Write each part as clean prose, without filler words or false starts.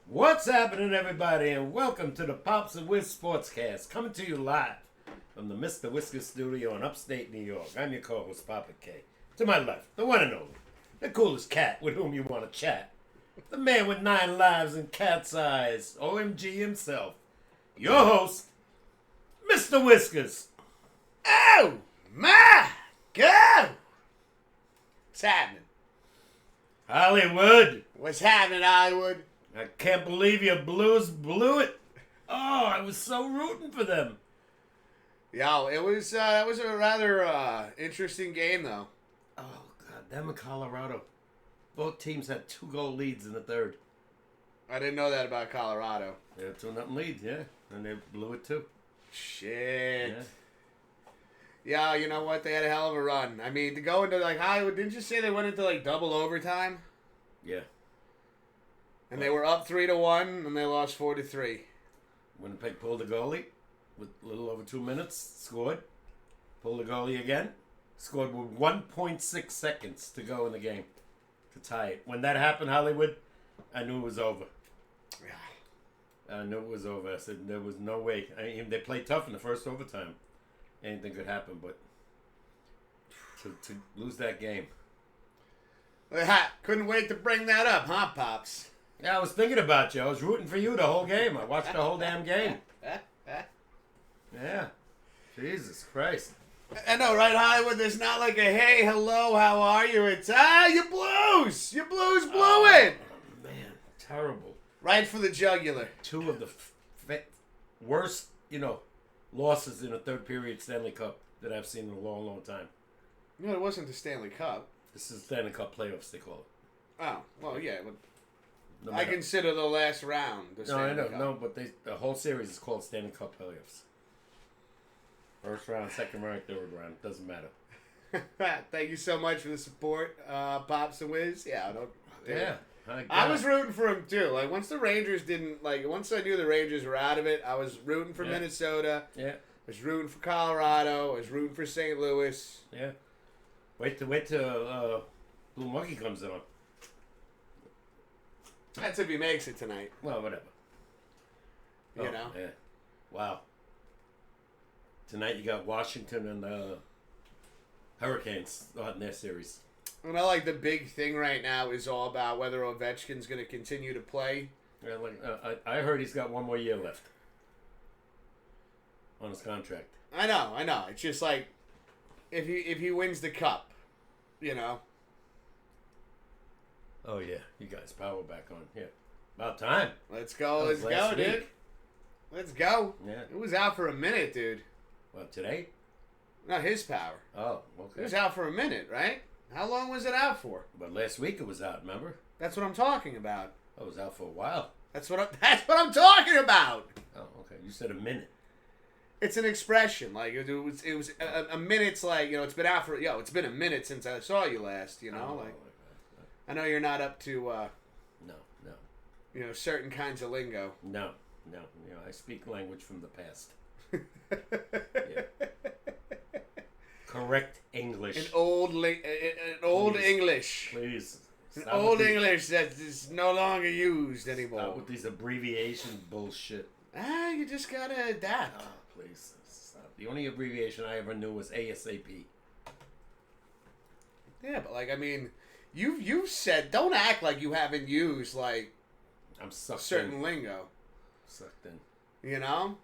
What's happening, everybody, and welcome to the Pops Wiz SportsCast, coming to you live from the Mr. Whiskers studio in upstate New York. I'm your co-host, Papa K. To my left, the one and only, the coolest cat with whom you want to chat, the man with 9 lives and cat's eyes, OMG himself, your host, Mr. Whiskers. Oh my God! What's happening? Hollywood. What's happening, Hollywood? I can't believe your Blues blew it. Oh, I was so rooting for them. Yo, it was that was a rather interesting game though. Oh, God, them and Colorado. Both teams had 2-goal leads in the third. I didn't know that about Colorado. They had 2-0 lead, yeah. And they blew it too. Shit. Yeah. Yeah, you know what? They had a hell of a run. I mean, to go into like Hollywood, didn't you say they went into like double overtime? Yeah. And they were up 3-1, and they lost 4-3. Winnipeg pulled the goalie with a little over 2 minutes. Scored. Pulled the goalie again. Scored with 1.6 seconds to go in the game to tie it. When that happened, Hollywood, I knew it was over. Yeah. I knew it was over. I said there was no way. I mean, they played tough in the first overtime. Anything could happen, but to lose that game. Couldn't wait to bring that up, huh, Pops? Yeah, I was thinking about you. I was rooting for you the whole game. I watched the whole damn game. Yeah. Jesus Christ. I know, right, Hollywood? There's not like a, hey, hello, how are you? It's, you Blues! You Blues blew it! Oh, man. Terrible. Right for the jugular. 2 of the worst, losses in a third period Stanley Cup that I've seen in a long, long time. No, it wasn't the Stanley Cup. This is Stanley Cup playoffs, they call it. Oh, well, yeah. But No I matter- consider the last round the No, I Stanley know. Cup. No, but the whole series is called Stanley Cup playoffs. First round, second round, third round. Doesn't matter. Thank you so much for the support, Pops and Wiz. Yeah, Yeah. I was rooting for him too. Like once the Rangers didn't once I knew the Rangers were out of it, I was rooting for Minnesota. Yeah. I was rooting for Colorado. I was rooting for St. Louis. Yeah. Wait till Blue Monkey comes on. That's if he makes it tonight. Well, whatever. You know? Yeah. Wow. Tonight you got Washington and Hurricanes in their series. And I like the big thing right now is all about whether Ovechkin's going to continue to play. Yeah, I heard he's got 1 more year left on his contract. I know. It's just like if he wins the cup, you know. Oh yeah, you guys power back on. Yeah, about time. Let's go, That was let's go, last dude. week. Let's go. Yeah. It was out for a minute, dude. Well, today? Not his power. Oh, It okay. was out for a minute, right? How long was it out for? But last week it was out. Remember? That's what I'm talking about. It was out for a while. That's what I'm talking about. Oh, okay. You said a minute. It's an expression. Like it was a minute's like, it's been out for it's been a minute since I saw you last, Oh, like I know you're not up to no. certain kinds of lingo. No. I speak language from the past. Yeah. Correct English. An old Please. English. Please. An Stop old with English that is no longer used these, anymore. Stop with these abbreviation bullshit. You just gotta adapt. Oh, please. Stop. The only abbreviation I ever knew was ASAP. Yeah, but you've said, don't act like you haven't used I'm sucked certain in. lingo. Sucked in. You know?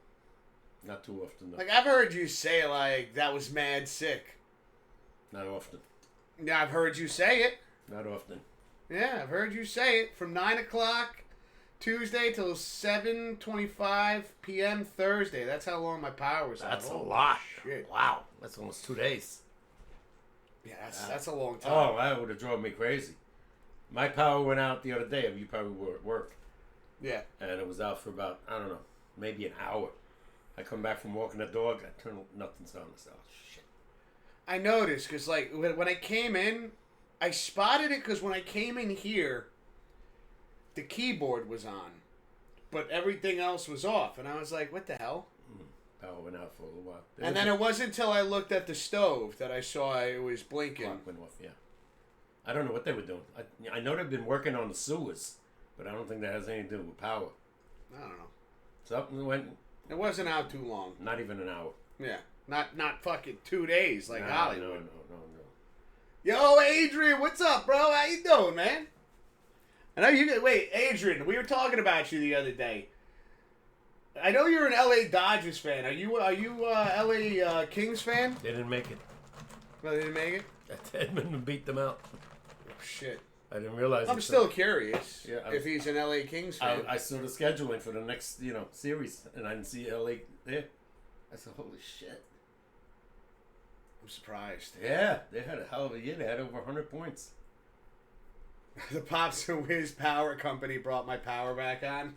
Not too often, though. Like, I've heard you say, that was mad sick. Not often. Yeah, I've heard you say it. Not often. Yeah, I've heard you say it. From 9 o'clock Tuesday till 7:25 p.m. Thursday. That's how long my power was out. That's a Holy lot. shit. Wow. That's almost 2 days. Yeah, that's a long time. Oh, that would have drove me crazy. My power went out the other day. You probably were at work. Yeah. And it was out for about, I don't know, maybe an hour. I come back from walking the dog. I turn nothing's on. I said, oh, shit. I noticed because, when I came in, I spotted it because when I came in here, the keyboard was on, but everything else was off. And I was like, what the hell? Power went out for a little while. And then it wasn't until I looked at the stove that I saw it was blinking. Clock went off, yeah. I don't know what they were doing. I know they've been working on the sewers, But I don't think that has anything to do with power. I don't know. Something went. It wasn't out too long. Not even an hour. Yeah. Not fucking 2 days like Hollywood. No. Yo, Adrian, what's up, bro? How you doing, man? I know you. Wait, Adrian, we were talking about you the other day. I know you're an LA Dodgers fan. Are you LA Kings fan? They didn't make it. No, they didn't make it? Edmonton beat them out. Oh, shit. I didn't realize. I'm still curious Yeah, if he's an LA Kings fan. I saw the scheduling for the next, series, and I didn't see LA there. I said, holy shit. I'm surprised. Yeah, they had a hell of a year. They had over 100 points. The Pops Wiz Power Company brought my power back on.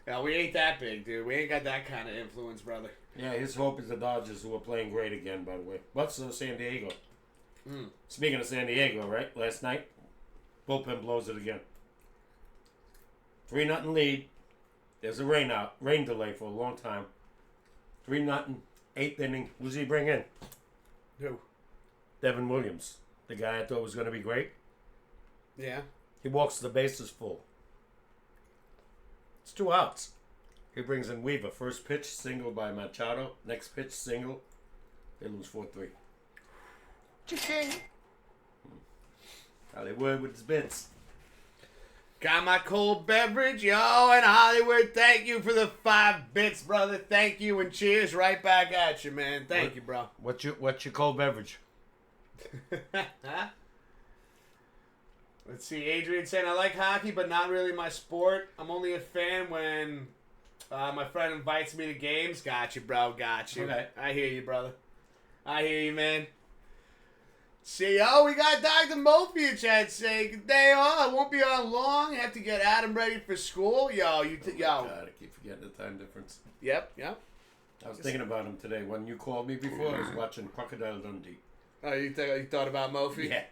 No, we ain't that big, dude. We ain't got that kind of influence, brother. Yeah, his hope is the Dodgers, who are playing great again, by the way. But so San Diego. Speaking of San Diego, right? Last night, bullpen blows it again. 3-0 lead. There's a rain delay for a long time. 3-0, 8th inning. Who's he bring in? Who? Devin Williams, the guy I thought was going to be great. Yeah. He walks the bases full. It's 2 outs. He brings in Weaver. First pitch, single by Machado. Next pitch, single. They lose 4-3. Cha-ching. Hollywood with his bits. Got my cold beverage, yo, in Hollywood. Thank you for the 5 bits, brother. Thank you, and cheers right back at you, man. Thank you, bro. What's your cold beverage? Let's see. Adrian saying, I like hockey, but not really my sport. I'm only a fan when my friend invites me to games. Got you, bro. Got you. Okay. I hear you, brother. I hear you, man. See, we got Dr. Murphy in chat saying, good day off. I won't be on long. I have to get Adam ready for school. Yo. God, I keep forgetting the time difference. Yep. I was thinking about him today. When you called me before, I was watching Crocodile Dundee. Oh, you thought about Mophie? Yeah.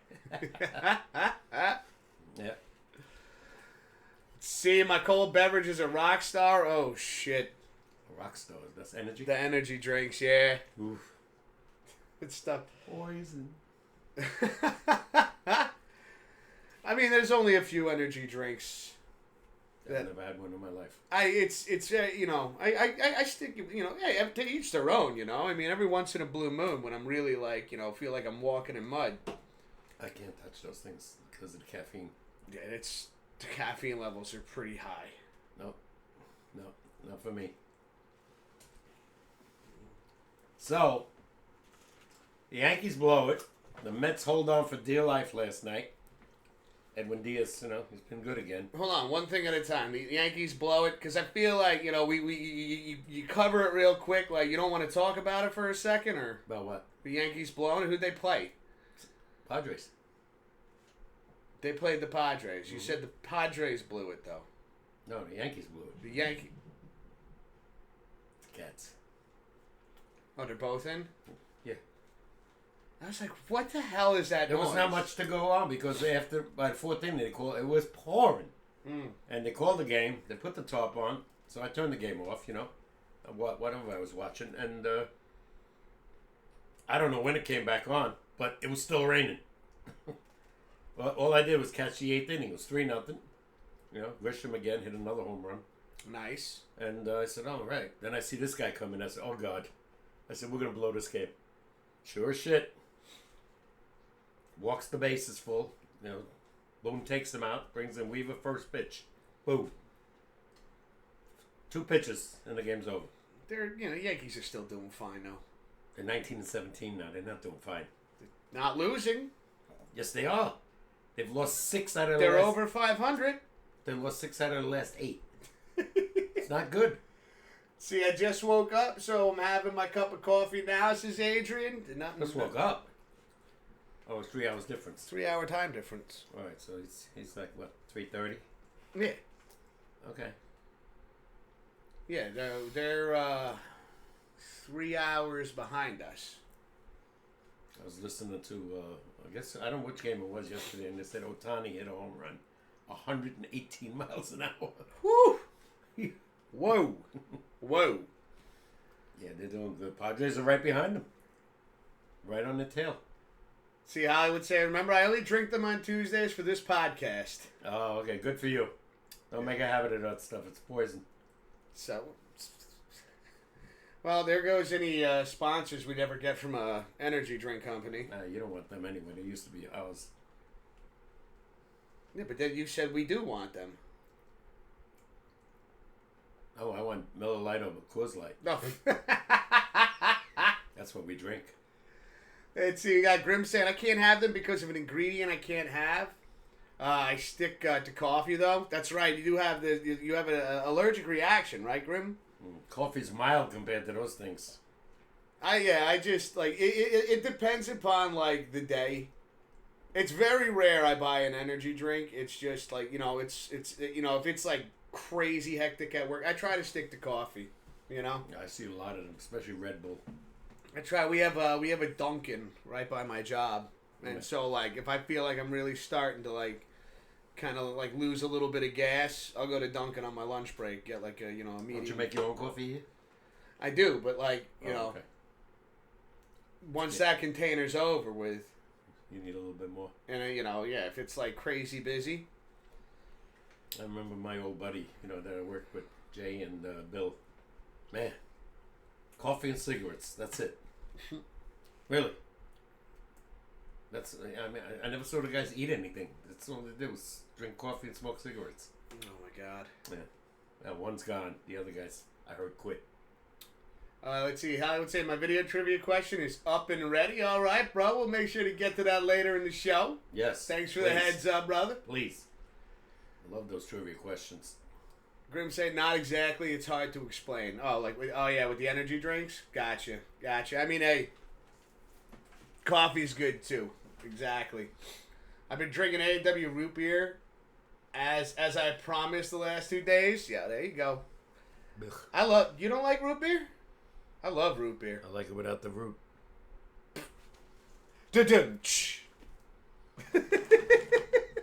Yeah. See, my cold beverage is a rock star. Oh, shit. A rock star. That's energy. The energy drinks, yeah. Oof. Good stuff. Poison. I mean, there's only a few energy drinks. I've never had one in my life. I stick, hey, to each their own, I mean, every once in a blue moon when I'm really feel like I'm walking in mud. I can't touch those things because of the caffeine. Yeah, the caffeine levels are pretty high. No, not for me. So, the Yankees blow it. The Mets hold on for dear life last night. Edwin Diaz, he's been good again. Hold on, one thing at a time. The Yankees blow it because I feel like you cover it real quick. Like you don't want to talk about it for a second, or About what? the Yankees blowing it. Who'd they play? Padres. They played the Padres. You said the Padres blew it though. No, the Yankees blew it. The Yankee. The Cats. Oh, they're both in. Yeah. I was like, what the hell is that? There was not much to go on because by the 4th inning it was pouring, and they called the game. They put the top on, so I turned the game off. Whatever I was watching, and I don't know when it came back on, but it was still raining. Well, all I did was catch the 8th inning. It was 3-0. Grisham again hit another home run. Nice. And I said, all right. Then I see this guy coming. I said, oh God. I said, we're gonna blow this game. Sure as shit. Walks the bases full. Boone takes him out. Brings in Weaver first pitch. Boom. 2 pitches and the game's over. They're Yankees are still doing fine though. They're 19-17 now. They're not doing fine. Not losing. Yes, they are. They've lost 6 out of the They're last... over 500. They've lost 6 out of the last 8. It's not good. See, I just woke up, so I'm having my cup of coffee now, says Adrian. Just woke up. Oh, it's 3 hours difference. 3-hour time difference. All right, so he's like, what, 3:30? Yeah. Okay. Yeah, they're 3 hours behind us. I was listening to, I guess, I don't know which game it was yesterday, and they said Ohtani hit a home run. 118 miles an hour. Woo! Whoa. Whoa. Yeah, they're doing good. Padres are right behind them. Right on the tail. See, Hollywood say, remember, I only drink them on Tuesdays for this podcast. Oh, okay. Good for you. Don't make a habit of that stuff. It's poison. So, well, there goes any sponsors we'd ever get from a energy drink company. You don't want them anyway. They used to be ours. Yeah, but then you said we do want them. Oh, I want Miller Lite over Coors Light. No. That's what we drink. Let's see, you got Grim saying, I can't have them because of an ingredient I can't have. I stick to coffee, though. That's right. You do have you have an allergic reaction, right, Grim? Coffee's mild compared to those things. I just, like, it depends upon, like, the day. It's very rare I buy an energy drink. It's just, like, it's if it's, like, crazy hectic at work, I try to stick to coffee, I see a lot of them, especially Red Bull. I try. We have a Dunkin' right by my job, and so like if I feel like I'm really starting to like kind of like lose a little bit of gas, I'll go to Dunkin' on my lunch break, get like a medium. Don't you make your own coffee here? I do, but like Okay. once that container's over with, you need a little bit more. and if it's like crazy busy. I remember my old buddy, that I worked with, Jay and Bill. Man, coffee and cigarettes. That's it. Really. I never saw the guys eat anything. That's all they did was drink coffee and smoke cigarettes. Oh my God. Yeah. Now one's gone. The other guys, I heard, quit. Let's see. I would say my video trivia question is up and ready. All right, bro. We'll make sure to get to that later in the show. Yes. Thanks for the heads up, brother. Please. I love those trivia questions. Grim said, not exactly. It's hard to explain. Oh, with the energy drinks? Gotcha. I mean, hey, coffee's good too. Exactly. I've been drinking A&W root beer as I promised the last 2 days. Yeah, there you go. Ugh. You don't like root beer? I love root beer. I like it without the root.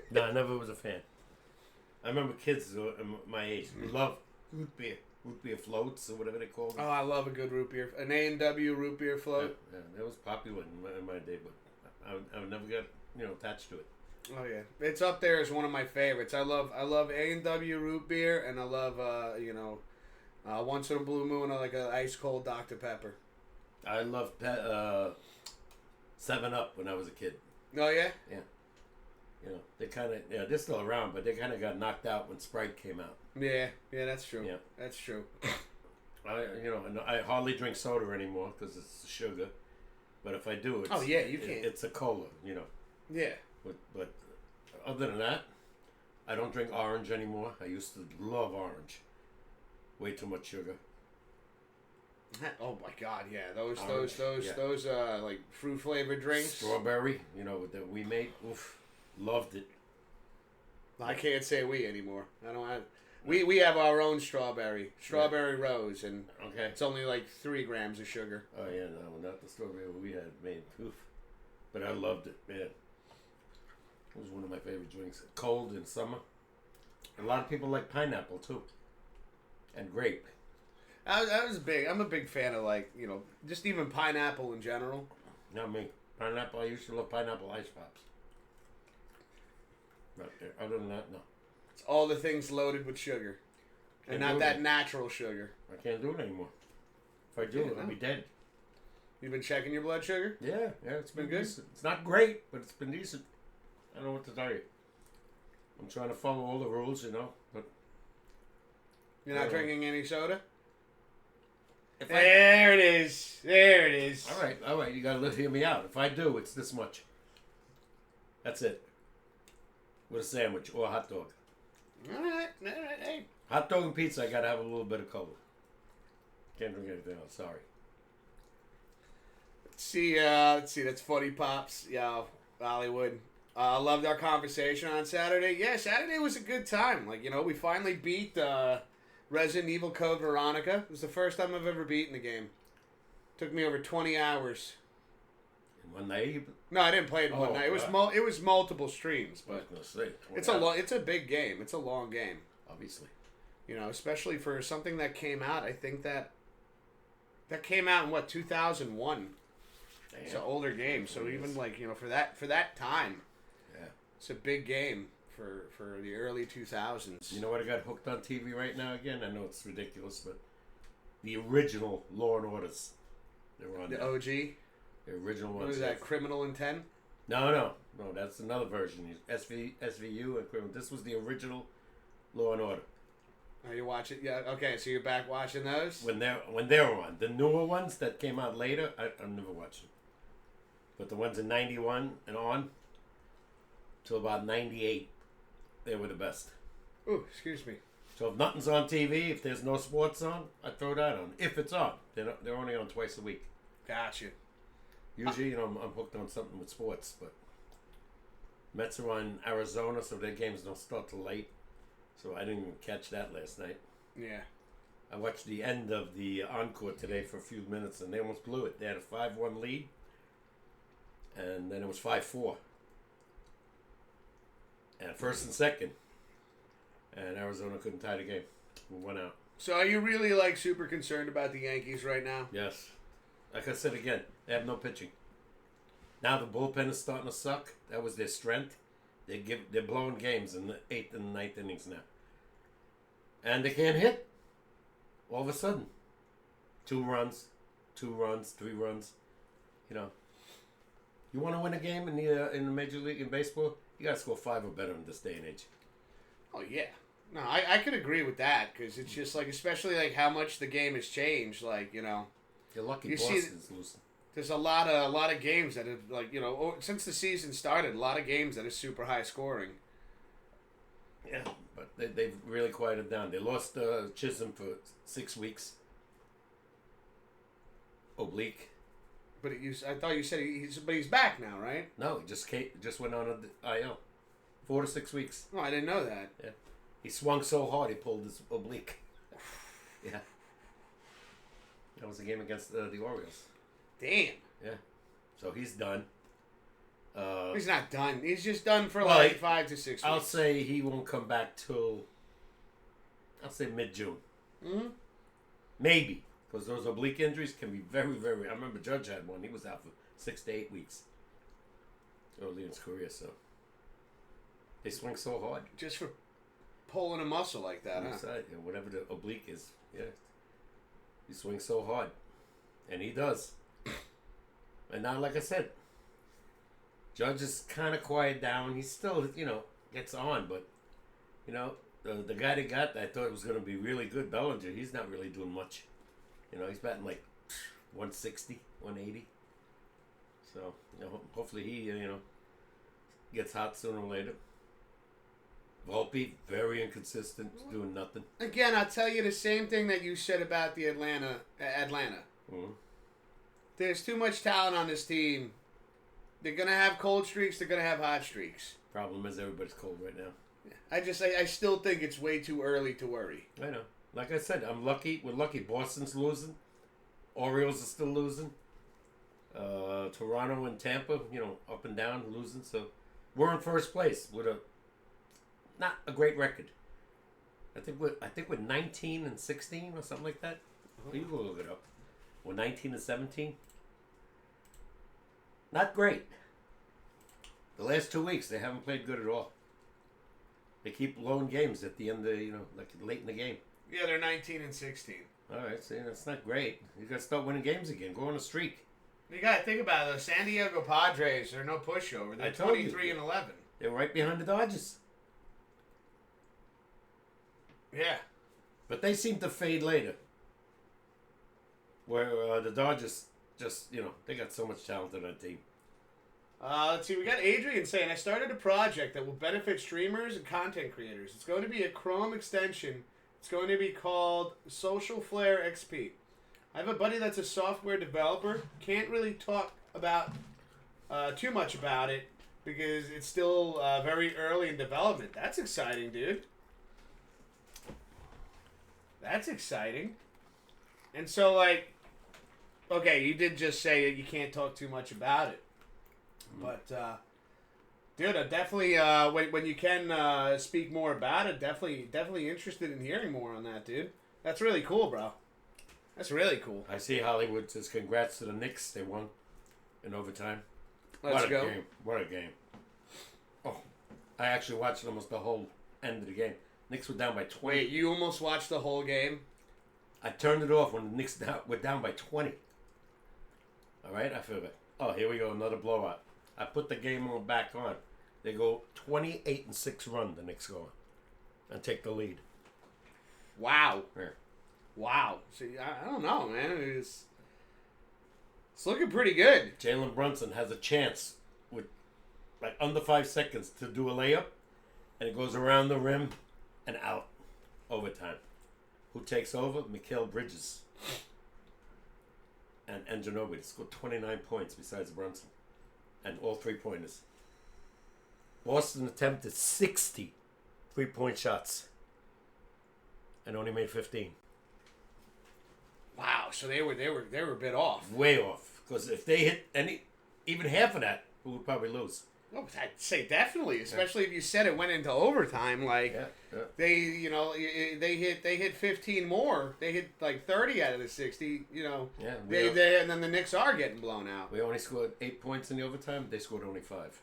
No, I never was a fan. I remember kids my age who love root beer floats or whatever they call them. Oh, I love a good root beer. An A&W root beer float. Yeah, that was popular in my day, but I never got attached to it. Oh yeah, it's up there as one of my favorites. I love A&W root beer, and I love once in a blue moon I like an ice cold Dr. Pepper. I loved 7-Up when I was a kid. Oh yeah. Yeah. They kind of they're still around, but they kind of got knocked out when Sprite came out. Yeah, that's true. Yeah, that's true. I hardly drink soda anymore because it's sugar. But if I do, it's, you can't. It's a cola, Yeah. But other than that, I don't drink orange anymore. I used to love orange. Way too much sugar. Oh my God! Yeah, those like fruit flavored drinks. Strawberry, that we made. Oof, loved it. I can't say we anymore. I don't have. We have our own strawberry rose, and it's only like 3 grams of sugar. Oh yeah, no, not the strawberry we had made. Oof, but I loved it, man. It was one of my favorite drinks. Cold in summer. A lot of people like pineapple too, and grape. I was big. I'm a big fan of just even pineapple in general. Not me. Pineapple. I used to love pineapple ice pops. But other than that, no. It's all the things loaded with sugar, and not that natural sugar. I can't do it anymore. If I do, I'll be dead. You've been checking your blood sugar? Yeah, it's been good. Decent. It's not great, but it's been decent. I don't know what to tell you. I'm trying to follow all the rules, but you're not drinking any soda? There it is. There it is. All right. You gotta hear me out. If I do, it's this much. That's it. With a sandwich or a hot dog. All right. Hey. Hot dog and pizza, I gotta have a little bit of cola. Can't drink anything else. Sorry. Let's see. That's funny, Pops. Yeah, Hollywood. Loved our conversation on Saturday. Yeah, Saturday was a good time. We finally beat Resident Evil Code Veronica. It was the first time I've ever beaten the game. Took me over 20 hours. In one night? No, I didn't play it in one night. It was multiple streams, but I was gonna say, it's a big game. It's a long game. Obviously. Especially for something that came out. I think that came out in 2001. Damn. It's an older game, so even like for that time, yeah, it's a big game for the early 2000s. You know what I got hooked on TV right now again? I know it's ridiculous, but the original Law and Orders. They were on The there. OG. The original ones. What is that? Criminal Intent. No. That's another version. SVU and Criminal. This was the original Law and Order. Oh, you watch it? Yeah. Okay, so you're back watching those. When they were on, the newer ones that came out later, I've never watched them. But the ones in '91 and on till about '98, they were the best. Ooh, excuse me. So if nothing's on TV, if there's no sports on, I throw that on. If it's on, they're only on twice a week. Gotcha. Usually, I'm hooked on something with sports, but Mets are on Arizona, so their games don't start till late. So I didn't even catch that last night. Yeah. I watched the end of the encore today for a few minutes, and they almost blew it. They had a 5-1 lead, and then it was 5-4. And first and second, and Arizona couldn't tie the game. We went out. So are you really like super concerned about the Yankees right now? Yes. Like I said again, they have no pitching. Now the bullpen is starting to suck. That was their strength. They're blowing games in the 8th and 9th innings now. And they can't hit. All of a sudden. 2 runs, 3 runs. You know. You want to win a game in the Major League in baseball, you got to score 5 or better in this day and age. Oh, yeah. No, I could agree with that because it's just like, especially like how much the game has changed. Like, You're lucky You see- Boston's losing. there's a lot of games that have like since the season started, a lot of games that are super high scoring. Yeah, but they've really quieted down. They lost Chisholm for 6 weeks. Oblique. But I thought you said he's back now, right? No, he just went on a IL. 4 to 6 weeks. No, I didn't know that. Yeah. He swung so hard he pulled his oblique. Yeah. That was a game against the Orioles. Damn. Yeah. So he's done. He's not done. He's just done for Well, like 5 to 6 weeks. I'll say he won't come back till, I'll say mid-June. Mm-hmm. Maybe. Because those oblique injuries can be very, very... I remember Judge had one. He was out for 6 to 8 weeks early in his career, so... They swing so hard. Just for pulling a muscle like that, huh? Side, whatever the oblique is. Yeah. He swings so hard. And he does. And now, like I said, Judge is kind of quiet down. He still, gets on, but, the guy they got, I thought was going to be really good, Bellinger, he's not really doing much. He's batting like 160, 180. So, hopefully he, gets hot sooner or later. Volpe, very inconsistent, doing nothing. Again, I'll tell you the same thing that you said about the Atlanta. Mm-hmm. There's too much talent on this team. They're going to have cold streaks. They're going to have hot streaks. Problem is everybody's cold right now. I still think it's way too early to worry. I know. Like I said, I'm lucky. We're lucky. Boston's losing. Orioles are still losing. Toronto and Tampa, up and down, losing. So we're in first place with not a great record. I think we're 19 and 16 or something like that. Well, you go look it up. We're 19 and 17. Not great. The last 2 weeks they haven't played good at all. They keep blowing games at the end of like late in the game. Yeah, they're 19 and 16. All right, see, that's not great. You got to start winning games again. Go on a streak. You got to think about it. The San Diego Padres are no pushover. They're 23 and 11. They're right behind the Dodgers. Yeah. But they seem to fade later. Where the Dodgers just, they got so much talent on that team. Let's see. We got Adrian saying, I started a project that will benefit streamers and content creators. It's going to be a Chrome extension. It's going to be called Social Flare XP. I have a buddy that's a software developer. Can't really talk about too much about it because it's still very early in development. That's exciting, dude. That's exciting. And so, okay, you did just say that you can't talk too much about it. But, dude, I definitely, when you can speak more about it, definitely interested in hearing more on that, dude. That's really cool, bro. That's really cool. I see Hollywood says congrats to the Knicks. They won. in overtime. Let's what a go. game. What a game. Oh, I actually watched almost the whole end of the game. Knicks were down by 20. Wait, you almost watched the whole game? I turned it off when the Knicks were down by 20. All right, I figured, oh, here we go, another blowout. I put the game on back on. They go 28-6 run, the Knicks go, and take the lead. Wow. Yeah. Wow. See, I don't know, man. It's looking pretty good. Jalen Brunson has a chance with like under 5 seconds to do a layup, and it goes around the rim and out. Overtime. Who takes over? Mikal Bridges. And Ginobili scored 29 points besides Brunson. And all 3-pointers. Boston attempted 60 3-point shots. And only made 15. Wow, so they were a bit off. Way off. Because if they hit even half of that, we would probably lose. Oh, I'd say definitely, especially if you said it went into overtime. Like they hit 15 more. They hit like 30 out of the 60. Yeah. And then the Knicks are getting blown out. We only scored 8 points in the overtime. They scored only 5.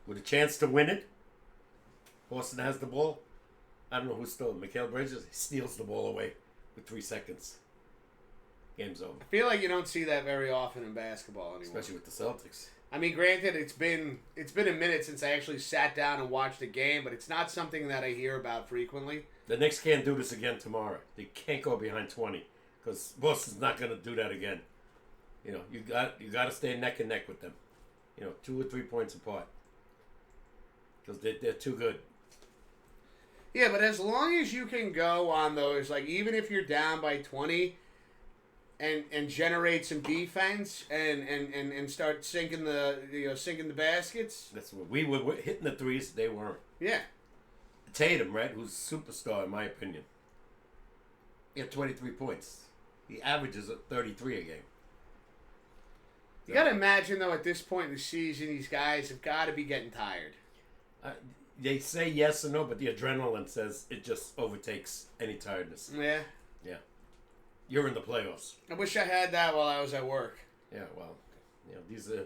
With a chance to win it, Boston has the ball. I don't know who stole it. Mikal Bridges steals the ball away with 3 seconds. Game's over. I feel like you don't see that very often in basketball anymore. Especially with the Celtics. I mean, granted, it's been a minute since I actually sat down and watched a game, but it's not something that I hear about frequently. The Knicks can't do this again tomorrow. They can't go behind 20 because Boston's not going to do that again. You got to stay neck and neck with them. 2 or 3 points apart because they're too good. Yeah, but as long as you can go on those, like even if you're down by 20. And generate some defense and start sinking the baskets. That's what we were hitting the threes. They weren't. Yeah. Tatum, right, who's a superstar in my opinion. He had 23 points. He averages at 33 a game. You got to imagine though, at this point in the season, these guys have got to be getting tired. They say yes or no, but the adrenaline says it just overtakes any tiredness. Yeah. Yeah. You're in the playoffs. I wish I had that while I was at work. Yeah, well, these are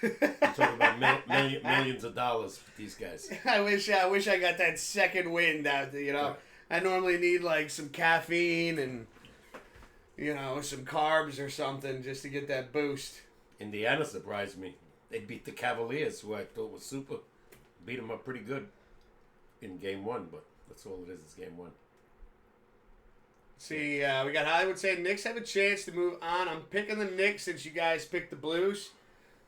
I'm talking about millions of dollars with these guys. I wish I got that second wind out there. Yeah. I normally need like some caffeine and some carbs or something just to get that boost. Indiana surprised me. They beat the Cavaliers, who I thought was super. Beat them up pretty good in game 1, but that's all it is game 1. See, we got Hollywood saying Knicks have a chance to move on. I'm picking the Knicks since you guys picked the Blues.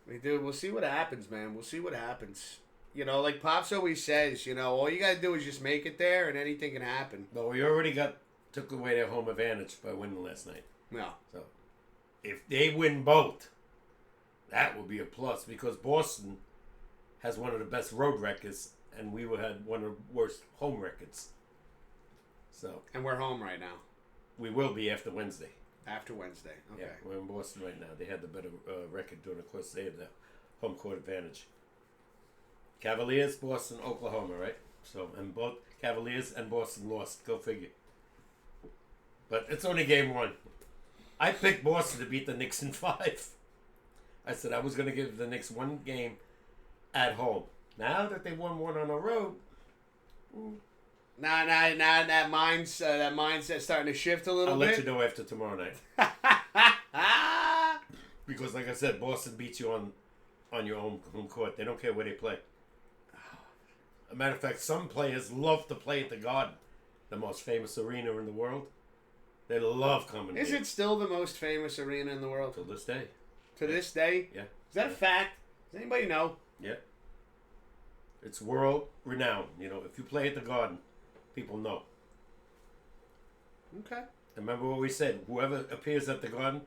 We'll see what happens, man. We'll see what happens. Like Pops always says, all you got to do is just make it there and anything can happen. But we already took away their home advantage by winning last night. No. So, if they win both, that will be a plus because Boston has one of the best road records and we had one of the worst home records. So. And we're home right now. We will be after Wednesday. After Wednesday, okay. Yeah, we're in Boston right now. They had the better record during the course. They have the home court advantage. Cavaliers, Boston, Oklahoma, right? So, and both Cavaliers and Boston lost. Go figure. But it's only game 1. I picked Boston to beat the Knicks in 5. I said I was going to give the Knicks one game at home. Now that they won one on the road. Now that mindset's starting to shift a little bit. I'll let you know after tomorrow night. Because, like I said, Boston beats you on your own home court. They don't care where they play. As a matter of fact, some players love to play at the Garden, the most famous arena in the world. They love coming. Is it still the most famous arena in the world? To this day. To this day? Yeah. Is that a fact? Does anybody know? Yeah. It's world renowned. If you play at the Garden, people know. Okay. Remember what we said? Whoever appears at the Garden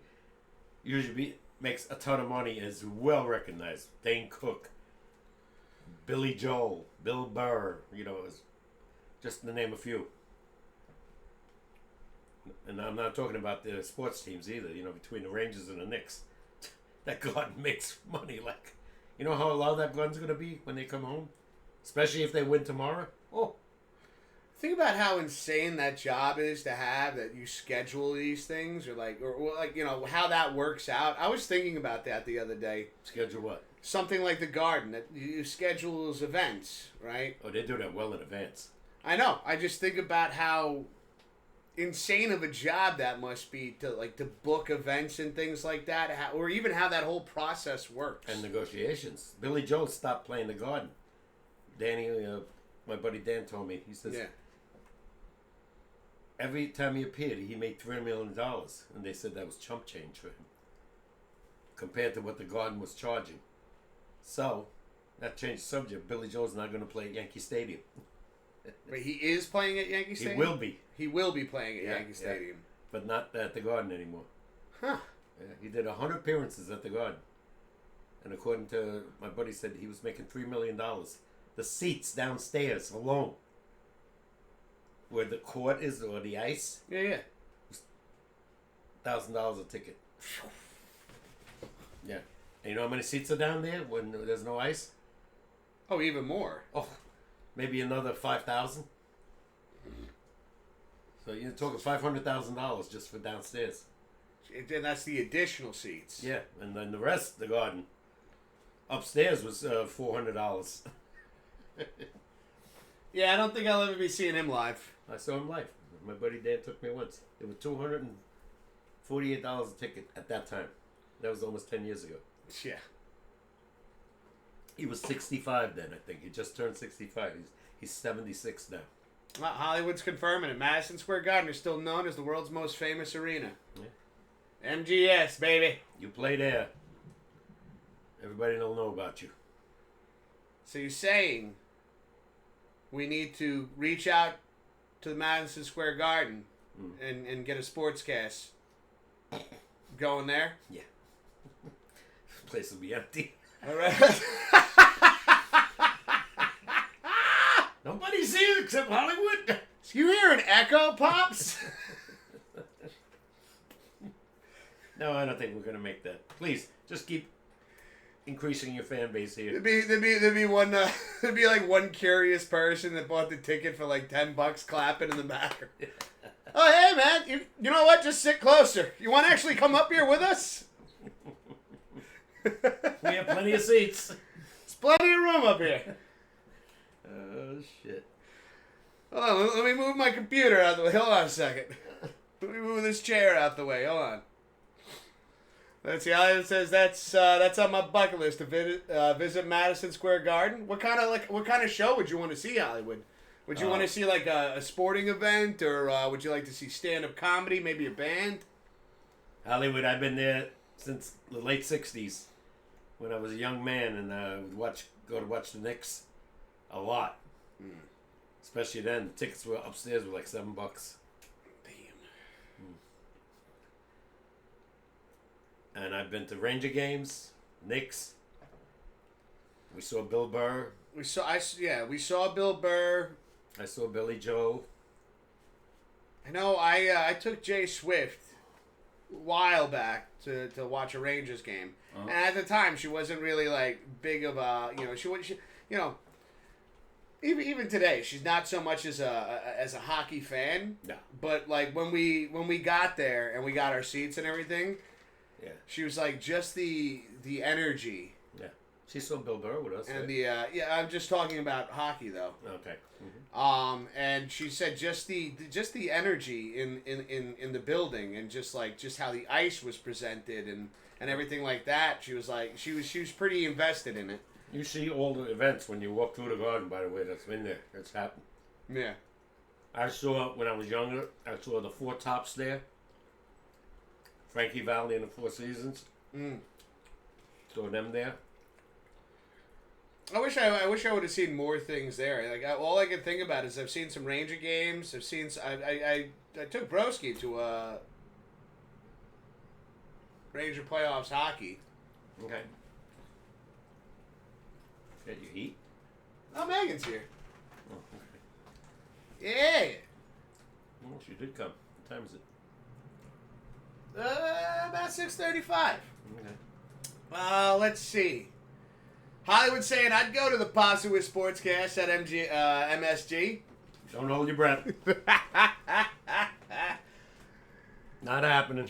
usually makes a ton of money and is well recognized. Dane Cook, Billy Joel, Bill Burr, just to name a few. And I'm not talking about the sports teams either, between the Rangers and the Knicks. That Garden makes money. Like, how loud that Garden's going to be when they come home? Especially if they win tomorrow. Oh. Think about how insane that job is to have, that you schedule these things, or how that works out. I was thinking about that the other day. Schedule what? Something like the Garden, that you schedule those events, right? Oh, they do that well in advance. I know. I just think about how insane of a job that must be to book events and things like that, or even how that whole process works. And negotiations. Billy Joel stopped playing the Garden. Danny, my buddy Dan told me, he says, every time he appeared, he made $3 million. And they said that was chump change for him compared to what the Garden was charging. So, that changed the subject. Billy Joel's not going to play at Yankee Stadium. But he is playing at Yankee Stadium? He will be. He will be playing at Yankee Stadium. But not at the Garden anymore. Huh. Yeah, he did 100 appearances at the Garden. And according to my buddy, said he was making $3 million. The seats downstairs alone, where the court is or the ice, Yeah. $1,000 a ticket. Yeah. And you know how many seats are down there when there's no ice? Oh, even more. Oh, maybe another 5,000. So you're talking $500,000 just for downstairs. And that's the additional seats. Yeah, and then the rest, the Garden, upstairs was $400. Yeah, I don't think I'll ever be seeing him live. I saw him live. My buddy Dan took me once. It was $248 a ticket at that time. That was almost 10 years ago. Yeah. He was 65 then, I think. He just turned 65. He's 76 now. Well, Hollywood's confirming it. Madison Square Garden is still known as the world's most famous arena. Yeah. MGS, baby. You play there. Everybody will know about you. So you're saying we need to reach out to the Madison Square Garden and get a sportscast going there? Yeah. The place will be empty. All right. Nobody's here except Hollywood. You hear an echo, Pops? No, I don't think we're going to make that. Please, just keep increasing your fan base here. There'd be one. There'd be like one curious person that bought the ticket for like $10, clapping in the back. Oh, hey man, you know what? Just sit closer. You want to actually come up here with us? We have plenty of seats. There's plenty of room up here. Oh shit! Hold on, let me move my computer out the way. Hold on a second. Let me move this chair out the way. Hold on. Let's see. Hollywood says that's on my bucket list to visit Madison Square Garden. What kind of show would you want to see, Hollywood? Would you want to see like a sporting event, or would you like to see stand-up comedy, maybe a band? Hollywood, I've been there since the late '60s, when I was a young man, and would go to watch the Knicks a lot. Especially then, the tickets were upstairs were like $7. And I've been to Ranger games, Knicks. We saw Bill Burr. We saw Bill Burr. I saw Billy Joe. I know. I took Jay Swift a while back to watch a Rangers game, and at the time she wasn't really like big of a even today she's not so much as a hockey fan. No. But like when we got there and we got our seats and everything. Yeah. She was like just the energy. Yeah. She saw Bill Burr with us. And right? I'm just talking about hockey though. Okay. Mm-hmm. And she said just the energy in the building, and just how the ice was presented and everything like that. She was like she was pretty invested in it. You see all the events when you walk through the Garden, by the way, that's been there. That's happened. Yeah. I saw, when I was younger, I saw the Four Tops there. Frankie Valli and the Four Seasons. Saw them there. I wish I would have seen more things there. Like all I can think about is I've seen some Ranger games. I took Broski to Ranger playoffs hockey. Okay. Did you eat? Oh, Megan's here. Oh, okay. Yeah. Well, she did come. What time is it? About 6:35. Okay. Let's see. Hollywood saying I'd go to the Pops Wiz SportsCast at MSG. Don't hold your breath. Not happening.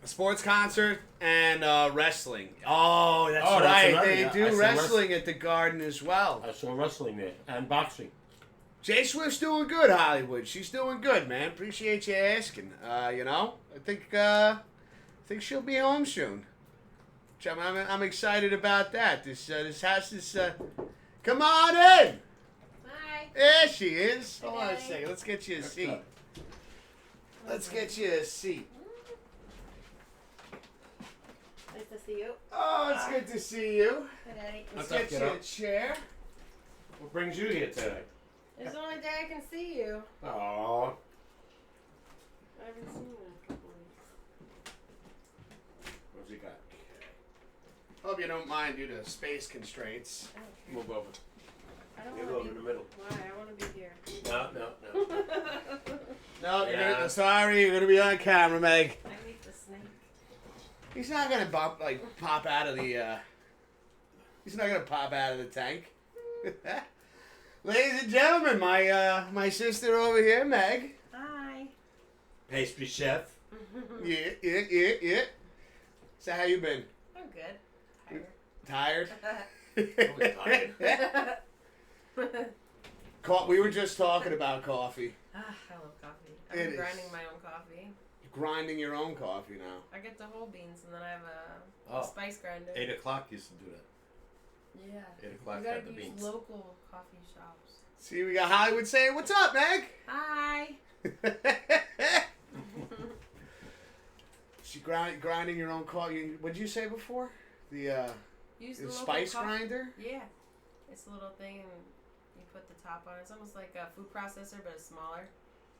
A sports concert and wrestling. Oh, that's Oh, that's right. another- They I do saw wrestling at the Garden as well. I saw wrestling there and boxing. Jay Swift's doing good, Hollywood. She's doing good, man. Appreciate you asking. You know, I think she'll be home soon. I'm excited about that. This house is. Come on in. Hi. There she is. Hold on a Okay. second. Let's get you a seat. Let's get you a seat. Nice to see you. Oh, it's good to see you. Hi, Daddy. Let's What's up, get you kiddo? a chair. What brings you here today? It's the only day I can see you. Oh, I haven't seen you in a couple weeks. what's he got? Hope you don't mind due to space constraints. I don't care. Move over. I don't You want go to in be. the middle. Why? I want to be here. No. No, Yeah. sorry, you're gonna be on camera, Meg. I hate the snake. He's not gonna pop out of the. He's not gonna pop out of the tank. Ladies and gentlemen, my sister over here, Meg. Hi. Pastry chef. Yeah. So how you been? I'm good. Tired. Tired? Always tired. We were just talking about coffee. I love coffee. It I'm is. grinding my own coffee. Grinding your own coffee now. I get the whole beans and then I have a Oh. spice grinder. 8 o'clock used to do that. Yeah. 8 o'clock You gotta had the use beans. local coffee shops. See, we got Hollywood saying, "What's up, Meg?" Hi. She grinding your own coffee. What did you say before? The Use the the local spice coffee. grinder. Yeah. It's a little thing and you put the top on it. It's almost like a food processor but it's smaller.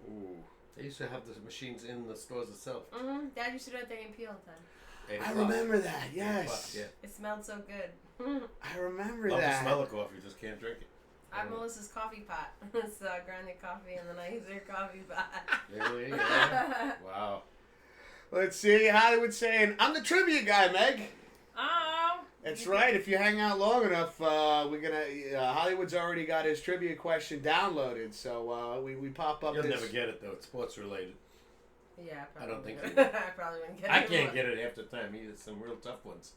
Ooh. They used to have the machines in the stores itself. Mm-hmm. Dad used to do it at the A&P all the time. 8 I o'clock. remember that. 8 Yes. o'clock, It smelled so good. I remember Love the that. smell of coffee, just can't drink it. I have Melissa's coffee pot. It's grinded coffee and then I use her coffee pot. Really? Yeah. Wow. Let's see. Hollywood saying, "I'm the trivia guy, Meg." Oh. That's right. If you hang out long enough, we're gonna. Hollywood's already got his trivia question downloaded, so we pop up. You'll this. never get it though. It's sports related. Yeah, I don't think so. I probably wouldn't get it. I can't get it half the time either. Some real tough ones.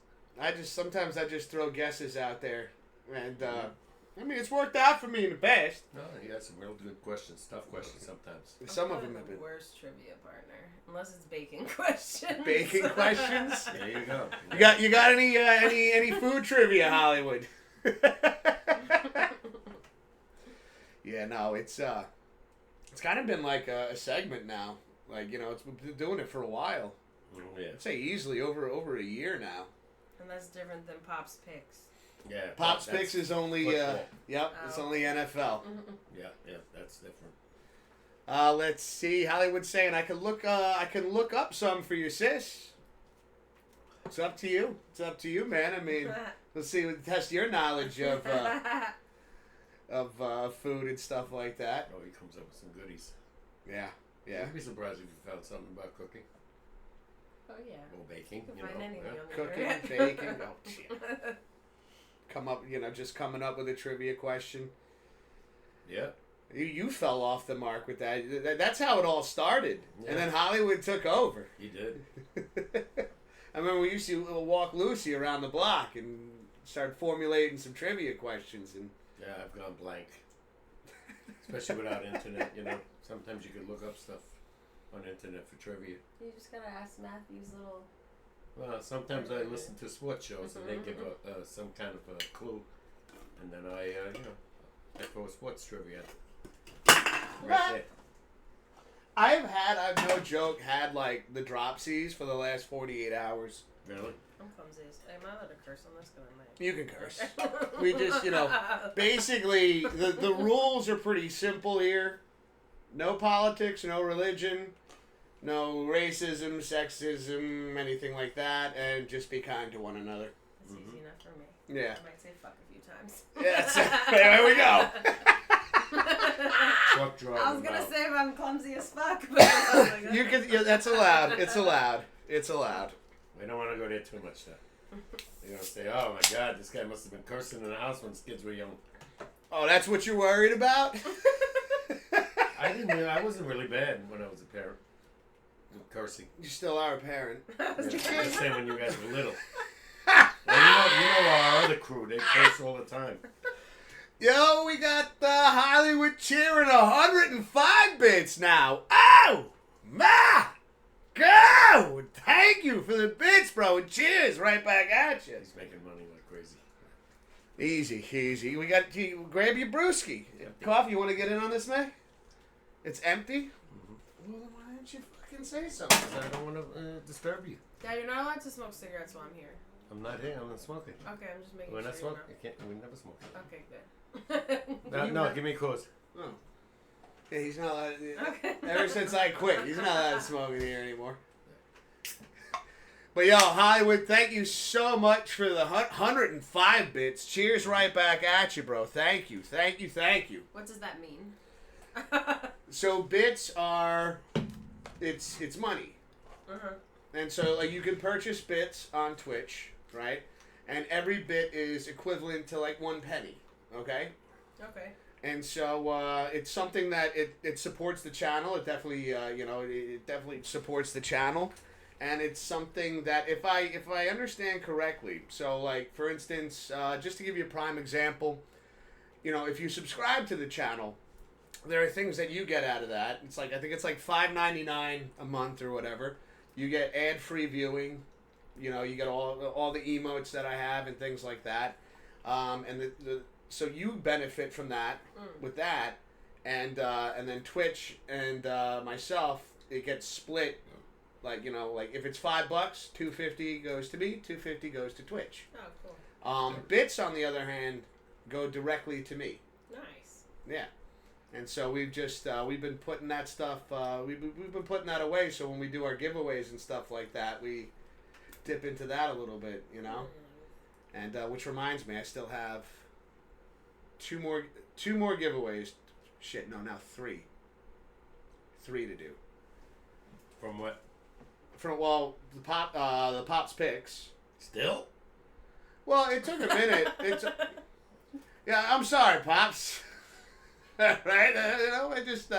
Sometimes I just throw guesses out there, and I mean it's worked out for me in the past. No, he has some real good questions. Tough questions sometimes. Some of I'm them have the been worst trivia partner, unless it's baking questions. baking questions. There you go. You got any food trivia, Hollywood? Yeah, no, it's kind of been like a segment now. Like, you know, it's been doing it for a while. Yeah. I'd say easily over a year now. And that's different than Pop's picks. Yeah. Pops that's Picks is only football. yep, it's Oh. only NFL. Yeah, that's different. Let's see. Hollywood saying I can look up some for you, sis. It's up to you. It's up to you, man. I mean, let's see. Test your knowledge of food and stuff like that. Oh, he comes up with some goodies. Yeah, yeah. I'd be surprised if you found something about cooking Oh yeah. or baking. You You can find know. anything yeah. on the Cooking, internet. baking. Oh, shit. Just coming up with a trivia question. Yeah. You fell off the mark with that. That's how it all started, Yeah. and then Hollywood took over. He did. I remember we used to walk Lucy around the block and start formulating some trivia questions. And Yeah, I've gone blank. Especially without internet, you know. Sometimes you could look up stuff on internet for trivia. You just gotta ask Matthew's little. Well, sometimes I listen to sports shows and they give some kind of a clue, and then I I throw sports trivia. Right there. I've no joke, had like the dropsies for the last 48 hours. Really? I'm clumsy. Am I allowed to curse on this? You can curse. We just, basically, the rules are pretty simple here. No politics, no religion, no racism, sexism, anything like that, and just be kind to one another. It's easy enough for me. Yeah. I might say fuck a few times. Yeah, there we go. Truck driver. I was gonna mouth. say if I'm clumsy as fuck, but I was like, You can. Yeah, that's allowed. It's allowed. It's allowed. We don't want to go there too much though. They're gonna say, "Oh my God, this guy must have been cursing in the house when his kids were young." Oh, that's what you're worried about? I wasn't really bad when I was a parent. Cursing. You still are a parent. I'm just saying when you guys were little. Well, you know our other crew, they curse all the time. Yo, we got Hollywood cheering 105 bits now. Oh, my God. Thank you for the bits, bro. And cheers right back at you. He's making money like crazy. Easy. We got you. Grab your brewski. Coffee, you want to get in on this, man? It's empty? Mm-hmm. Well, then why didn't you fucking say something? I don't want to disturb you. Dad, you're not allowed to smoke cigarettes while I'm here. I'm not here. I'm not smoking. Okay, I'm just making We're sure. not smoking. We never smoke. Okay, good. You Give me a close. Oh. Yeah, he's not allowed. Okay. Ever since I quit, he's not allowed to smoke in here anymore. But yo, Hollywood, thank you so much for the 105 bits. Cheers right back at you, bro. Thank you. What does that mean? So bits are, it's money. Uh-huh. And so like you can purchase bits on Twitch, right? And every bit is equivalent to like 1 penny, okay? Okay. And so it's something that it supports the channel. It definitely it definitely supports the channel, and it's something that if I understand correctly. So like for instance, just to give you a prime example, if you subscribe to the channel, there are things that you get out of that. It's like I think it's like $5.99 a month or whatever. You get ad-free viewing. You get all the emotes that I have and things like that, and so you benefit from that with that, and then Twitch and myself, it gets split, like if it's $5, $2.50 goes to me, $2.50 goes to Twitch. Oh, cool. Bits on the other hand go directly to me. Nice. Yeah, and so we've been putting that stuff we've been putting that away. So when we do our giveaways and stuff like that, we dip into that a little bit, and which reminds me, I still have two more giveaways. Shit, no, now three to do. From what? From the Pops picks. Still? Well, it took a minute. Yeah, I'm sorry, Pops. Right? I just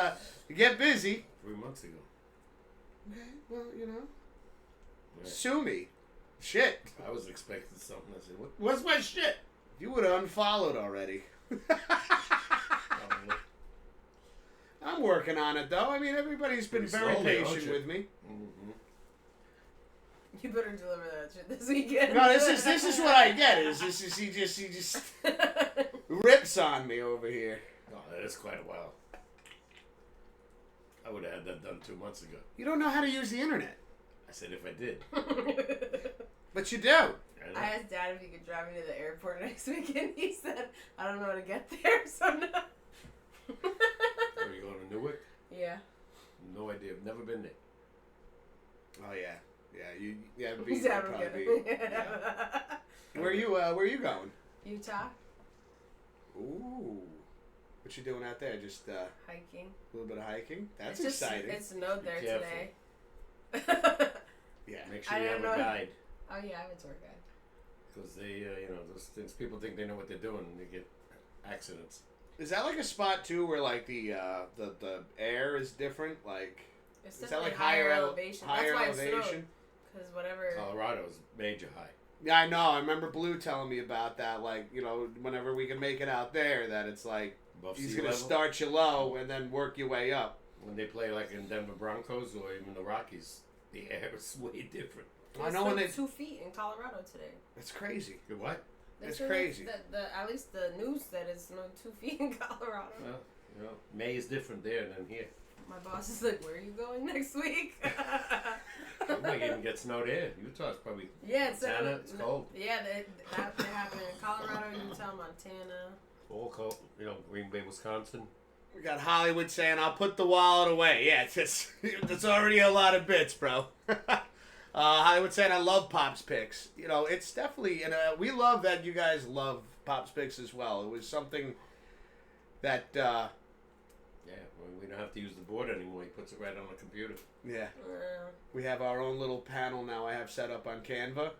get busy. 3 months ago. Okay, well, Yeah. sue me. Shit. I was expecting something. I said, what's my shit? You would have unfollowed already. Probably. I'm working on it, though. I mean, everybody's been Pretty very slowly, patient aren't you? with me. Mm-hmm. You better deliver that shit this weekend. No, this is what I get. He just rips on me over here. Oh, that is quite a while. I would have had that done 2 months ago. You don't know how to use the internet, I said if I did. but you do. I asked Dad if he could drive me to the airport next weekend. He said, I don't know how to get there, so no. Are you going to Newark? Yeah. No idea. I've never been there. Oh yeah. He's I'd never probably gonna. be. Where are you going? Utah. Ooh. What you doing out there? Just Hiking. a little bit of hiking. That's It's exciting. It snowed there Be today. Yeah. Make sure I you have didn't a know. guide. Oh yeah, I have a tour guide. Because they, those things, people think they know what they're doing and they get accidents. Is that like a spot too where like the air is different? Like It's is that definitely like higher elevation. Higher That's why it elevation? snowed. Because whatever. Colorado's major high. Yeah, I know. I remember Blue telling me about that. Like, whenever we can make it out there, that it's like Above he's sea gonna level. start you low and then work your way up. When they play like in Denver Broncos or even the Rockies, the air is way different. It I know when snowed they. 2 feet in Colorado today. It's crazy. Good what? They It's said crazy. that at least the news said it snowed 2 feet in Colorado. Well, May is different there than here. My boss is like, "Where are you going next week?" It might even get snowed there. Utah's probably Yeah, it's Montana. It's cold. Yeah, that happened in Colorado, Utah, Montana. All cold. Green Bay, Wisconsin. We got Hollywood saying, "I'll put the wallet away." Yeah, it's already a lot of bits, bro. Hollywood saying, "I love Pops picks." It's definitely, and we love that you guys love Pops picks as well. It was something that, Yeah, we don't have to use the board anymore. He puts it right on the computer. yeah, we have our own little panel now. I have set up on Canva,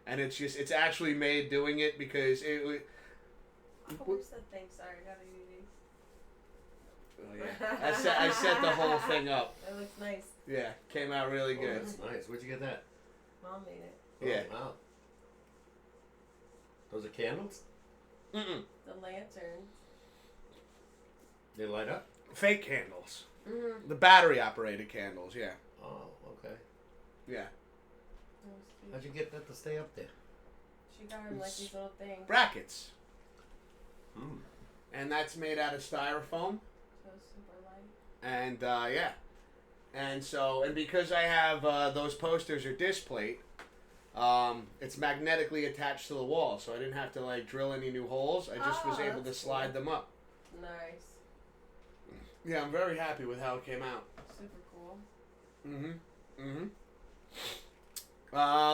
and it's actually made doing it because it. Oh, where's that thing? Sorry, I gotta do Oh, yeah. I set the whole thing up. That looks nice. Yeah, came out really Oh, good. that's nice. Where'd you get that? Mom made it. Yeah. Oh, wow. Those are candles? Mm-mm. The lanterns. They light up? Fake candles. Mm-hmm. The battery operated candles, yeah. Oh, okay. Yeah. That was cute. How'd you get that to stay up there? She got him like these little things. Brackets. Hmm. And that's made out of styrofoam. So super light. And yeah. And so, and because I have those posters are disc plate, it's magnetically attached to the wall, so I didn't have to like drill any new holes. I just was able to that's slide cool. them up. Nice. Yeah, I'm very happy with how it came out. Super cool.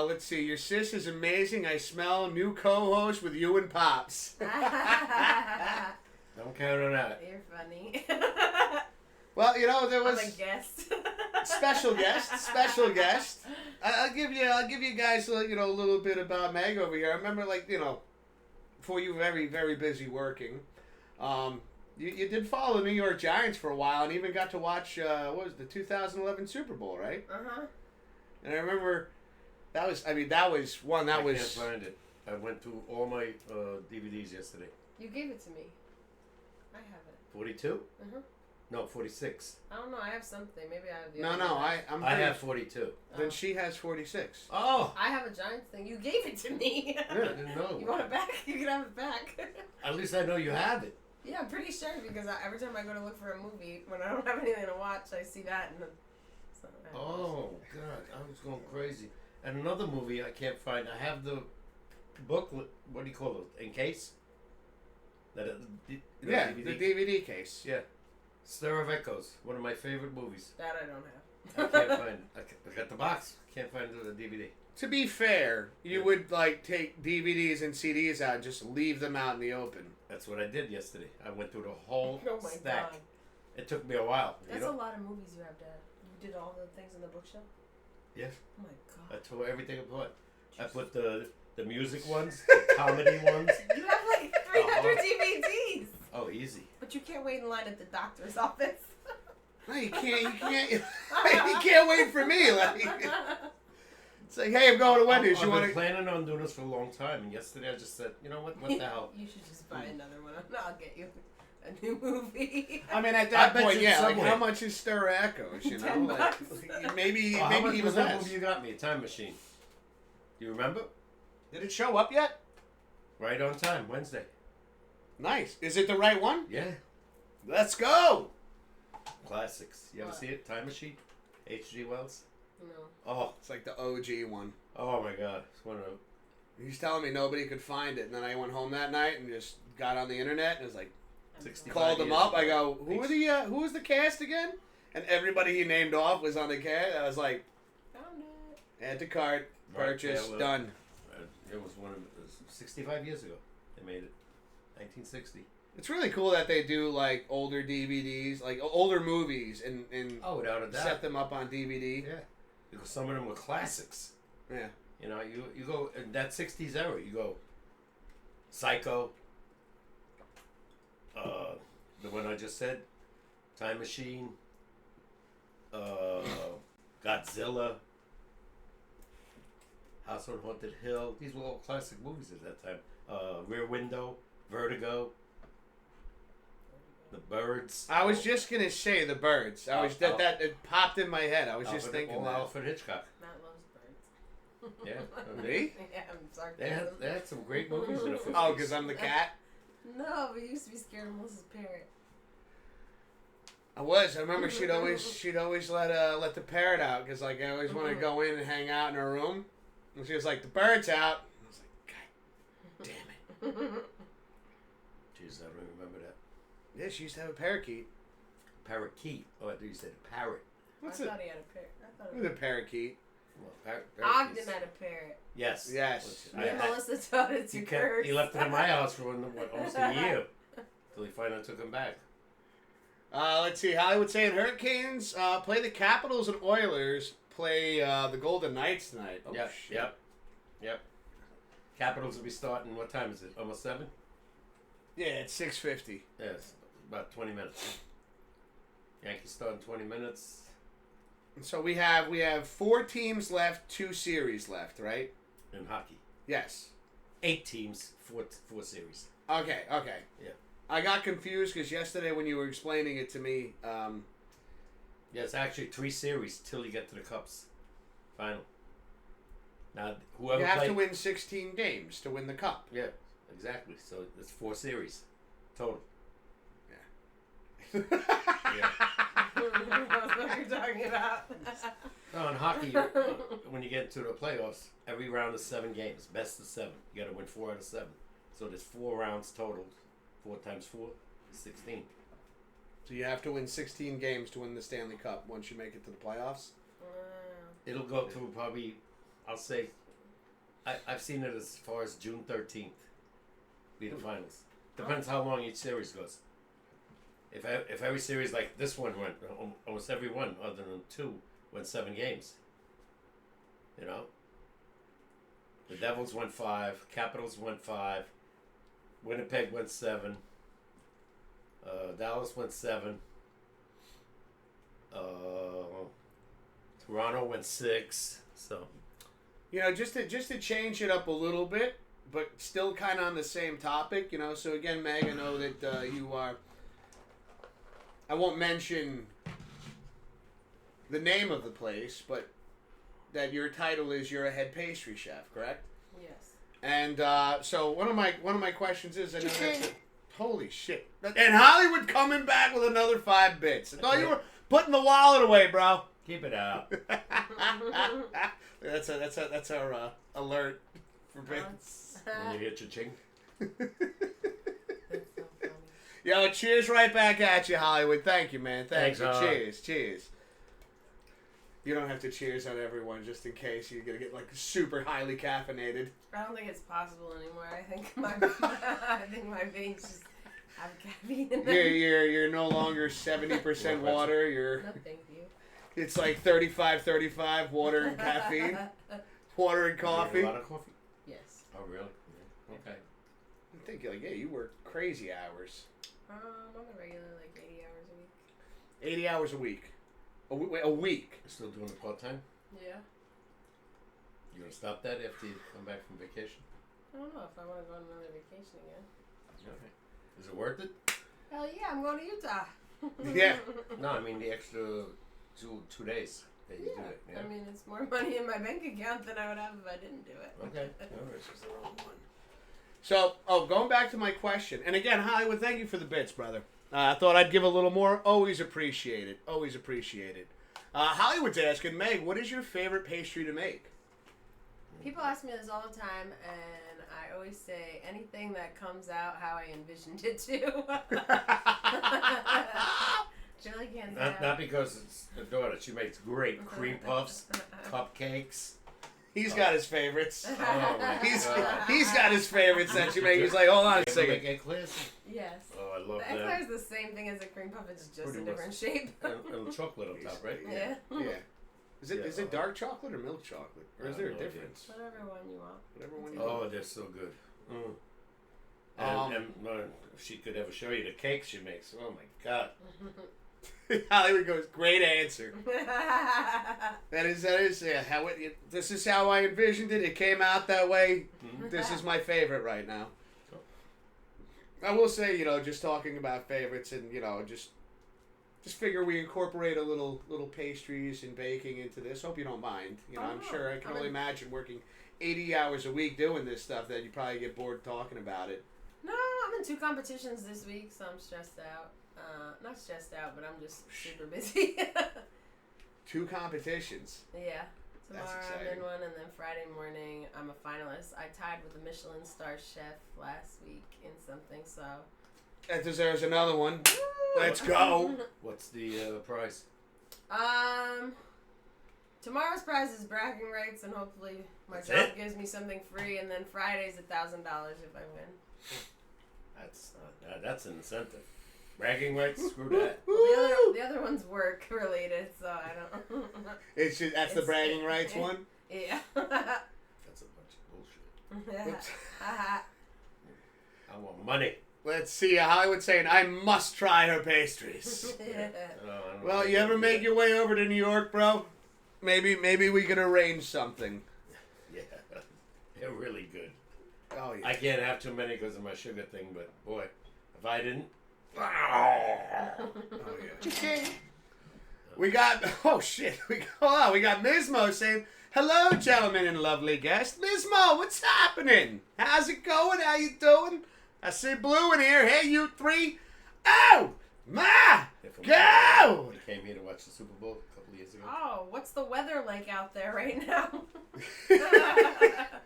Let's see. Your sis is amazing. I smell new co-host with you and Pops. Don't count on that. You're funny. Well, you know there was I'm a guest. special guest. I'll give you guys a little bit about Meg over here. I remember before you were very very busy working, you did follow the New York Giants for a while and even got to watch what was the 2011 Super Bowl, right? Uh-huh. And I remember that was I can't find it. I went through all my DVDs yesterday. You gave it to me. I have it. 42? Uh-huh. No, 46. I don't know. I have something. Maybe I have the No, other no, one. I'm I pretty- have 42. Then she has 46. Oh! I have a Giants thing. You gave it to me. I didn't know. You want it back? You can have it back. At least I know you have it. Yeah, I'm pretty sure because every time I go to look for a movie, when I don't have anything to watch, I see that and then. So I Oh, God. I was going crazy. And another movie I can't find. I have the booklet. What do you call it? In case? Yeah, the DVD case. Yeah. Stir of Echoes. One of my favorite movies. That I don't I have. can't find. I got the box. Can't find the DVD. To be fair, you would take DVDs and CDs out and just leave them out in the open. That's what I did yesterday. I went through the whole Oh my stack. god. It took me a while. That's a lot of movies you have, Dad. You did all the things in the bookshelf? Yes. Oh my I god. tore everything apart. I put the music ones, the comedy ones. You have like 300 DVDs! Oh, easy. But you can't wait in line at the doctor's office. No, you can't. You can't wait for me. It's like, hey, I'm going to Wendy's. You I've want been to? planning on doing this for a long time, and yesterday I just said, you know what the hell? You should just buy another one. I'll get you a new movie. I mean, at I that bet point, you yeah. Like, somewhere. how much is Stir Echoes? You know, $10. maybe How maybe much even was that less. movie you got me? A Time Machine. Do you remember? Did it show up yet? Right on time, Wednesday. Nice. Is it the right one? Yeah. Let's go. Classics. You ever What? see it? Time Machine? H.G. Wells? No. Oh. It's like the OG one. Oh my God. It's one of the... He's telling me nobody could find it, and then I went home that night and just got on the internet and was like, 65 called them years up. I ago. go, who was the cast again? And everybody he named off was on the cast. I was like, Found it. add to cart, purchase, Yeah, well, done. It was 65 years ago. They made it. 1960. It's really cool that they do like older DVDs, like older movies, and Oh, without a doubt. set them up on DVD. Yeah. Because some of them were classics. Yeah. You know, you go in that 60s era, you go Psycho, the one I just said, Time Machine, Godzilla, House on Haunted Hill. These were all classic movies at that time. Rear Window, Vertigo, The Birds. I was just gonna say the birds. That it popped in my head. I was just thinking that. Alfred Hitchcock. Matt loves birds. Yeah. Me? Yeah, I'm They sarcasm. had some great movies in the 50s. Oh, because I'm the cat. No, but you used to be scared of Melissa's parrot. I was. I remember she'd always let the parrot out because like I always wanted to go in and hang out in her room, and she was like, "The bird's out." I was like, "God damn it!" Jeez, I don't remember that. Yeah, she used to have a parakeet. Parakeet. Oh, I thought you said parrot. What's I it? thought he had a parrot. I thought It was a parakeet. Well, Ogden had a parrot. Yes. Yes. Me and Melissa taught it to curse. He left it in my house for almost a year. Till he finally took him back. Let's see. Hollywood saying Hurricanes play the Capitals and Oilers play the Golden Knights tonight. Oh, Yep, shit. yep. Capitals will be starting, what time is it? Almost 7? Yeah, it's 6:50. Yes, about 20 minutes. Yankees start in 20 minutes. So we have 4 teams left, 2 series left, right? In hockey. Yes. 8 teams, 4 series. Okay. Yeah. I got confused because yesterday when you were explaining it to me, Yeah, it's actually 3 series till you get to the Cups final. Now, whoever you have played, to win 16 games to win the cup. Yeah, exactly. So it's 4 series total. Yeah. What you're talking about. No, in hockey, when you get into the playoffs, every round is 7 games, best of 7. You got to win 4 out of 7. So there's 4 rounds total. 4 times 4 is 16. So you have to win 16 games to win the Stanley Cup once you make it to the playoffs? It'll go through probably, I'll say, I've seen it as far as June 13th. Be the finals. Depends how long each series goes. If every series like this one went, almost every one other than 2 went 7 games. You know? The Devils went 5, Capitals went 5, Winnipeg went 7, Dallas went 7, Toronto went 6. So, You know, just to change it up a little bit, but still kind of on the same topic, you know. So again, Meg, I know that you are. I won't mention the name of the place, but that your title is you're a head pastry chef, correct? Yes. And so one of my questions is, I know that's holy shit, and Hollywood coming back with another 5 bits. I thought you were putting the wallet away, bro. keep it out. That's our alert for bits. When you hit your ching. That's so funny. Yo, cheers right back at you, Hollywood. Thank you, man. Thanks, you. Holly. Cheers. You don't have to cheers on everyone just in case you're gonna get like super highly caffeinated. I don't think it's possible anymore. I think my veins just have caffeine in them. You're no longer 70% water. No, thank you. It's like 35 water and caffeine, water and You coffee. drink a lot of coffee? Yes. Oh, really? Yeah. Okay. I think like you work crazy hours. I'm on a regular like 80 hours a week. 80 hours a week. A week. You're still doing it part-time? Yeah. You gonna stop that after you come back from vacation? I don't know if I want to go on another vacation again. Okay. Is it worth it? Hell yeah, I'm going to Utah. Yeah. No, I mean the extra 2 days that you do it. Yeah. I mean, it's more money in my bank account than I would have if I didn't do it. Okay. It's just the wrong one. So, going back to my question, and again, Hollywood, thank you for the bits, brother. I thought I'd give a little more. Always appreciate it. Always appreciate it. Hollywood's asking, Meg, what is your favorite pastry to make? People ask me this all the time, and I always say anything that comes out how I envisioned it to. She really can't say Not because it's the daughter. She makes great cream puffs, cupcakes. He's got his favorites. Oh my God. He's got his favorites that you make. He's like, hold on a Make second. eclairs? Yes. Oh, I love The eclair that. is the same thing as a cream puff, it's just Pretty a different much. shape. And chocolate on top, right? Yeah. Yeah. Is it Yeah. dark chocolate or milk chocolate? Or is I there a have no idea. difference? Whatever one you want. Whatever one you Oh, want. they're so good. Um, And if she could ever show you the cakes she makes, oh my God. Hollywood goes, great answer. That is, yeah, this is how I envisioned it. It came out that way. This is my favorite right now. I will say, just talking about favorites and, just figure we incorporate a little pastries and baking into this. Hope you don't mind. I'm sure I can only imagine working 80 hours a week doing this stuff that you probably get bored talking about it. No, I'm in 2 competitions this week, so I'm stressed out. Not stressed out, but I'm just super busy. 2 competitions. Yeah. That's Tomorrow I'm exciting. in one, and then Friday morning I'm a finalist. I tied with a Michelin star chef last week in something, so. That deserves another one. Let's go. What's the prize? Tomorrow's prize is bragging rights, and hopefully my That's job it? gives me something free, and then Friday's $1,000 if I win. That's an incentive. Bragging rights? Screw that. Well, the other one's work related, so I don't. That's the bragging rights one? Yeah. That's a bunch of bullshit. Oops. I want money. Let's see. Hollywood saying, I must try her pastries. Well, you ever make your way over to New York, bro? Maybe we could arrange something. Yeah, they're really good. Oh, yeah. I can't have too many because of my sugar thing, but boy, if I didn't. Oh, yeah. We got, oh shit, we got Mismo saying, hello, gentlemen and lovely guest. Mismo, what's happening? How's it going? How you doing? I see Blue in here. Hey, you three. Oh, my God. We came here to watch the Super Bowl a couple of years ago. Oh, what's the weather like out there right now?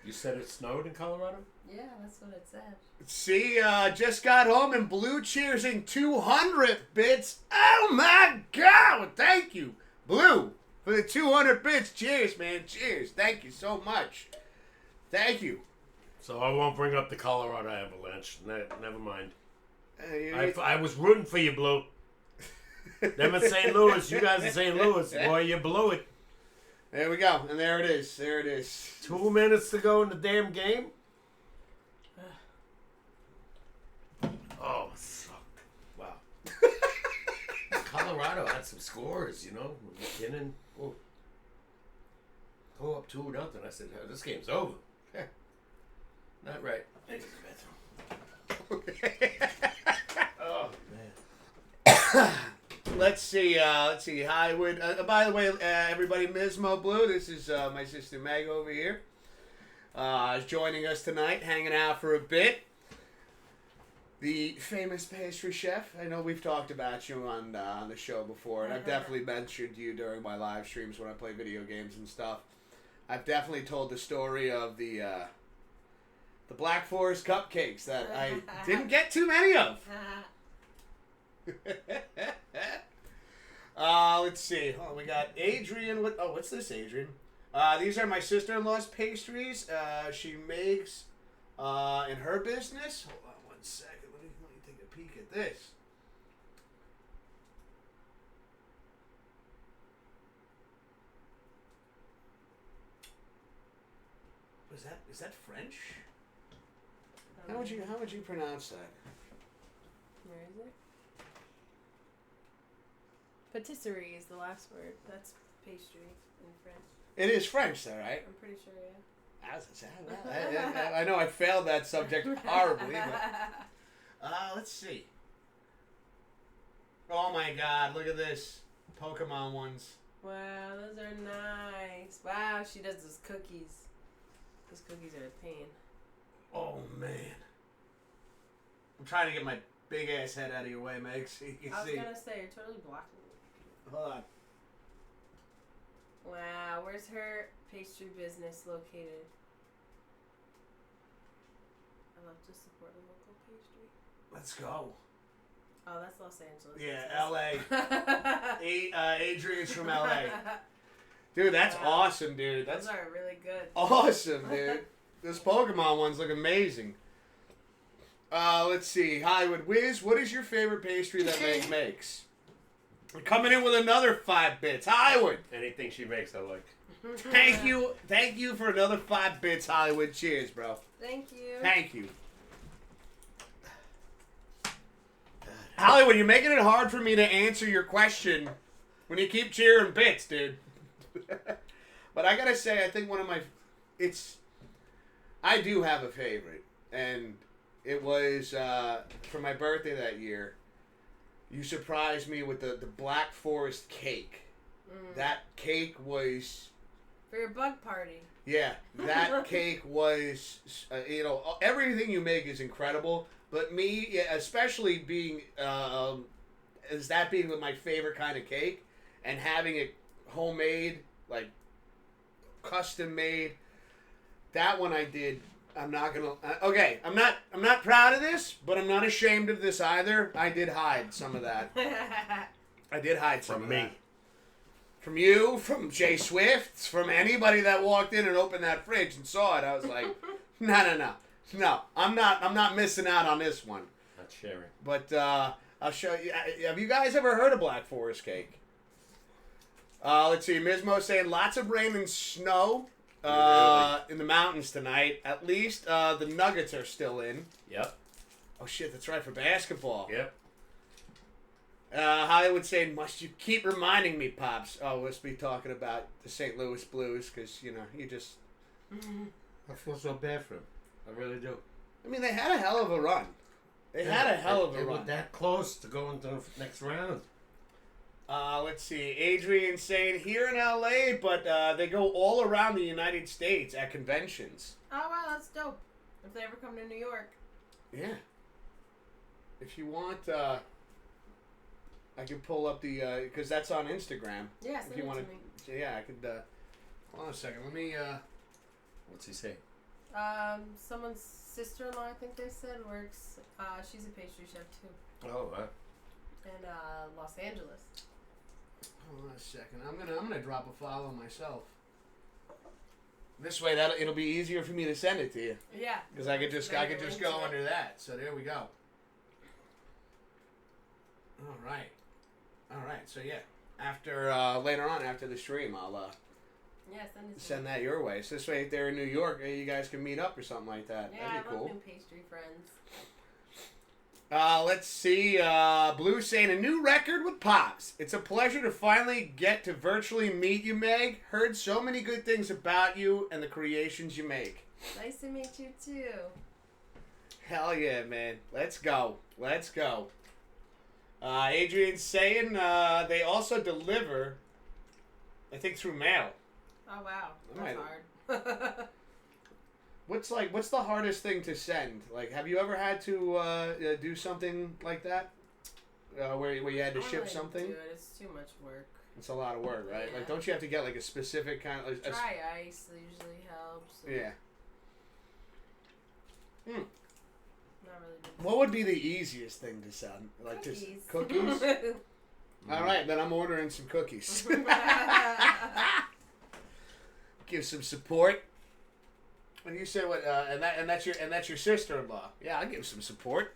You said it snowed in Colorado? Yeah, that's what it said. See, just got home and Blue cheersing 200 bits. Oh my God! Well, thank you, Blue, for the 200 bits. Cheers, man. Cheers. Thank you so much. Thank you. So I won't bring up the Colorado Avalanche. Never mind. You- I was rooting for you, Blue. Them in St. Louis. You guys in St. Louis. Boy, you blew it. There we go. And there it is. There it is. 2 minutes to go in the damn game. Oh, it sucked. Wow. Colorado had some scores, you know. McKinnon. Oh. Go up 2-0. I said, oh, this game's over. Yeah. Not right. I need the bathroom. Oh, man. Let's see. Hollywood. By the way, everybody, Mismo Blue. This is my sister Meg over here. Is joining us tonight, hanging out for a bit. The famous pastry chef. I know we've talked about you on the show before, and I've definitely mentioned you during my live streams when I play video games and stuff. I've definitely told the story of the Black Forest cupcakes that I didn't get too many of. Let's see. Oh, we got Adrian. What's this, Adrian? These are my sister-in-law's pastries. She makes in her business. Hold on 1 second. Let me take a peek at this. Is that French? How would you pronounce that? Where is it? Patisserie is the last word. That's pastry in French. It is French, though, right? I'm pretty sure, yeah. I know I failed that subject horribly, but let's see. Oh my God! Look at this, Pokemon ones. Wow, those are nice. Wow, she does those cookies. Those cookies are a pain. Oh man! I'm trying to get my big ass head out of your way, Meg, so you can I was see. gonna say, you're totally blocking me. Hold on. Wow, where's her pastry business located? I love to support a local pastry. Let's go. Oh, that's Los Angeles. Yeah, LA. Adrian's from LA. Dude, that's awesome, dude. Those are really good. Awesome, dude. Those Pokemon ones look amazing. Let's see. Hollywood Wiz, what is your favorite pastry that Meg makes? We're coming in with another 5 bits. Hollywood. Anything she makes, I like. Thank you for another 5 bits, Hollywood. Cheers, bro. Thank you. Thank you. Hollywood, you're making it hard for me to answer your question when you keep cheering bits, dude. But I gotta say, I think one of my... I do have a favorite. And it was for my birthday that year. You surprised me with the Black Forest cake. That cake was... For your bug party. Yeah, that cake was, everything you make is incredible. But me, especially being, as that being my favorite kind of cake, and having it homemade, like custom made, that one I did. I'm not gonna. Okay, I'm not proud of this, but I'm not ashamed of this either. I did hide some of that. I did hide some From of me. that. From you, from Jay Swift, from anybody that walked in and opened that fridge and saw it. I was like, no, I'm not missing out on this one. Not sharing. But I'll show you. Have you guys ever heard of Black Forest cake? Let's see. Mismo saying lots of rain and snow in the mountains tonight. At least the Nuggets are still in. Yep. Oh shit, that's right, for basketball. Yep. Hollywood saying, "Must you keep reminding me, Pops?" Oh, let's be talking about the St. Louis Blues because you just. I feel so bad for him. I really do. I mean, they had a hell of a run. They had a hell of a They run. were that close to going to the next round. Let's see. Adrian saying here in LA, but they go all around the United States at conventions. Oh wow, that's dope. If they ever come to New York. Yeah. If you want, I can pull up the because that's on Instagram. Yeah, if send you it want to me. yeah, I could. Hold on a second. Let me. What's he say? Someone's sister-in-law, I think they said, works. She's a pastry chef too. Oh, In Los Angeles. Hold on a second. I'm gonna drop a follow myself. This way, it'll be easier for me to send it to you. Yeah. Because I could just go it. under that. So there we go. All right. So yeah, after later on after the stream, I'll Yeah, send it to send me. that your way. So this way, if they're in New York, you guys can meet up or something like that. Yeah, That'd be I love cool. new pastry friends. Let's see. Blue saying a new record with Pops. It's a pleasure to finally get to virtually meet you, Meg. Heard so many good things about you and the creations you make. Nice to meet you too. Hell yeah, man. Let's go. Adrian's saying they also deliver, I think, through mail. Oh wow, Right. that's hard. What's the hardest thing to send? Like, have you ever had to do something like that? Where you had to I don't ship really something? do it. It's too much work. It's a lot of work, right? Yeah. Like, don't you have to get like a specific kind of? Dry ice usually helps. Yeah. Not really big. What would be the easiest thing to send? Like Cookies. just cookies? All right, then I'm ordering some cookies. Give some support. And you said what? And that's your sister-in-law. Yeah, I'll give some support.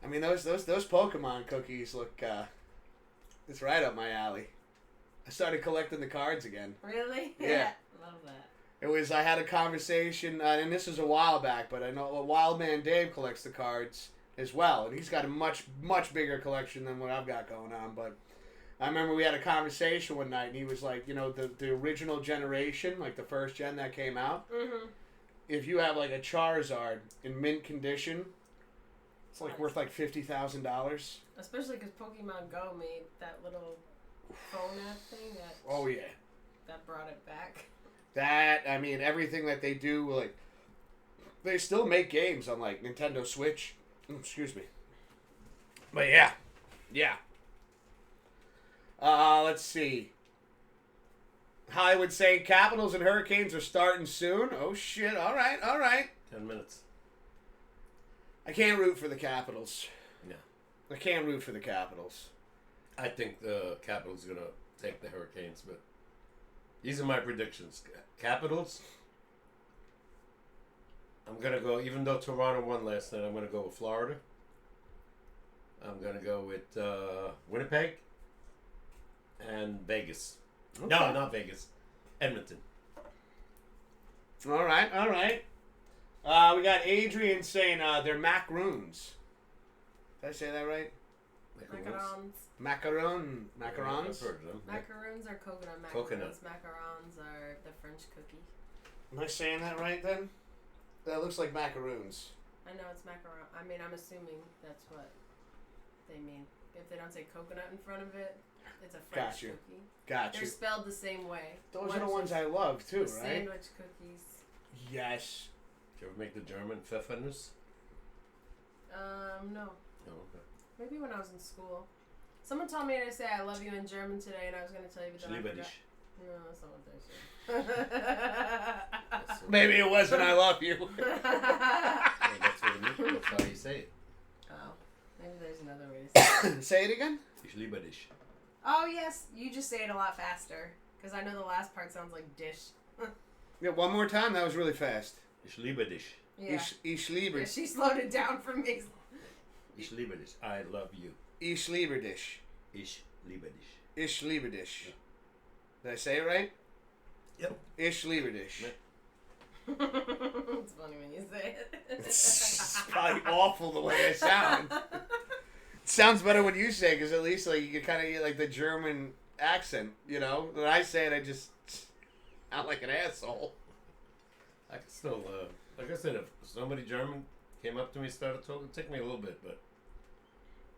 I mean, those Pokemon cookies look. It's right up my alley. I started collecting the cards again. Really? Yeah. Love that. I had a conversation, and this was a while back, but I know Wild Man Dave collects the cards as well, and he's got a much bigger collection than what I've got going on. But I remember we had a conversation one night, and he was like, the original generation, like the first gen that came out, if you have like a Charizard in mint condition, it's like worth like $50,000. Especially because Pokemon Go made that little phone app thing that. Oh yeah. That brought it back. I mean, everything that they do, like, they still make games on, like, Nintendo Switch. Excuse me. But, yeah. Let's see. Hollywood saying Capitals and Hurricanes are starting soon. Oh, shit. All right. 10 minutes. I can't root for the Capitals. Yeah. I can't root for the Capitals. I think the Capitals are going to take the Hurricanes, but these are my predictions. Capitals, I'm going to go, even though Toronto won last night, I'm going to go with Florida. I'm going to go with Winnipeg and Vegas. Okay. No, not Vegas. Edmonton. All right. We got Adrian saying they're macaroons. Did I say that right? Macarons. Macarons. I've heard of them. Macaroons are coconut macarons. Coconut. Macarons are the French cookie. Am I saying that right then? That looks like macaroons. I know it's macaron. I mean, I'm assuming that's what they mean. If they don't say coconut in front of it, it's a French Got you. cookie. Got They're you. spelled the same way. Those are the ones I love too, the right? Sandwich cookies. Yes. Did you ever make the German Pfeffernuss? No. Oh, okay. Maybe when I was in school. Someone told me to say I love you in German today, and I was going to tell you, but then I forgot. Schliebedisch. No, that's not what they said. Maybe it wasn't I love you. Yeah, that's what it means. That's how you say it. Oh, maybe there's another way to say it. Say it again? Schliebedisch. Oh, yes, you just say it a lot faster, because I know the last part sounds like dish. Yeah, one more time. That was really fast. Schliebedisch. Yeah. Ich liebe. Yeah, she slowed it down for me. Schliebedisch. I love you. Ich liebe dich. Schliebedisch. Ich liebe dich. Did I say it right? Yep. Ich liebe dich. Yeah. It's funny when you say it. It's probably awful the way I sound. It sounds better when you say it, because at least like you can kind of get like the German accent, you know? When I say it, I just sound like an asshole. I can still, like I said, if somebody German came up to me and started talking, it'd take me a little bit, but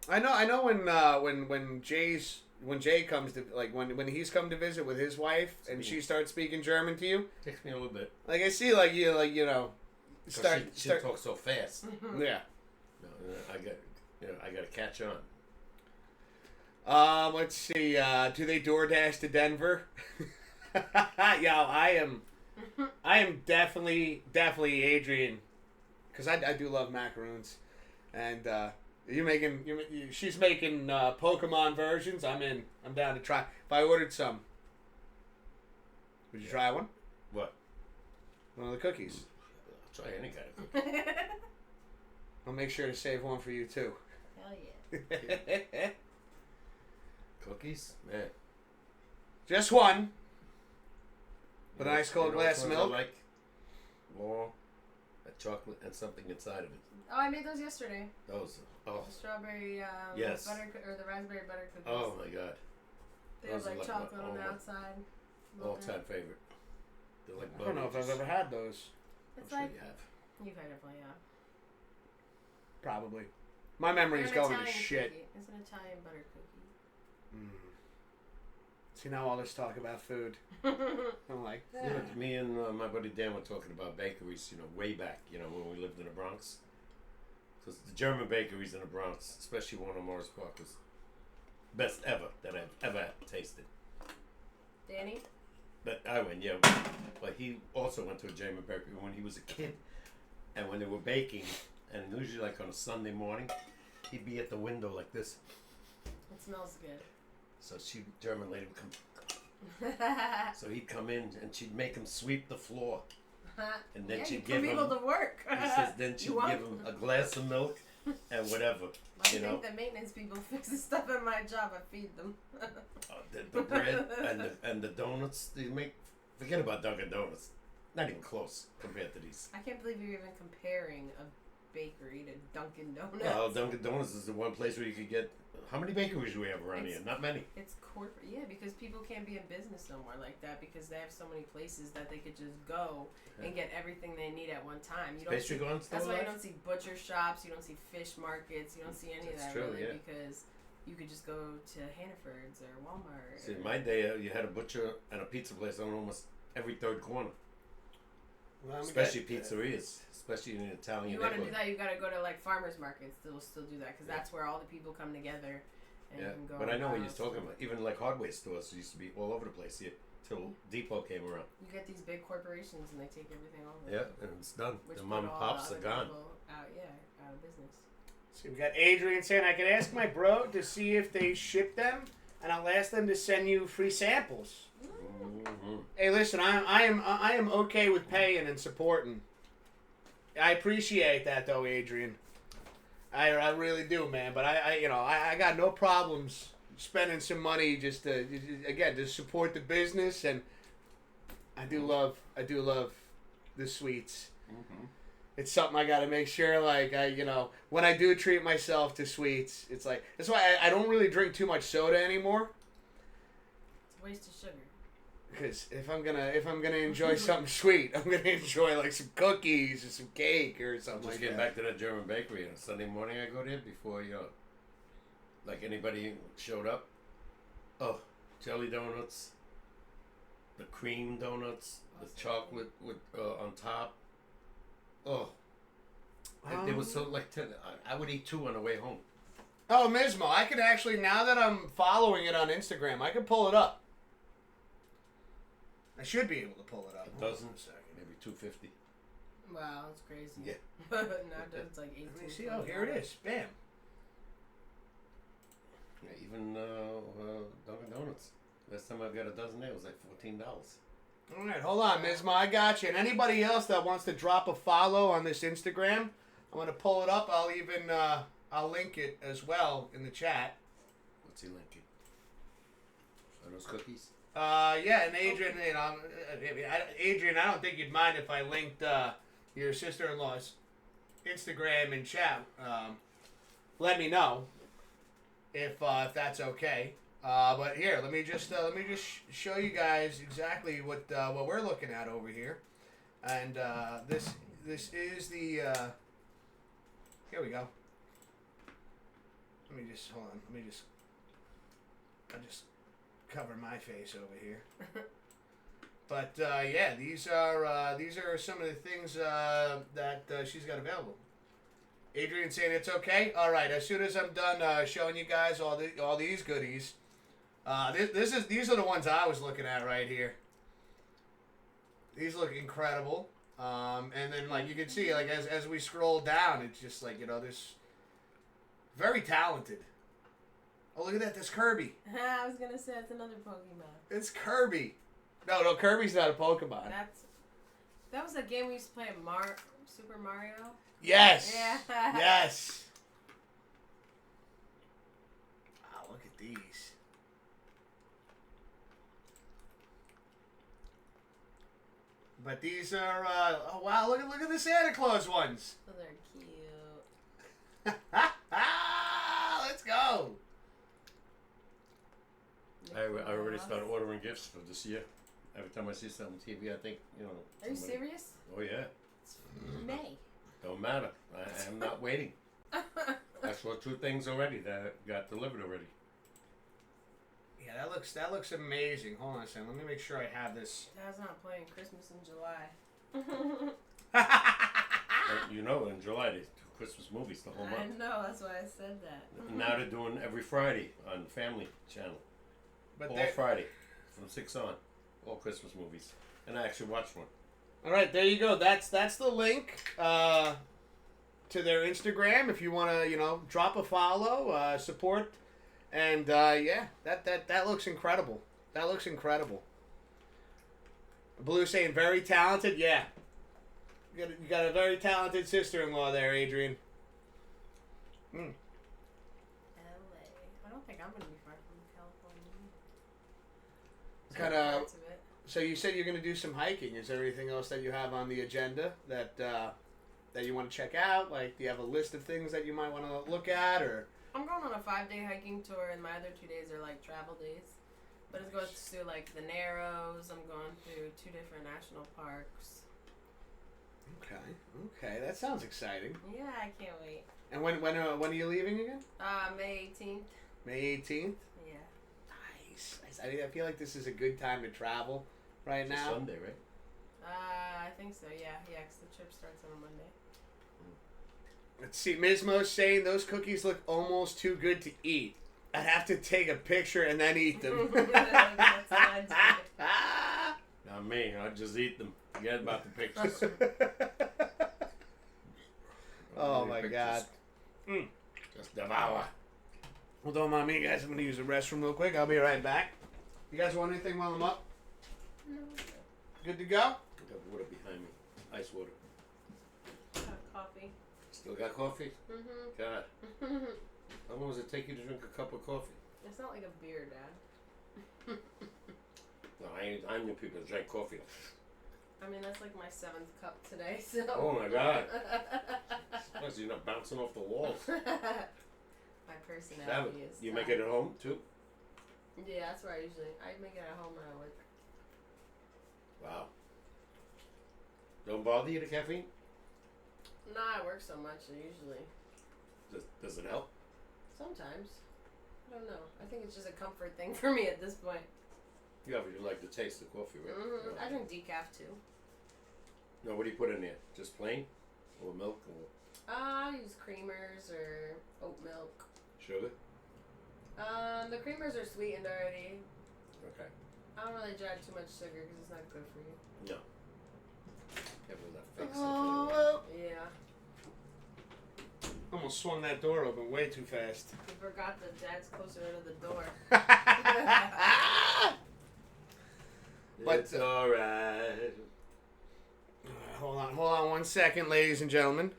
I know when Jay comes to, like, when he's come to visit with his wife and she starts speaking German to you, it takes me a little bit. like I see like you know She talks so fast. Yeah. No, I got to catch on. Let's see. Do they DoorDash to Denver? Yeah, I am definitely Adrian, because I do love macaroons, and she's making Pokemon versions. I'm down to try. If I ordered some, would you try one? What? One of the cookies. I'll try any kind of cookie. I'll make sure to save one for you too. Hell yeah. Cookies? Man. Just one. With You an know- ice cold you know glass which of ones I milk. like more a chocolate and something inside of it. Oh, I made those yesterday. Those. Oh. The strawberry, Yes. or the raspberry butter cookies. Oh my God. They have those are like like chocolate my- on the oh my- outside. All time favorite. They're like I don't know if I've beverages. ever had those. It's I'm like sure you have. you've had it definitely, yeah. Probably. My memory's They're an going to Italian shit. Cookie. It's an Italian butter cookie. See, now all this talk about food. I'm like, You know, me and my buddy Dan were talking about bakeries, way back, when we lived in the Bronx. Because the German bakeries in the Bronx, especially one on Morris Park, was best ever that I've ever tasted. Danny? But I went, yeah. But he also went to a German bakery when he was a kid. And when they were baking, and usually like on a Sunday morning, he'd be at the window like this. It smells good. So German lady would come. So he'd come in and she'd make him sweep the floor. And then yeah, she'd you give put him. people to work. He says then she'd You want- give him a glass of milk and whatever. I think the maintenance people fix the stuff at my job. I feed them. The bread and the donuts they make. Forget about Dunkin' Donuts. Not even close compared to these. I can't believe you're even comparing a bakery to Dunkin' Donuts. Well, Dunkin' Donuts is the one place where you could get. How many bakeries do we have around here? Not many. It's corporate, yeah, because people can't be in business no more like that because they have so many places that they could just go and get everything they need at one time. You don't Pastry see, gone still that's why you alive? don't see butcher shops, you don't see fish markets, you don't see any That's of that true, really yeah. because you could just go to Hannaford's or Walmart. See, in or, my day, you had a butcher and a pizza place on almost every third corner. Especially pizzerias, especially in an Italian you want to do neighborhood. that, you got to go to like farmers markets. They'll still do that because that's where all the people come together. And Yeah, you can go but I know what and you're talking about. Even like hardware stores used to be all over the place here till Depot came around. You get these big corporations and they take everything over. Yeah, and it's done. Which The put mom and all pops the are other gone. people out of business. See, we got Adrian saying I can ask my bro to see if they ship them, and I'll ask them to send you free samples. Mm-hmm. Hey, listen, I am okay with paying and supporting. I appreciate that though, Adrian. I really do, man. But I got no problems spending some money just to support the business, and I do love the sweets. Mm-hmm. It's something I got to make sure, like, when I do treat myself to sweets, it's like, that's why I don't really drink too much soda anymore. It's a waste of sugar. Because if I'm gonna enjoy something sweet, I'm gonna enjoy like some cookies or some cake or something Just like getting that. back to that German bakery on a Sunday morning, I go there before like anybody showed up. Oh, jelly donuts, the cream donuts, the chocolate with on top. Oh, they were so like 10. I would eat 2 on the way home. Oh, Mismo, I could actually, now that I'm following it on Instagram, I can pull it up. I should be able to pull it up. A dozen, maybe 250. Wow, that's crazy. Yeah. Now it's like 18. Let me see. Oh, here it is. Bam. Yeah, even Dunkin' Donuts. Last time I got a dozen there, it was like $14. All right, hold on, Mismo. I got you. And anybody else that wants to drop a follow on this Instagram, I'm going to pull it up. I'll link it as well in the chat. What's he linking? Are those cookies? Yeah, and Adrian, Adrian, I don't think you'd mind if I linked your sister-in-law's Instagram and chat. Let me know if that's okay. But here, let me just show you guys exactly what we're looking at over here, and this is the. Here we go. Let me just hold on. I'll just cover my face over here. But yeah, these are some of the things that she's got available. Adrian saying it's okay. All right, as soon as I'm done showing you guys all these goodies, these are the ones I was looking at right here. These look incredible. And then like you can see, like as we scroll down, it's just like there's very talented. Oh, look at that! That's Kirby. I was gonna say it's another Pokemon. It's Kirby. No, Kirby's not a Pokemon. That was a game we used to play at Super Mario. Yes. Yeah. Yes. Oh, look at these. But these are oh wow! Look at the Santa Claus ones. Those are cute. Let's go. I already started ordering gifts for this year. Every time I see something on TV, I think, Are you serious? Oh, yeah. It's May. Don't matter. I am not waiting. I saw 2 things already that got delivered already. Yeah, that looks amazing. Hold on a second. Let me make sure I have this. Dad's not playing Christmas in July. In July they do Christmas movies the whole month. I know, that's why I said that. Now they're doing every Friday on Family Channel. But all Friday from 6 on. All Christmas movies. And I actually watched one. All right, there you go. That's the link to their Instagram if you want to, drop a follow, support. And yeah, that looks incredible. That looks incredible. Blue saying very talented. Yeah. You got a very talented sister-in-law there, Adrian. LA. I don't think I'm going to be far from California. So you said you're going to do some hiking. Is there anything else that you have on the agenda that you want to check out? Like, do you have a list of things that you might want to look at, or? I'm going on a 5-day hiking tour, and my other 2 days are like travel days. But it goes through like the Narrows. I'm going through 2 different national parks. Okay, that sounds exciting. Yeah, I can't wait. And when are you leaving again? May 18th. May 18th. Yeah. Nice. I feel like this is a good time to travel right now. Sunday, right? I think so. Yeah, because the trip starts on a Monday. Let's see. Mismo's saying those cookies look almost too good to eat. I'd have to take a picture and then eat them. That's what I do. Not me. I just eat them. Forget about the pictures. Oh my God. Just devour. Well, don't mind me, guys. I'm going to use the restroom real quick. I'll be right back. You guys want anything while I'm up? No. Good to go? I got water behind me. Ice water. Coffee. Still got coffee? Mm-hmm. God. How long does it take you to drink a cup of coffee? It's not like a beer, Dad. No, I knew people that drank coffee. I mean, that's like my 7th cup today, so. Oh my God. Plus, you're not bouncing off the walls. My personality is. You make it at home too? Yeah, that's where I make it at home when I work. Wow. Don't bother you, the caffeine? Nah, I work so much, usually. Does it help? Sometimes. I don't know. I think it's just a comfort thing for me at this point. Yeah, but you like the taste of coffee, right? Mm-hmm. I drink decaf too. No, what do you put in there? Just plain? Or milk? Or I use creamers or oat milk. sugar? The creamers are sweetened already. Okay. I don't really add too much sugar because it's not good for you. No. Careful with that face. Oh, Yeah. almost swung that door open way too fast. You forgot that Dad's closer to the door. But, It's alright. Hold on 1 second, ladies and gentlemen.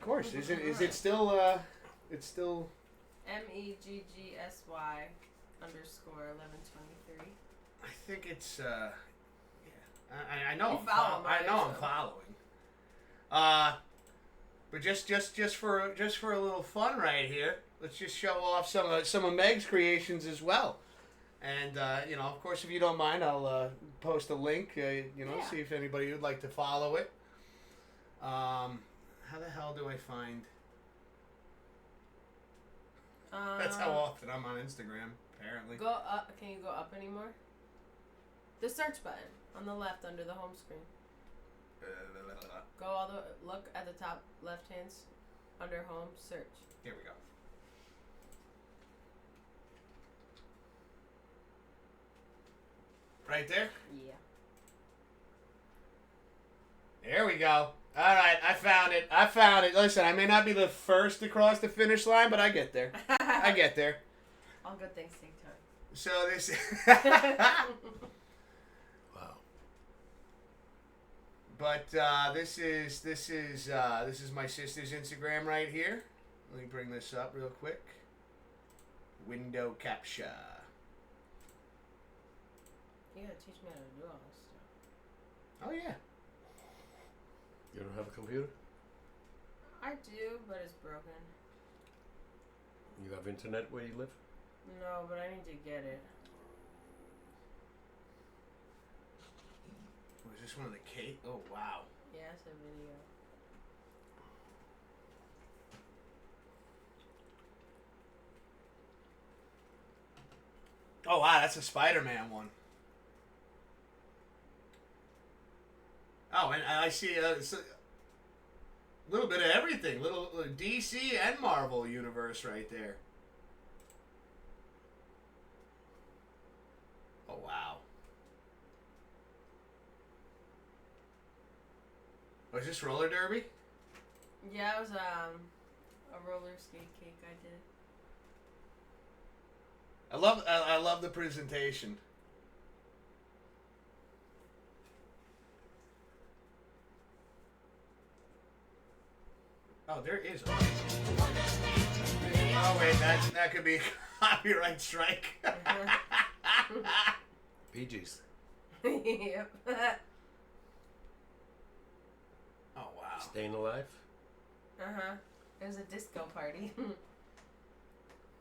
course. Is it still? It's still. MEGGSY_1123. I think it's. Yeah. I know. You I'm follow I know mine, I'm so. following. But just for a little fun right here, let's just show off some of Meg's creations as well. And of course, if you don't mind, I'll post a link. Yeah. See if anybody would like to follow it. How the hell do I find? That's how often I'm on Instagram. Apparently. Go up. Can you go up anymore? The search button on the left under the home screen. Go all the look at the top left hand under home search. Here we go. Right there? Yeah. There we go. All right, I found it. Listen, I may not be the first to cross the finish line, but I get there. I get there. All good things take time. So this Wow. But this is my sister's Instagram right here. Let me bring this up real quick. Window capture. You gotta teach me how to do all this stuff. Oh yeah. You don't have a computer? I do, but it's broken. You have internet where you live? No, but I need to get it. Was this one of the cake? Oh wow. Yeah, it's a video. Oh wow, that's a Spider-Man one. Oh, and I see it's a little bit of everything. Little DC and Marvel universe right there. Oh, wow. Was this roller derby? Yeah, it was a roller skate cake I did. I love the presentation. Oh, there is. Oh wait, that could be a copyright strike. PG's. Yep. Oh wow. Staying alive? Uh-huh. It was a disco party.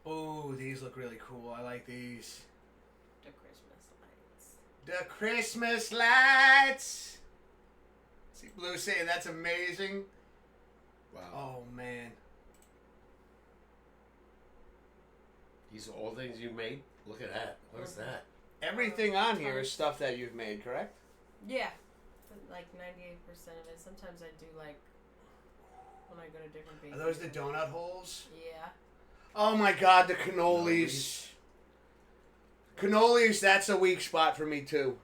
Oh, these look really cool. I like these. The Christmas lights. The Christmas lights. See Blue saying that's amazing. Wow. Oh man. These are all things you made? Look at that. What is that? Everything on here is stuff that you've made, correct? Yeah. Like 98% of it. Sometimes I do like when I go to different bakeries. Are those the donut holes? Yeah. Oh my god, the cannolis. Cannolis, that's a weak spot for me too.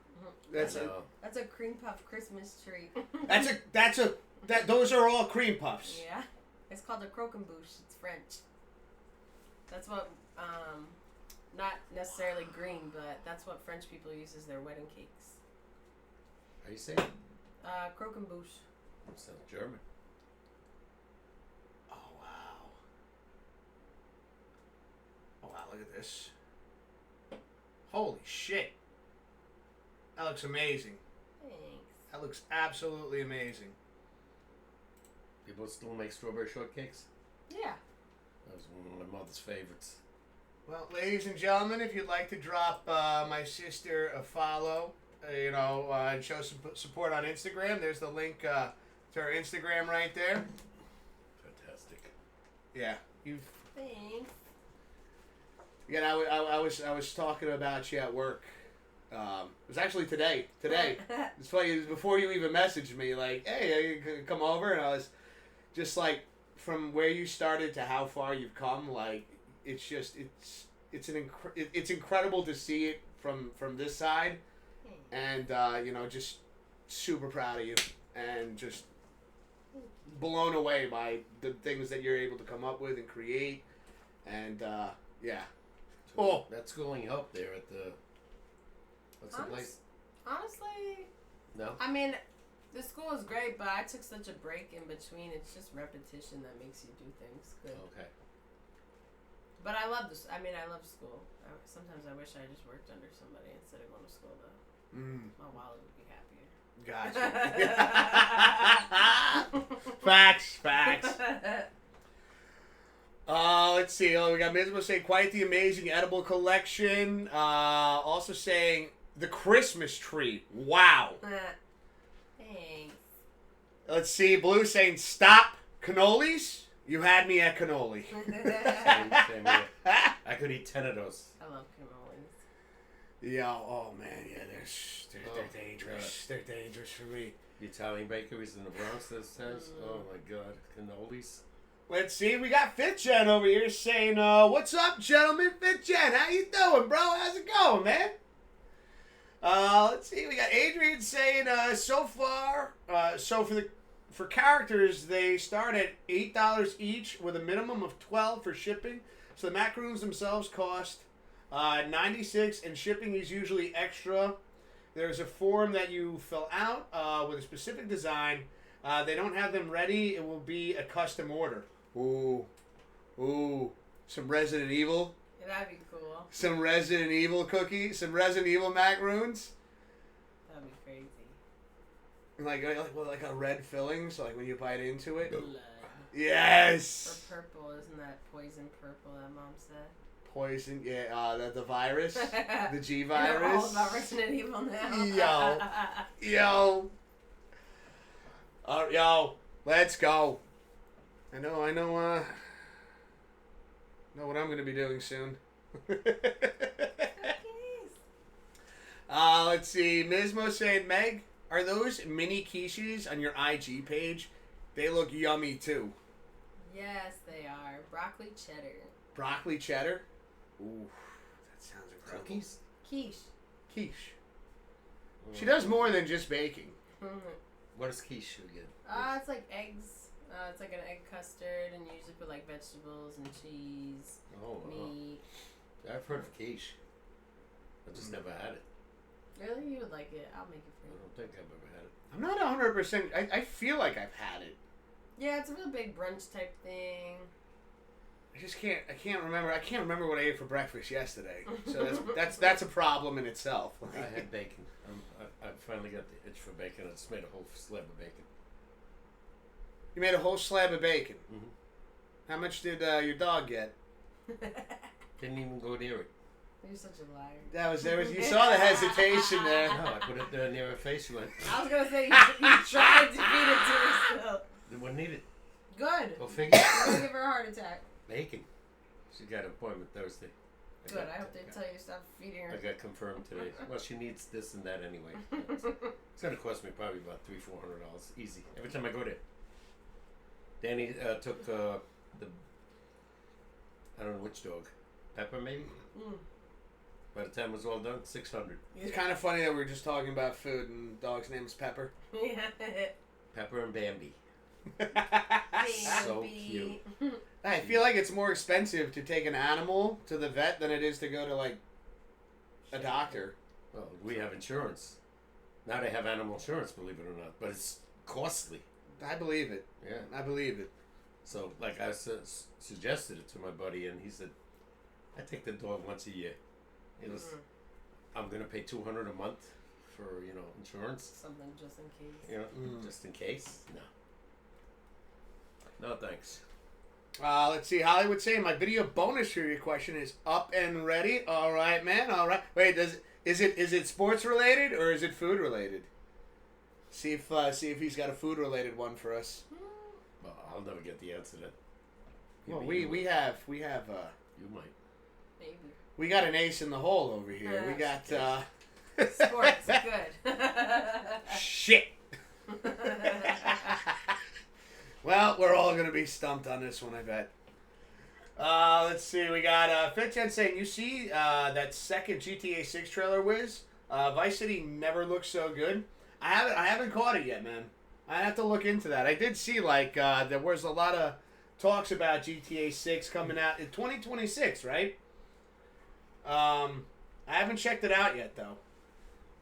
That's That's a cream puff Christmas treat. those are all cream puffs. Yeah. It's called a croquembouche. It's French. That's what not necessarily green, but that's what French people use as their wedding cakes. How you say it? Croquembouche. Sounds German. Oh wow. Oh wow, look at this. Holy shit. That looks amazing. Thanks. That looks absolutely amazing. People still make strawberry shortcakes? Yeah. That was one of my mother's favorites. Well, ladies and gentlemen, if you'd like to drop my sister a follow, and show some support on Instagram, there's the link to her Instagram right there. Fantastic. Yeah, Thanks. Yeah, I was talking about you at work. It was actually today. It's funny. It was before you even messaged me, like, hey, you come over, and I was just like, from where you started to how far you've come, like, it's just it's incredible to see it from this side, and just super proud of you, and just blown away by the things that you're able to come up with and create, and yeah. So that schooling helped there at the... What's the place? Honestly, No? I mean, The school is great, but I took such a break in between. It's just repetition that makes you do things good. Okay. But I love this. I mean, I love school. Sometimes I wish I just worked under somebody instead of going to school, though. My wallet would be happier. Gotcha. Facts. Let's see. We got Mizmo saying, quite the amazing edible collection. Also saying, the Christmas tree. Wow. Thanks. Let's see. Blue saying, stop cannolis. You had me at cannoli. Same here. I could eat 10 of those. I love cannolis. Yeah. Oh man. Yeah. They're dangerous. God. They're dangerous for me. The Italian bakeries in the Bronx those times. Oh my God, cannolis. Let's see. We got Fifth Gen over here saying, "What's up, gentlemen? Fifth Gen, how you doing, bro? How's it going, man?" Let's see. We got Adrian saying, "So far, for characters, they start at $8 each with a minimum of 12 for shipping. So the macaroons themselves cost $96, and shipping is usually extra. There's a form that you fill out with a specific design. They don't have them ready. It will be a custom order. Ooh, some Resident Evil. Yeah, that'd be cool. Some Resident Evil cookies. Some Resident Evil macaroons. That'd be crazy. Like a red filling, so like when you bite into it. Blood. Yes. Or purple, isn't that poison purple that Mom said? Poison, yeah. The virus, the G They're all virus. about Resident Evil now. Yo. Yo, let's go. I know what I'm gonna be doing soon. Let's see. Mizmo saying, Meg, are those mini quiches on your IG page? They look yummy too. Yes, they are. Broccoli cheddar. Broccoli cheddar? Ooh, that sounds incredible. Cookies? Quiche. She does more than just baking. What is quiche again? It's like eggs. It's like an egg custard, and you usually put like vegetables and cheese, meat. I've heard of quiche. I just never had it. Really? You would like it. I'll make it for I you. don't think I've ever had it. I'm not 100%. I feel like I've had it. Yeah, it's a real big brunch type thing. I just can't. I can't remember what I ate for breakfast yesterday. So that's a problem in itself. I had bacon. I finally got the itch for bacon. I just made a whole slab of bacon. You made a whole slab of bacon. Mm-hmm. How much did your dog get? Didn't even go near it. You're such a liar. There was. You saw the hesitation there. No, I put it near her face. She went. I was gonna say you tried to feed it to her still. They wouldn't eat it. Good. Go figure. You're gonna give her a heart attack. Bacon. She got an appointment Thursday. Good. I hope they tell you to stop feeding her. I got confirmed today. Well, she needs this and that anyway. It's gonna cost me probably about $300-400 easy every time I go there. Danny took the I don't know which dog, Pepper maybe. By the time it was all done, $600. It's kind of funny that we were just talking about food and the dog's name is Pepper. Yeah. Pepper and Bambi. So cute. I feel like it's more expensive to take an animal to the vet than it is to go to like a doctor. Well, we have insurance. Now they have animal insurance, believe it or not, but it's costly. I believe it. Yeah. I believe it. So, like I suggested it to my buddy, and he said, I take the dog once a year. He goes, I'm going to pay $200 a month for, insurance. Something just in case. Just in case. No, thanks. Let's see. Hollywood saying my video bonus for your question is up and ready. All right, man. All right. Wait, is it sports related or is it food related? See if he's got a food related one for us. Well, I'll never get the answer to that. Well, we have. You might. Maybe. We got an ace in the hole over here. We got sports. Good. Shit. Well, we're all going to be stumped on this one, I bet. Let's see. We got Fitchen saying, you see that second GTA 6 trailer, Wiz? Vice City never looked so good. I haven't caught it yet, man. I have to look into that. I did see, there was a lot of talks about GTA 6 coming out in 2026, right? I haven't checked it out yet, though.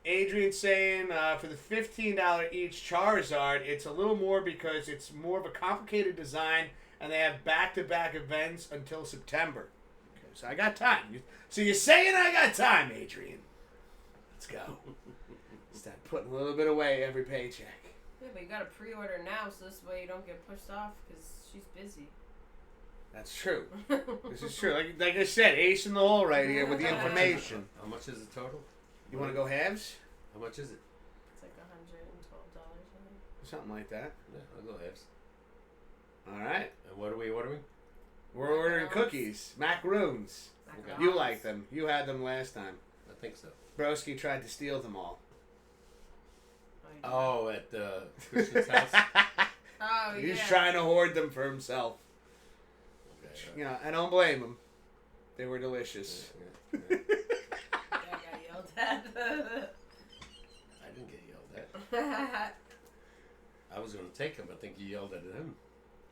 Adrian's saying for the $15 each Charizard, it's a little more because it's more of a complicated design, and they have back-to-back events until September. Okay, so I got time. So you're saying I got time, Adrian? Let's go. Start putting a little bit away every paycheck. Yeah, but you gotta pre-order now, so this way you don't get pushed off because she's busy. That's true. This is true. Like I said, ace in the hole right here with the information. How much is it total? You want to go halves? How much is it? It's like $112, I think. Something like that. Yeah, I'll go halves. All right. And what are we ordering? We're ordering cookies. Macaroons. Okay. You like them. You had them last time. I think so. Broski tried to steal them all. Oh, at Christian's house? Oh, yeah. He's trying to hoard them for himself. Okay, You know, I don't blame him. They were delicious. Yeah, yeah. I got yelled at. I didn't get yelled at. I was going to take him. I think you yelled at him.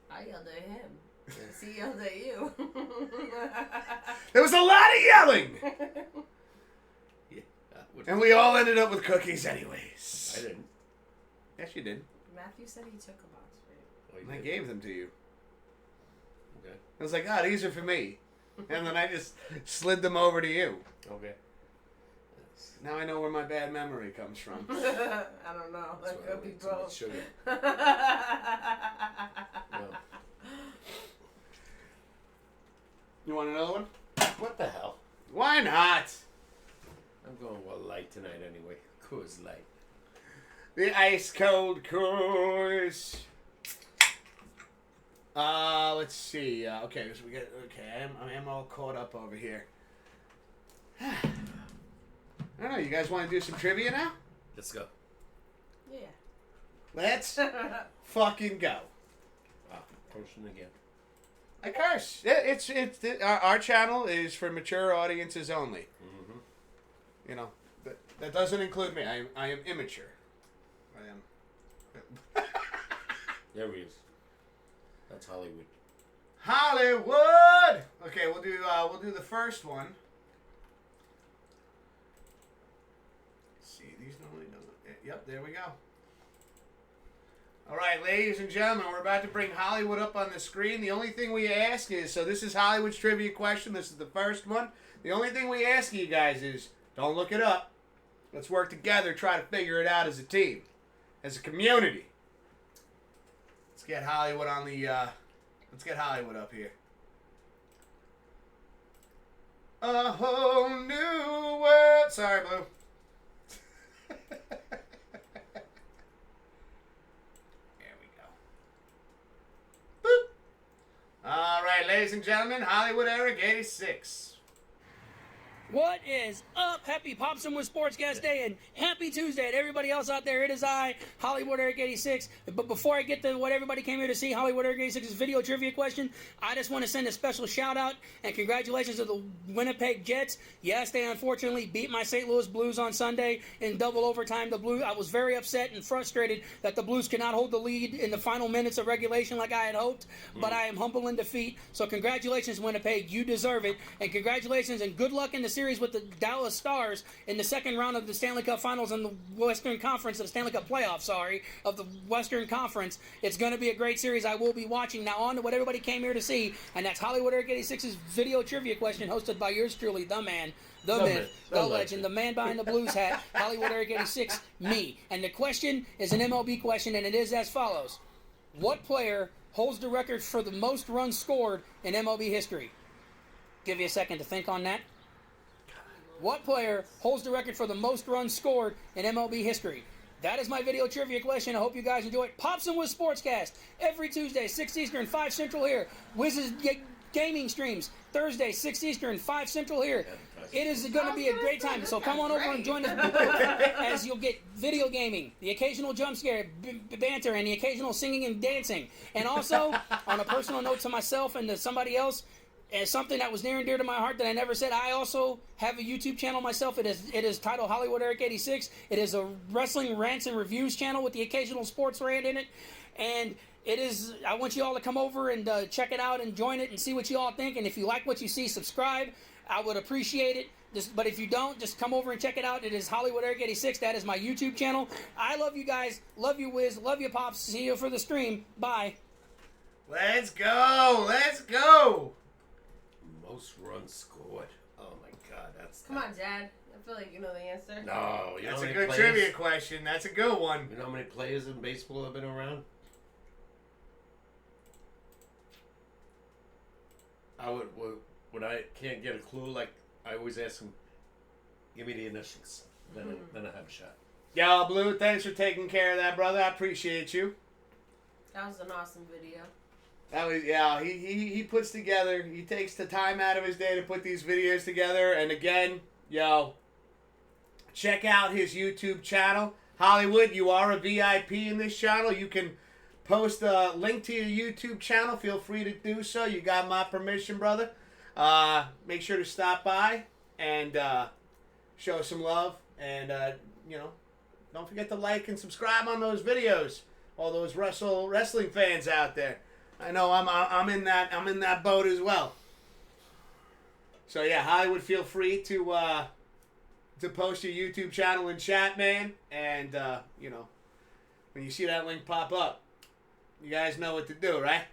I yelled at him. He yelled at you. There was a lot of yelling! Yeah, And we all ended up with cookies anyways. I didn't. Yes, you did. Matthew said he took a box for you. Oh, you And I did? gave them to you. Okay. I was like, these are for me. And then I just slid them over to you. Okay. Now I know where my bad memory comes from. I don't know. That's That why I could be ate too much both. sugar. No. You want another one? What the hell? Why not? I'm going well light tonight anyway. Coors Light. The ice cold Coors. Let's see. Okay, so we got. Okay, I am all caught up over here. I don't know. You guys want to do some trivia now? Let's go. Yeah. Let's fucking go. Wow, cursing again. I curse. Our channel is for mature audiences only. Mm-hmm. You know, that doesn't include me. I am immature. I am. There he is. That's Hollywood. Hollywood. Okay, we'll do the first one. Let's see, these normally don't. Yep, there we go. All right, ladies and gentlemen, we're about to bring Hollywood up on the screen. The only thing we ask is, so this is Hollywood's trivia question. This is the first one. The only thing we ask you guys is, don't look it up. Let's work together, try to figure it out as a team, as a community. Let's get Hollywood on the. Let's get Hollywood up here. A whole new world. Sorry, Blue. All right, ladies and gentlemen, Hollywood Eric 86. What is up? Happy Pops Wiz SportsCast Day and happy Tuesday to everybody else out there. It is I, Hollywood Eric 86. But before I get to what everybody came here to see, Hollywood Eric 86's video trivia question, I just want to send a special shout out and congratulations to the Winnipeg Jets. Yes, they unfortunately beat my St. Louis Blues on Sunday in double overtime. I was very upset and frustrated that the Blues could not hold the lead in the final minutes of regulation like I had hoped, but I am humble in defeat. So congratulations, Winnipeg. You deserve it. And congratulations and good luck in the series with the Dallas Stars in the second round of the Stanley Cup Finals in the Western Conference, the Stanley Cup Playoffs, of the Western Conference. It's going to be a great series. I will be watching. Now on to what everybody came here to see, and that's Hollywood Eric 86's video trivia question, hosted by yours truly, the man, the myth, the legend, the man behind the Blues hat, Hollywood Eric 86, me. And the question is an MLB question, and it is as follows. What player holds the record for the most runs scored in MLB history? Give you a second to think on that. What player holds the record for the most runs scored in MLB history? That is my video trivia question. I hope you guys enjoy it. Pops Wiz SportsCast every Tuesday, 6 Eastern, 5 Central here. Wiz's gaming streams Thursday, 6 Eastern, 5 Central here. It is going to be a great time. So come on over and join us as you'll get video gaming, the occasional jump scare, banter, and the occasional singing and dancing. And also, on a personal note to myself and to somebody else, as something that was near and dear to my heart that I never said, I also have a YouTube channel myself. It is titled Hollywood Eric 86. It is a wrestling rants and reviews channel with the occasional sports rant in it. And I want you all to come over and check it out and join it and see what you all think. And if you like what you see, subscribe. I would appreciate it. But if you don't, just come over and check it out. It is Hollywood Eric 86. That is my YouTube channel. I love you guys. Love you, Wiz. Love you, Pops. See you for the stream. Bye. Let's go. Let's go. Most runs scored. Oh my God, that's. Come on, Dad. I feel like you know the answer. No, you know That's how a many good players, trivia question. That's a good one. You know how many players in baseball have been around? I would when I can't get a clue, like I always ask them, give me the initials, then I have a shot. Yo, Blue, thanks for taking care of that, brother. I appreciate you. That was an awesome video. That was he puts together. He takes the time out of his day to put these videos together. And again, yo, check out his YouTube channel. Hollywood, you are a VIP in this channel. You can post a link to your YouTube channel. Feel free to do so. You got my permission, brother. Make sure to stop by and show some love. And don't forget to like and subscribe on those videos. All those wrestling fans out there. I know I'm in that boat as well. So yeah, Hollywood, feel free to post your YouTube channel in chat, man. And when you see that link pop up, you guys know what to do, right?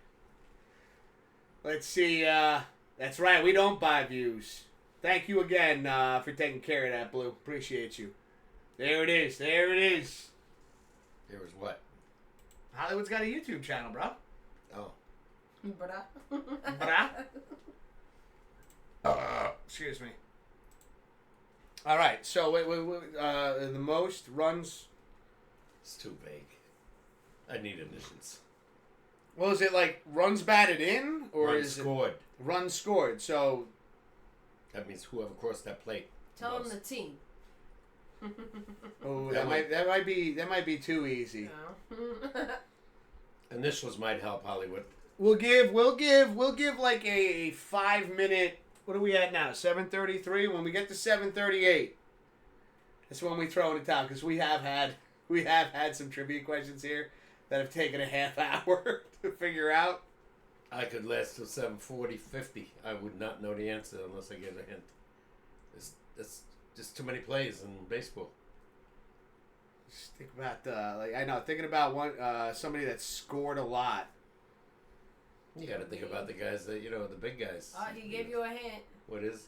Let's see. That's right. We don't buy views. Thank you again for taking care of that, Blue. Appreciate you. There it is. There it is. There was what? Hollywood's got a YouTube channel, bro. Oh. Excuse me. All right. So the most runs. It's too vague. I need initials. Well, is it like runs batted in, or Runs is scored. it runs scored? So That means whoever crossed that plate. Tell most. them the team. oh, That that might be too easy. No. Initials might help, Hollywood. We'll give like a 5-minute. What are we at now? 7:33. When we get to 7:38, that's when we throw in the towel, because we have had some trivia questions here that have taken a half hour to figure out. I could last till 7:40, 50. I would not know the answer unless I get a hint. It's just too many plays in baseball. Just think about thinking about somebody that scored a lot. You got to think about the guys that the big guys. He gave you a hint. What is?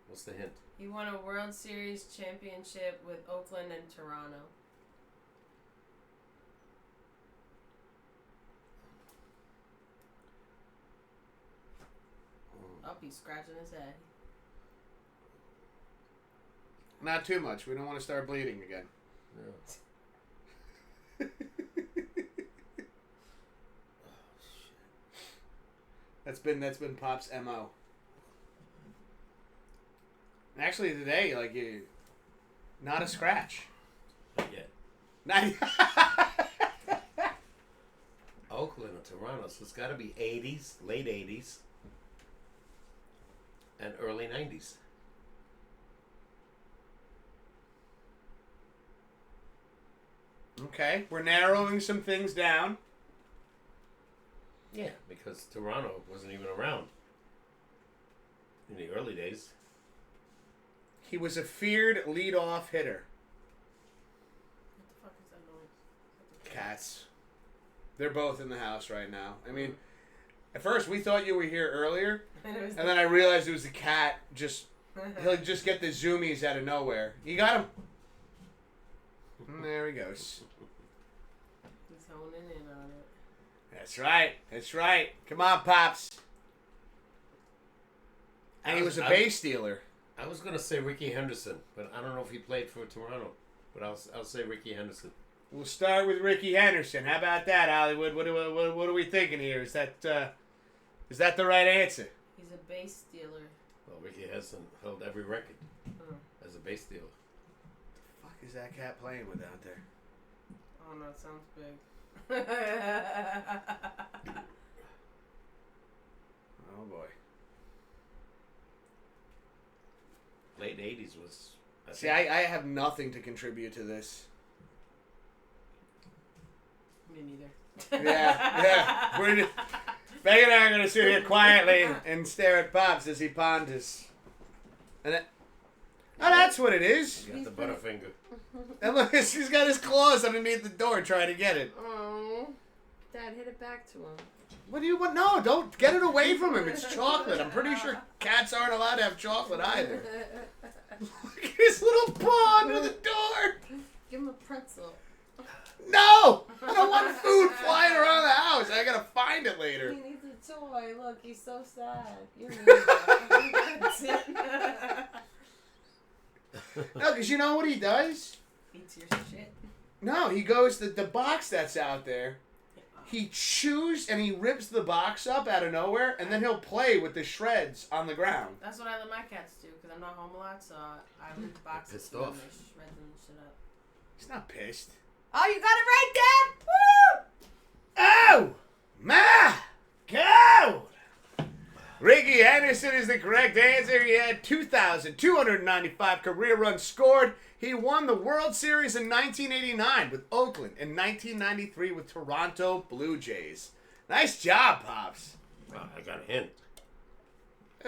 What's the hint? He won a World Series championship with Oakland and Toronto. I'll be scratching his head. Not too much. We don't want to start bleeding again. No. That's been Pop's MO. Actually, today, not a scratch. Not yet. Not. Oakland or Toronto, so it's got to be 80s, late 80s, and early 90s. Okay, we're narrowing some things down. Yeah, because Toronto wasn't even around in the early days. He was a feared leadoff hitter. What the fuck is that noise? Cats. They're both in the house right now. I mean, at first we thought you were here earlier, and then I realized it was the cat. He'll just get the zoomies out of nowhere. You got him. There he goes. He's honing in on it. That's right. That's right. Come on, Pops. And he was a base stealer. I was going to say Ricky Henderson, but I don't know if he played for Toronto. But I'll say Ricky Henderson. We'll start with Ricky Henderson. How about that, Hollywood? What are we thinking here? Is that the right answer? He's a base stealer. Well, Ricky Henderson held every record as a base stealer. What the fuck is that cat playing with out there? Oh no, it sounds big. Oh boy. Late 80s was... See, I have nothing to contribute to this. Me neither. Yeah. Megan and I are going to sit here quietly and stare at Pops as he ponders. And that, oh, that's what it is. You got the Butterfinger. And look, he's got his claws underneath the door trying to get it. Oh, Dad, hit it back to him. What do you want? No, don't get it away from him. It's chocolate. I'm pretty sure cats aren't allowed to have chocolate either. Look at his little paw under the door. Give him a pretzel. No! I don't want food flying around the house. I gotta find it later. He needs a toy. Look, he's so sad. You need that. That's it. No, because you know what he does? Eats your shit. No, he goes, the box that's out there, he chews and he rips the box up out of nowhere, and then he'll play with the shreds on the ground. That's what I let my cats do, because I'm not home a lot, so I leave the boxes Pissed and off. they shred them and shit up. He's not pissed. Oh, you got it right, Dad! Woo! Oh! My God! Ricky Anderson is the correct answer. He had 2,295 career runs scored. He won the World Series in 1989 with Oakland and 1993 with Toronto Blue Jays. Nice job, Pops. Well, I got a hint.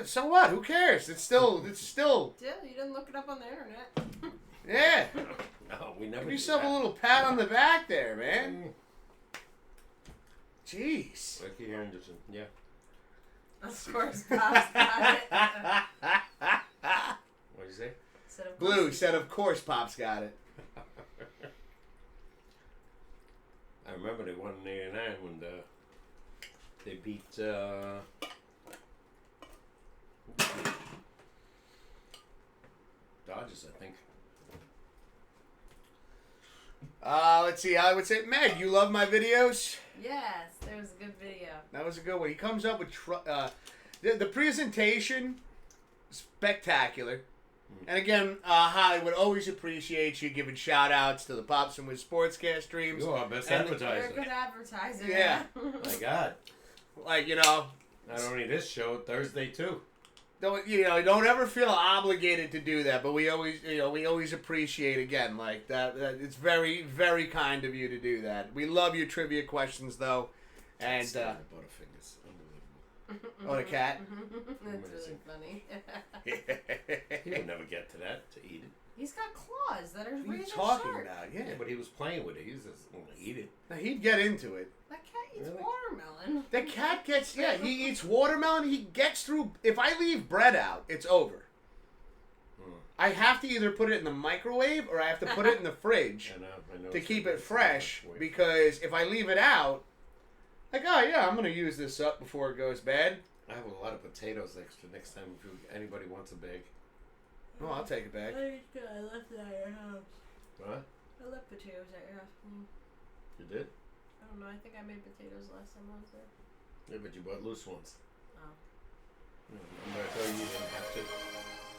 So what? Who cares? It's still. Still, you didn't look it up on the internet. Yeah. No, we never. Give do yourself that. a little pat on the back there, man. Jeez. Ricky Anderson. Yeah. Of course, Pops got it. What'd you say? Said of Blue course. said, of course, Pops got it. I remember they won in '89 when they beat. Dodgers, I think. Let's see. I would say, Meg, you love my videos? Yes, there was a good video. That was a good one. He comes up with the presentation, spectacular. And again, Hollywood always appreciates you giving shout outs to the Pops and Wiz SportsCast streams. You're our best And- You're a advertiser. good advertiser. Yeah. My God. Like, Not only this show, Thursday too. don't ever feel obligated to do that, but we always appreciate again like that it's very, very kind of you to do that. We love your trivia questions though. And Still the Butterfingers. Unbelievable. oh, the cat. That's really funny. He would never get to that, to eat it. He's got claws that are What are you razor talking sharp. about? Yeah, Yeah. but he was playing with it. He was just going to eat it. Now, he'd get into it. That cat eats Really? watermelon. The cat gets, he eats watermelon. He gets through. If I leave bread out, it's over. I have to either put it in the microwave or I have to put it in the fridge I know to it's keep a- it fresh. it's a- Because if I leave it out, like, oh yeah, I'm gonna use this up before it goes bad. I have a lot of potatoes extra next time if anybody wants a bag. Oh, I'll take it back. I left it at your house. What? I left potatoes at your house. You did? I don't know. I think I made potatoes last time I was there. Yeah, but you bought loose ones. Oh. I'm going to tell you you didn't have to.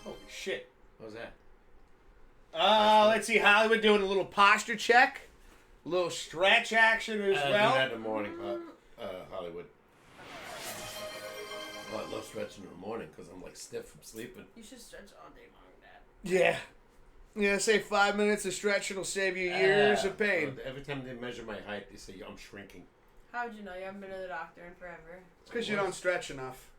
Holy shit. What was that? Let's see, Hollywood doing a little posture check, a little stretch action as I do well. that in the morning, Hollywood. Well, I love stretching in the morning because I'm like stiff from sleeping. You should stretch all day long, Dad. Yeah. Yeah, say 5 minutes of stretching will save you years of pain. Every time they measure my height, they say I'm shrinking. How would you know? You haven't been to the doctor in forever. It's because you don't stretch enough.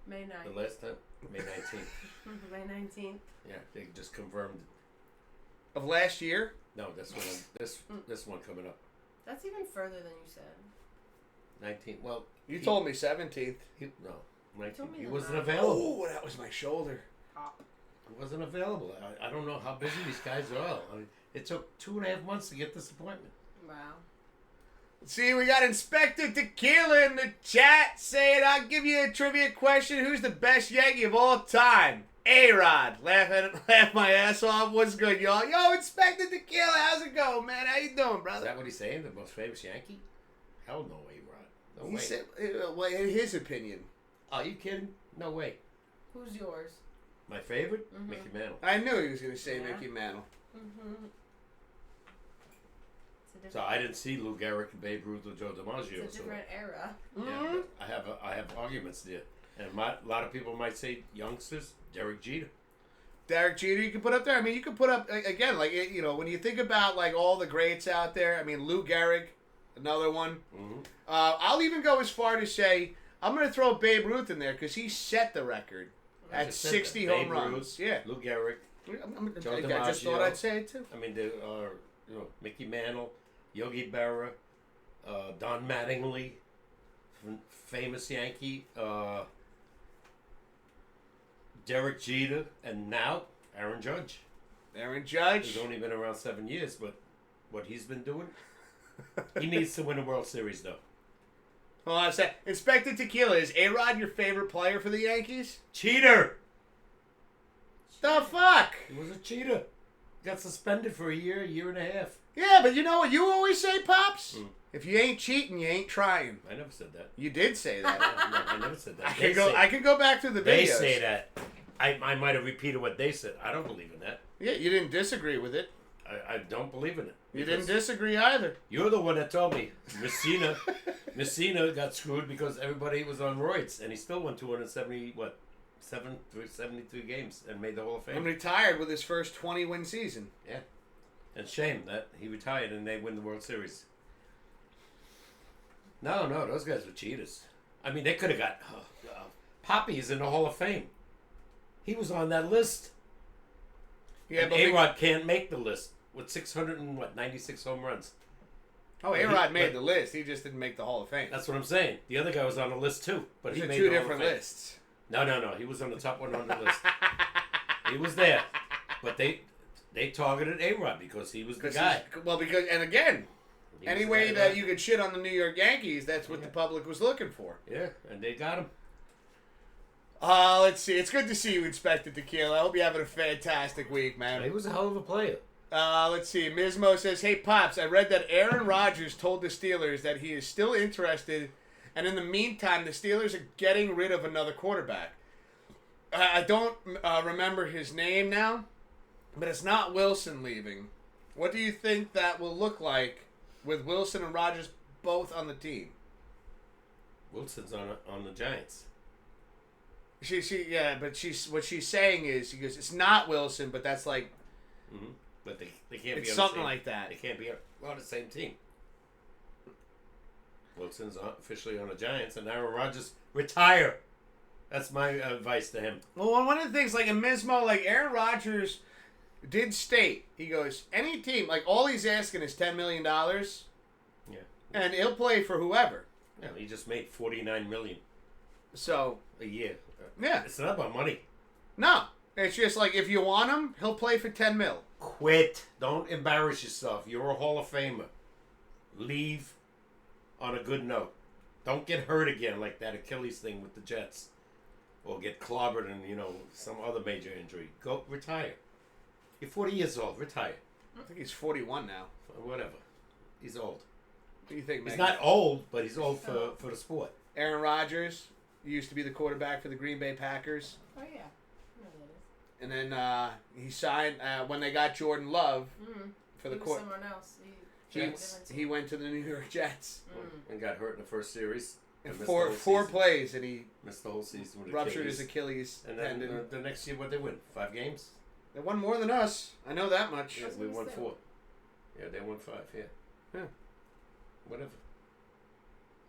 May The 9th. last time, May 19th. May 19th. Yeah, they just confirmed it. Of last year? No, this one coming up. That's even further than you said. 19th. Well, You told me 17th. No, 19th. told me He the wasn't 9th. available. Oh, that was my shoulder. Hop. He wasn't available. I don't know how busy these guys are. I mean, it took 2.5 months to get this appointment. Wow. See, we got Inspector Tequila in the chat saying, I'll give you a trivia question. Who's the best Yankee of all time? A-Rod. Laugh my ass off. What's good, y'all? Yo, Inspector Tequila, how's it going, man? How you doing, Is brother? that what he's saying? The most famous Yankee? Hell no, A-Rod. No He way. said, well, in his opinion. Are you kidding? No way. Who's yours? My favorite? Mhm. Mickey Mantle. I knew he was going to say Yeah. Mickey Mantle. Mm-hmm. It's a different, So I didn't see Lou Gehrig, Babe Ruth, or Joe DiMaggio. it's a different era. Yeah, but I have arguments there, and a lot of people might say youngsters, Derek Jeter. Derek Jeter, you can put up there. I mean, you can put up, again, like, when you think about, like, all the greats out there, I mean, Lou Gehrig, another one. Mm-hmm. I'll even go as far to say, I'm going to throw Babe Ruth in there because he set the record at just said 60 that. home Babe runs. Ruth, Yeah. Lou Gehrig. Joe I just DiMaggio. thought I'd say it too. I mean, there are Mickey Mantle, Yogi Berra, Don Mattingly, famous Yankee, Derek Jeter, and now Aaron Judge. Aaron Judge. He's only been around 7 years, but what he's been doing, he needs to win a World Series, though. Hold on a sec. Inspector Tequila, is A-Rod your favorite player for the Yankees? Cheater! The fuck? He was a cheater. Got suspended for a year and a half. Yeah, but you know what you always say, Pops? Hmm. If you ain't cheating, you ain't trying. I never said that. You did say that. No, I never said that. I can go back to the videos. They say that. I might have repeated what they said. I don't believe in that. Yeah, you didn't disagree with it. I don't believe in it. You didn't disagree either. You're the one that told me Messina got screwed because everybody was on roids, and he still won 73 games and made the Hall of Fame. And retired with his first 20-win season. Yeah, and shame that he retired and they win the World Series. No, those guys were cheaters. I mean, they could have got Poppy's in the Hall of Fame. He was on that list. Yeah, and but A-Rod can't make the list with 696 home runs. Oh, A-Rod made the list. He just didn't make the Hall of Fame. That's what I'm saying. The other guy was on the list too, but These he are made two the Hall of different Fame. lists. No. He was on the top 100 list. He was there, but they targeted A-Rod because he was the guy. And again, He any was way the guy that you could shit on the New York Yankees, that's what the public was looking for. Yeah, and they got him. Let's see. It's good to see you, Inspector Tequila. I hope you're having a fantastic week, man. He was a hell of a player. Let's see. Mismo says, "Hey, Pops, I read that Aaron Rodgers told the Steelers that he is still interested, and in the meantime, the Steelers are getting rid of another quarterback. I don't remember his name now, but it's not Wilson leaving. What do you think that will look like with Wilson and Rodgers both on the team?" Wilson's on the Giants. What she's saying is, she goes, it's not Wilson, but that's like, But they can't it's be on something the same, like that. They can't be on the same team. Wilson's officially on the Giants, and Aaron Rodgers retire. That's my advice to him. Well, one of the things, like in Mismo, like Aaron Rodgers did state, he goes, any team, like all he's asking is $10 million, Yeah. and he'll play for whoever. Yeah, he just made $49 million So, a year. yeah. It's not about money. No. It's just like, if you want him, he'll play for $10 million. Quit. Don't embarrass yourself. You're a Hall of Famer. Leave on a good note. Don't get hurt again like that Achilles thing with the Jets. Or get clobbered and, some other major injury. Go retire. You're 40 years old. Retire. I think he's 41 now. Whatever. He's old. What do you think, He's Megan? not old, but he's old for the sport. Aaron Rodgers used to be the quarterback for the Green Bay Packers. Oh, yeah. I know that is. And then he signed, when they got Jordan Love for the He was court. someone else. He went to the New York Jets. And got hurt in the first series. In And missed four the whole season. plays, and he Missed the whole season with ruptured his Achilles And then tendon. the next year, what they win? 5 games? They won more than us. I know that much. Yeah, That's we what won he said. 4. Yeah, they won 5, yeah. Yeah. Whatever.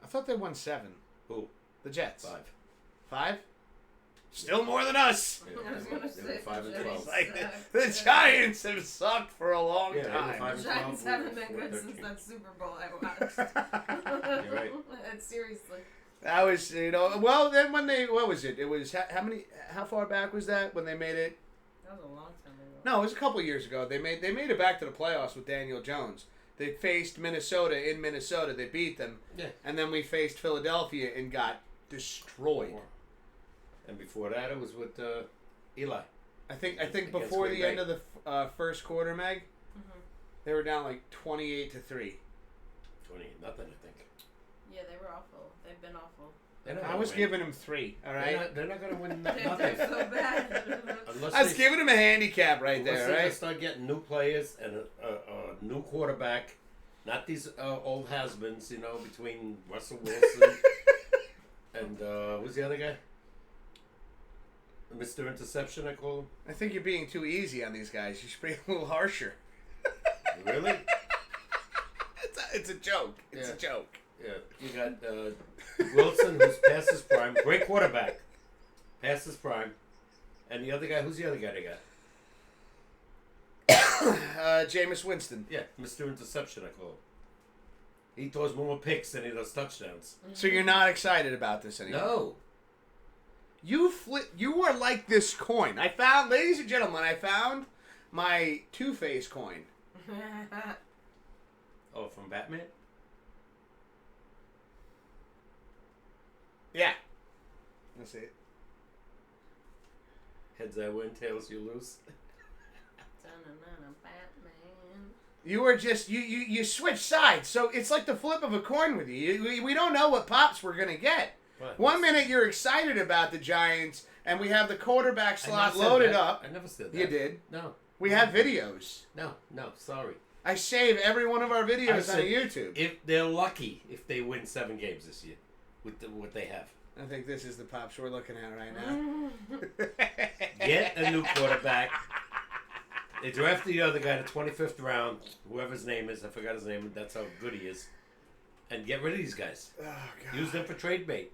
I thought they won 7. Who? The Jets. 5. 5? Still more than us. I was going to They were say 5 and the 12. Giants. The Giants have sucked for a long Yeah, they were time. 5 and The Giants 12. haven't been good 13. since that Super Bowl I watched. You're right. Seriously. That was, well, then when what was it? It was, how far back was that when they made it? That was a long time ago. No, it was a couple years ago. They made it back to the playoffs with Daniel Jones. They faced Minnesota in Minnesota. They beat them. Yeah. And then we faced Philadelphia and got destroyed. And before that, it was with Eli. I think Against before Green the Bay. end of the first quarter, Meg, they were down like 28-3. 20, nothing, I think. Yeah, they were awful. They've been awful. They're not I gonna was win. giving them 3. All right. They're not going to win They're nothing. so bad. Unless I was they- giving them a handicap right unless there, they right? start getting new players and a new quarterback. Not these old has-beens, between Russell Wilson and who's the other guy? Mr. Interception, I call him. I think you're being too easy on these guys. You should be a little harsher. Really? It's a joke. It's Yeah. a joke. Yeah. You got Wilson, who's past his prime. Great quarterback. Past his prime. And the other guy, who's the other guy they got? Jameis Winston. Yeah, Mr. Interception, I call him. He throws more picks than he does touchdowns. So you're not excited about this anymore? No. You are like this coin. I found, ladies and gentlemen, my Two-Face coin. Oh, from Batman? Yeah. That's it. Heads I win, tails you lose. Batman. You were just you switch sides, so it's like the flip of a coin with you. We don't know what Pops we're gonna get. What? One minute you're excited about the Giants, and we have the quarterback slot loaded up. I never said that. You did. No. We have videos. No, sorry. I save every one of our videos on YouTube. If they're lucky, if they win 7 games this year, with what they have. I think this is the Pops we're looking at right now. Get a new quarterback. They drafted the other guy, the 25th round, whoever his name is. I forgot his name. That's how good he is. And get rid of these guys. Oh, God. Use them for trade bait.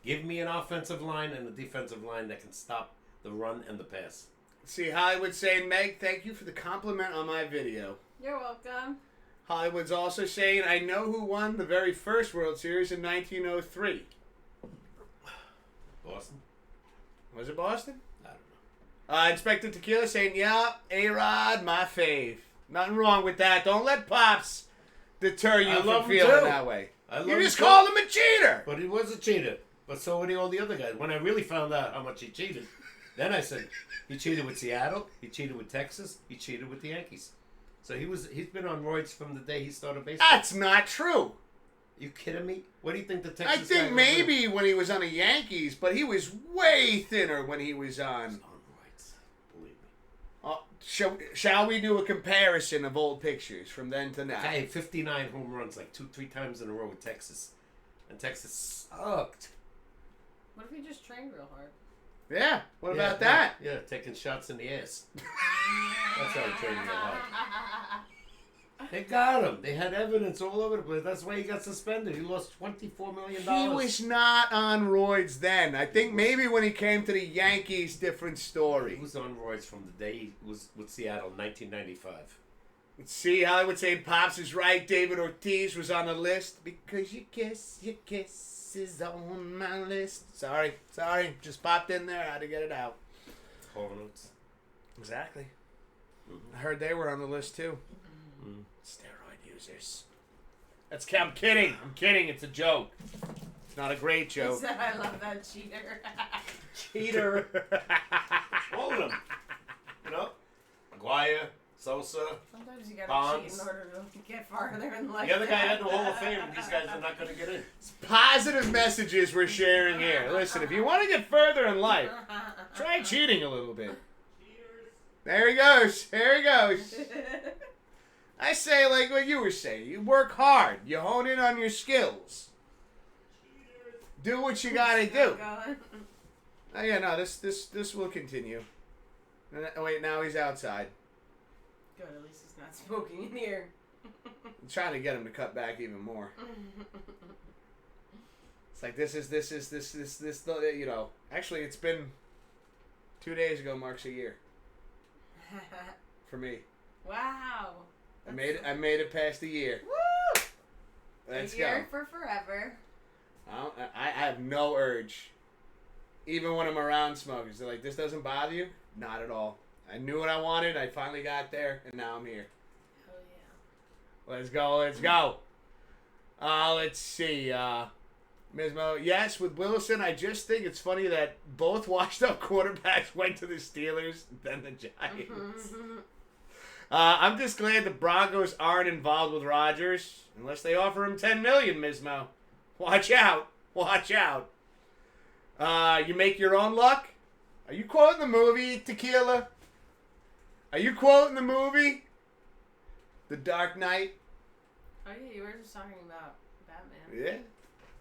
Give me an offensive line and a defensive line that can stop the run and the pass. See, Hollywood saying, Meg, thank you for the compliment on my video. You're welcome. Hollywood's also saying, I know who won the very first World Series in 1903. Boston? Was it Boston? I don't know. Inspector Tequila saying, yeah, A-Rod, my fave. Nothing wrong with that. Don't let Pops deter you I love from him feeling too. that way. I love You him just too. called him a cheater. But he was a cheater. But so were all the other guys. When I really found out how much he cheated, then I said, he cheated with Seattle, he cheated with Texas, he cheated with the Yankees. So he's been on roids from the day he started baseball. That's not true. You kidding me? What do you think the Texas I guy think was maybe when he was on the Yankees, but he was way thinner when he was on. on roids? Believe me. Shall we do a comparison of old pictures from then to now? Guy had 59 home runs like 2-3 times in a row with Texas. And Texas sucked. What if he just trained real hard? Yeah. What about that? Yeah, taking shots in the ass. That's how he trained real hard. They got him. They had evidence all over the place. That's why he got suspended. He lost $24 million. He was not on roids then. I think maybe when he came to the Yankees, different He story. was on roids from the day he was with Seattle in 1995. Let's see, Hollywood saying Pops is right. David Ortiz was on the list. Because your kiss is on my list. Sorry. Just popped in there. I had to get it out. Whole notes. Exactly. Mm-hmm. I heard they were on the list too. Mm. Steroid users. I'm kidding. It's a joke. It's not a great He joke. said, I love that cheater. Cheater. All of them. You know? Maguire, Sosa. Sometimes you gotta Bonds. cheat in order to get farther in life. The other guy had the Hall of Fame, and these guys are not going to get in. Positive messages we're sharing here. Listen, if you want to get further in life, try cheating a little bit. There he goes. I say like what you were saying. You work hard. You hone in on your skills. Do what you gotta do. Oh yeah, no, this will continue. Oh, wait, now he's outside. Good, at least he's not smoking in here. I'm trying to get him to cut back even more. It's like this, you know. Actually, it's been 2 days ago marks a year for me. Wow. I made it past a year. Woo! Let's a go. year for forever. I have no urge. Even when I'm around smokers, they're like, this doesn't bother you? Not at all. I knew what I wanted. I finally got there, and now I'm here. Oh, yeah. Let's go. Let's see. Mismo, yes, with Wilson, I just think it's funny that both washed-up quarterbacks went to the Steelers, then the Giants. I'm just glad the Broncos aren't involved with Rodgers, unless they offer him $10 million, Mismo. Watch out. You make your own luck? Are you quoting the movie, Tequila? Are you quoting the movie? The Dark Knight? Oh, yeah, you were just talking about Batman. Yeah.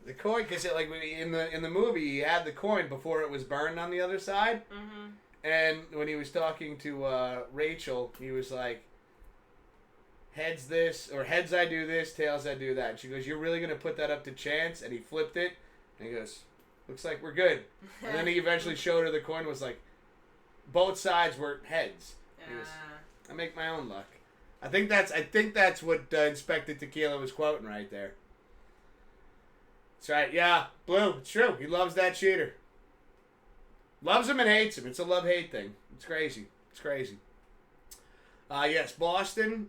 The coin, because like in the movie, he had the coin before it was burned on the other side. Mm-hmm. And when he was talking to Rachel, he was like, heads this, or heads I do this, tails I do that. And she goes, you're really going to put that up to chance? And he flipped it, and he goes, looks like we're good. And then he eventually showed her the coin, was like, both sides were heads. I make my own luck. I think that's what Inspector Tequila was quoting right there. That's right. Yeah, Blue. It's true. He loves that cheater. Loves him and hates him. It's a love-hate thing. It's crazy. It's crazy. Yes, Boston.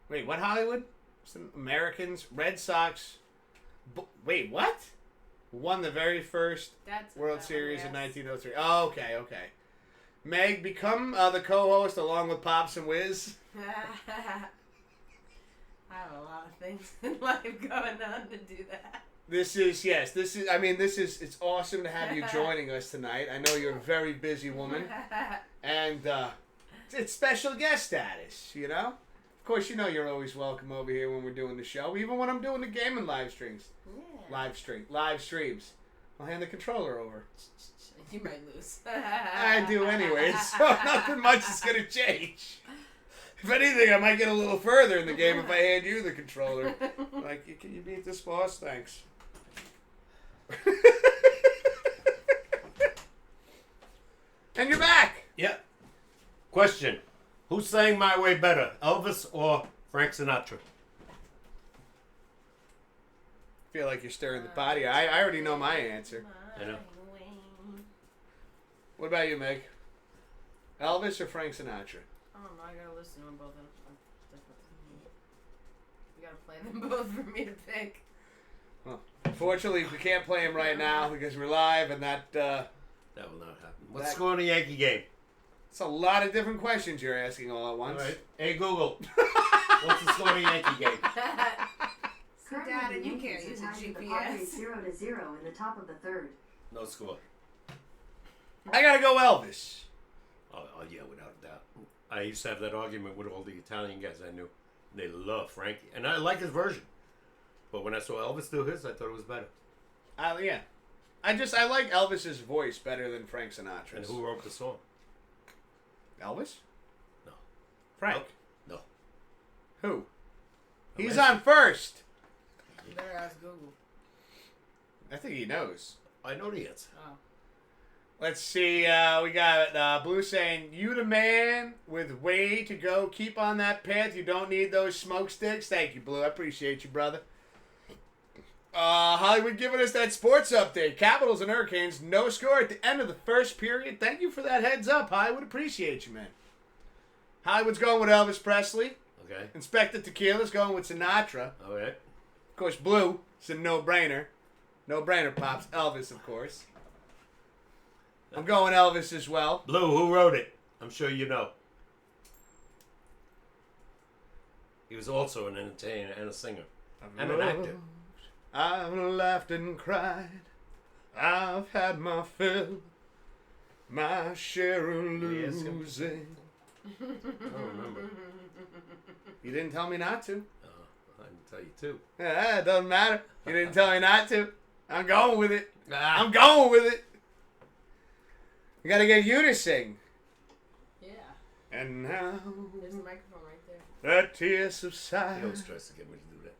Wait, what Hollywood? Some Americans. Red Sox. Wait, what? Won the very first World Series in 1903. Oh, okay. Meg, become the co-host along with Pops and Wiz. I have a lot of things in life going on to do that. It's awesome to have you joining us tonight. I know you're a very busy woman. And it's special guest status, you know? Of course, you know you're always welcome over here when we're doing the show, even when I'm doing the gaming live streams. Yeah. Live streams. I'll hand the controller over. You might lose. I do anyways, so nothing much is going to change. If anything, I might get a little further in the game if I hand you the controller. Like, can you beat this boss? Thanks. And you're back. Yeah. Question. Who sang My Way better, Elvis or Frank Sinatra? I feel like you're stirring the pot here. I already know my answer. I know. What about you, Meg? Elvis or Frank Sinatra? I don't know. I gotta listen to them both. You gotta play them both for me to pick. Well, unfortunately, we can't play them right now because we're live, and that will not happen. What's the score in the Yankee game? It's a lot of different questions you're asking all at once. All right. Hey, Google. What's the score in the Yankee game? Dad, and you can't use a GPS. 0-0 in the top of the third. No score. I gotta go Elvis. Oh, yeah, without a doubt. I used to have that argument with all the Italian guys I knew. They love Frankie. And I like his version. But when I saw Elvis do his, I thought it was better. Yeah. I like Elvis's voice better than Frank Sinatra's. And who wrote the song? Elvis? No. Frank? No. Who? He's on first. You better ask Google. I think he knows. I know the answer. Oh. Let's see. We got Blue saying, "You the man with way to go. Keep on that path. You don't need those smoke sticks." Thank you, Blue. I appreciate you, brother. Hollywood giving us that sports update. Capitals and Hurricanes, no score at the end of the first period. Thank you for that heads up, Hollywood. Appreciate you, man. Hollywood's going with Elvis Presley. Okay. Inspector Tequila's going with Sinatra. All right. Of course, Blue, it's a no-brainer. No-brainer, Pops. Elvis, of course. I'm going Elvis as well. Blue, who wrote it? I'm sure you know. He was also an entertainer and a singer. And an actor. I've laughed and cried. I've had my fill. My share of losing. I don't remember. You didn't tell me not to. I can tell you too. Yeah, it doesn't matter. You didn't tell me not to. I'm going with it. Ah. I'm going with it. We gotta get you to sing. Yeah. And now There's a microphone right there. the tears subside. He always tries to get me to do that.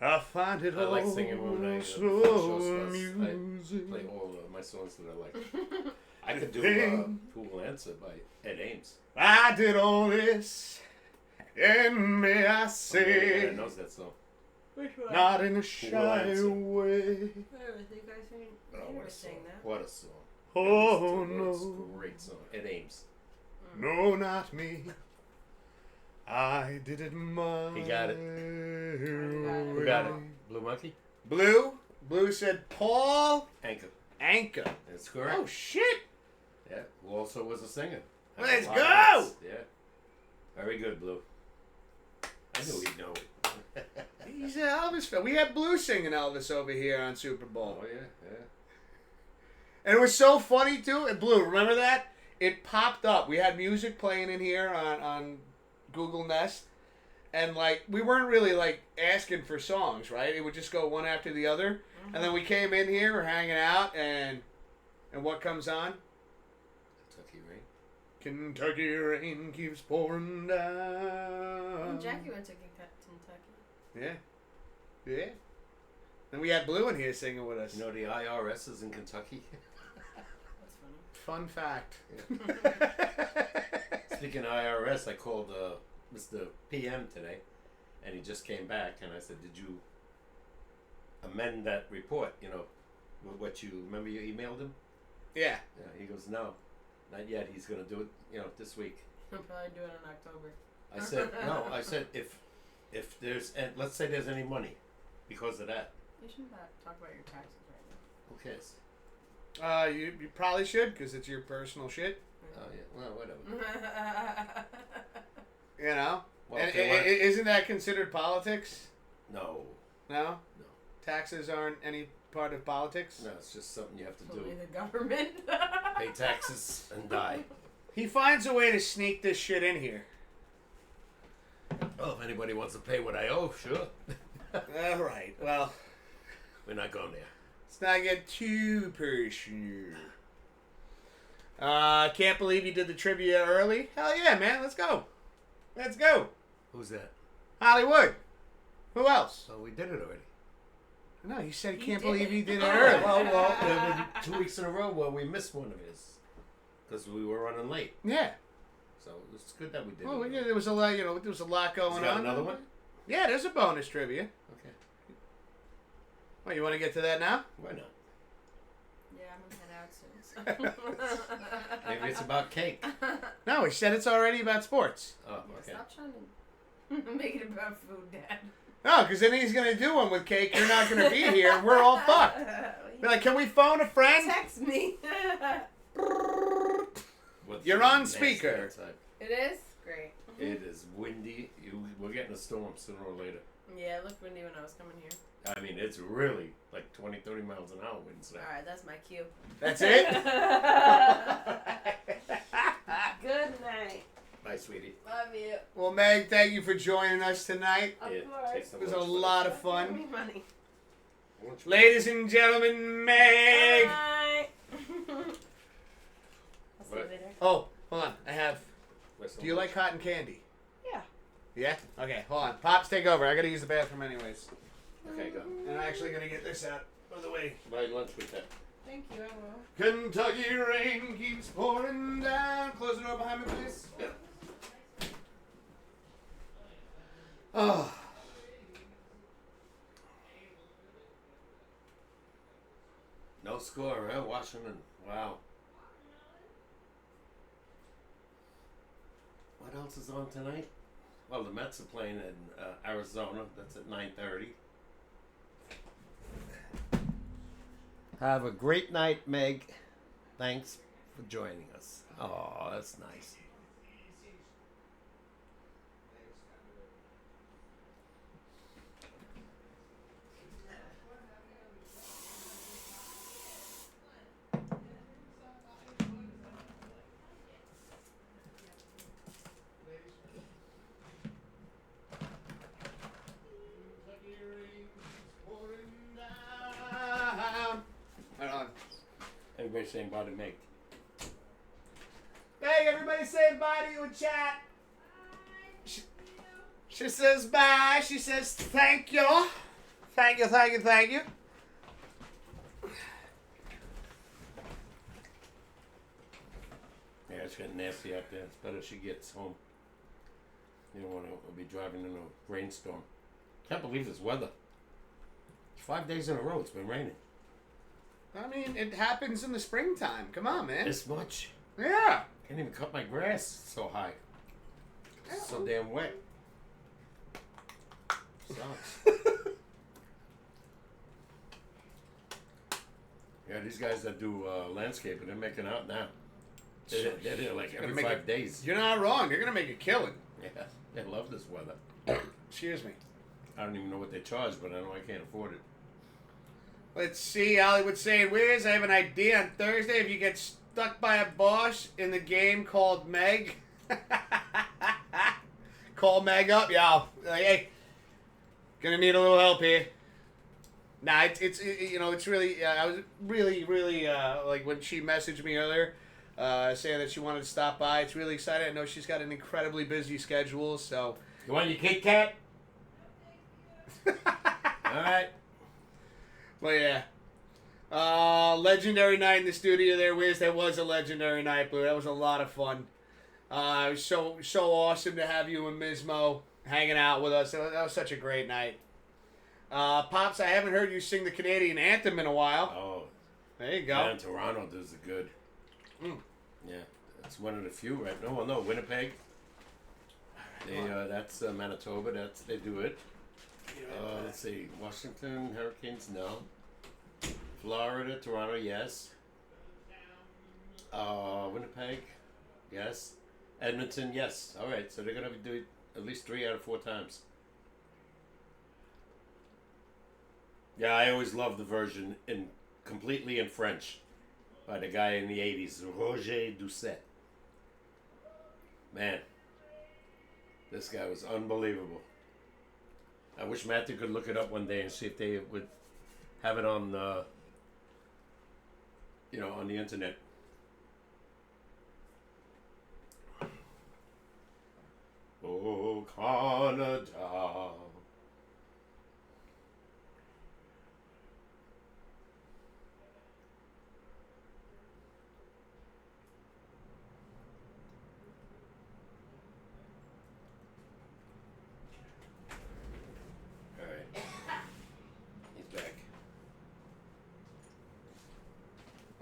I find it I like singing when I so show amusing. I play all of my songs that I like. I could do Who Will Answer by Ed Ames. I did all this, and may I Oh, say, yeah, knows that song. Which one? not in a Will shy Answer. way. I never think I sang. Oh, I what never a sang song. that. What a song. Oh It's a no, great song. Ed Ames. no, not me. I did it my He got it. way. Who got it? Blue Monkey? Blue said Paul Anchor. Anka. That's correct. Oh shit! Yeah, who also was a singer. Had Let's a lot of go! hits. Yeah. Very good, Blue. I knew he'd know it. He's an Elvis fan. We had Blue singing Elvis over here on Super Bowl. Oh, yeah, yeah. And it was so funny, too. And Blue, remember that? It popped up. We had music playing in here on Google Nest. And, like, we weren't really, like, asking for songs, right? It would just go one after the other. Mm-hmm. And then we came in here, we're hanging out, and what comes on? Kentucky Rain. Kentucky rain keeps pouring down. Jackie went to Kentucky. Yeah. Yeah. And we had Blue in here singing with us. You know the IRS is in Kentucky? That's funny. Fun fact. Speaking of IRS, I called Mr. PM today, and he just came back, and I said, "Did you amend that report? You know, with what you remember you emailed him?" Yeah. Yeah. He goes, "No, not yet. He's gonna do it. You know, this week." He'll probably do it in October. I said, "No." I said, if there's, and let's say there's any money because of that, You shouldn't talk about your taxes right now. who cares? You probably should because it's your personal shit. Oh yeah. Well, whatever. You know. Well, And if they want- isn't that considered politics? no. No. No. Taxes aren't any part of politics. No, it's just something you have to Only do. the government. Pay taxes and die. He finds a way to sneak this shit in here. Well, if anybody wants to pay what I owe, sure. All right. Well, We're not going there. let's not get too personal. Can't believe you did the trivia early. Hell yeah, man. Let's go. Let's go. Who's that? Hollywood. Who else? Oh, we did it already. No, you said He can't did believe it. you did it Oh, early. Well, there were 2 weeks in a row where we missed one of his because we were running late. Yeah. So it's good that we did Well, it. yeah, there was a lot. You know, there was a lot He's going got on. another one? Yeah, there's a bonus trivia. Okay. Well, you want to get to that now? Why not? Yeah, I'm gonna head out soon. So. Maybe it's about cake. No, he said it's already about sports. Oh, Yeah, okay. stop trying to make it about food, Dad. No, because then he's gonna do one with cake. You're not gonna be here, and we're all fucked. Be like, can we phone a friend? Text me. What's You're the on nasty speaker. outside? It is great. It is windy. We're getting a storm sooner or later. Yeah, it looked windy when I was coming here. I mean, it's really like 20, 30 miles an hour winds now. All right, that's my cue. That's it. Good night. Bye, sweetie. Love you. Well, Meg, thank you for joining us tonight. Of Yeah, course. take some It was a lunch with lot us. of fun. Give me money. Lunch with Ladies and gentlemen, Meg. Bye. I'll see you What? later. Oh, hold on. I have. us. Do you like cotton candy? Yeah. Yeah. Okay. Hold on. Pops, take over. I gotta use the bathroom anyways, Okay, go. and I'm actually gonna get this out of the way. Buy lunch with that. Thank you, I will. Kentucky rain keeps pouring down. Close the door behind me, please. Yeah. Oh. No score, huh? Washington. Wow. What else is on tonight? Well, the Mets are playing in Arizona. That's at 9:30. Have a great night, Meg. Thanks for joining us. Oh, that's nice. Hold on. Everybody's saying bye to Meg. Hey, everybody say bye to you in chat. She says bye. She says thank you. Thank you, thank you, thank you. Yeah, it's getting nasty out there. It's better she gets home. You don't want to be driving in a rainstorm. Can't believe this weather. 5 days in a row it's been raining. I mean, it happens in the springtime. Come on, man. This much? Yeah. Can't even cut my grass. It's so high. It's so damn wet. Sucks. Yeah, these guys that do landscaping, they're making out now. They're there like Gonna every make 5 days. You're not wrong. You're gonna make a killing. Yeah, they love this weather. Excuse me. I don't even know what they charge, but I know I can't afford it. Let's see. Hollywood saying, Wiz, I have an idea on Thursday. If you get stuck by a boss in the game called Meg, call Meg up, y'all. Like, hey, gonna need a little help here. Nah, it's you know, it's really, I was really, like when she messaged me earlier, saying that she wanted to stop by. It's really exciting. I know she's got an incredibly busy schedule, so. You want your Kit Kat? All right. Well, yeah. Legendary night in the studio there, Wiz. That was a legendary night, Blue. That was a lot of fun. It was so awesome to have you and Mismo hanging out with us. That was such a great night. Pops, I haven't heard you sing the Canadian anthem in a while. Oh, there you go. man, Toronto does it good. Yeah, it's one of the few, right? No, Winnipeg. That's Manitoba. They do it. Let's see, Washington Hurricanes, no. Florida, Toronto, yes. Winnipeg, yes. Edmonton, yes. All right, so they're gonna do it at least 3 out of 4 times. Yeah, I always loved the version completely in French by the guy in the 80s, Roger Doucet. Man, this guy was unbelievable. I wish Matthew could look it up one day and see if they would have it on, on the internet. Oh, Canada.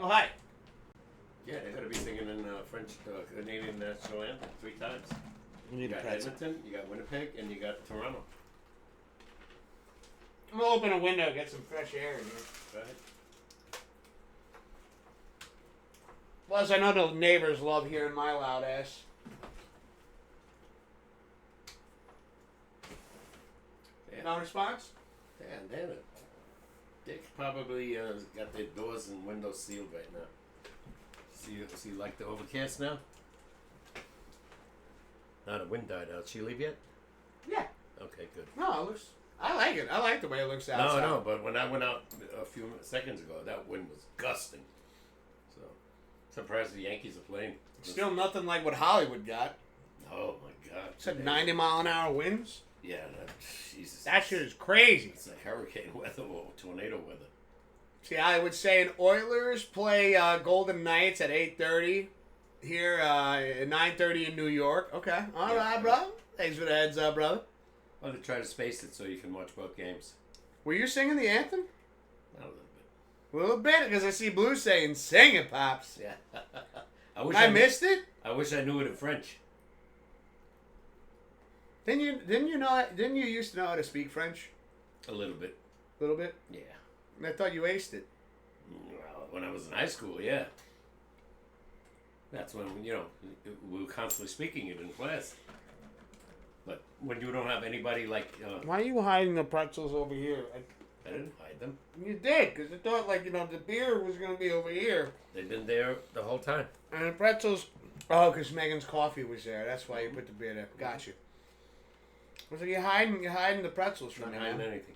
Oh, hi. Yeah, they're going to be singing in French, Canadian national anthem 3 times. You You got Edmonton, you got Winnipeg, and you got Toronto. I'm going to open a window, get some fresh air in here. Go ahead. Plus, I know the neighbors love hearing my loud ass. Yeah. No response? Damn it. They probably got their doors and windows sealed right now. See, like the overcast now? Now the wind died out. She leave yet? Yeah. Okay, good. No, it looks... I like it. I like the way it looks outside. No, but when I went out a few seconds ago, that wind was gusting. So, surprised the Yankees are playing. Still nothing like what Hollywood got. Oh my God. Said 90-mile-an-hour winds. Yeah, Jesus. That shit is crazy. It's like hurricane weather or tornado weather. See, I would say an Oilers play Golden Knights at 8:30 here at 9:30 in New York. Okay, all right, bro. Thanks for the heads up, brother. Well, to try to space it so you can watch both games. Were you singing the anthem? Not a little bit. A little bit, because I see Blue saying, "Sing it, pops." Yeah. I missed it. I wish I knew it in French. Didn't you used to know how to speak French? A little bit. A little bit. Yeah. I thought you aced it. Well, when I was in high school, yeah. That's when, we were constantly speaking it in class. But when you don't have anybody like... Why are you hiding the pretzels over here? I didn't hide them. You did, because I thought, the beer was going to be over here. They've been there the whole time. And the pretzels... Oh, because Megan's coffee was there. That's why you put the beer there. Got you. I was like, you're hiding the pretzels from I'm me, not hiding man. anything.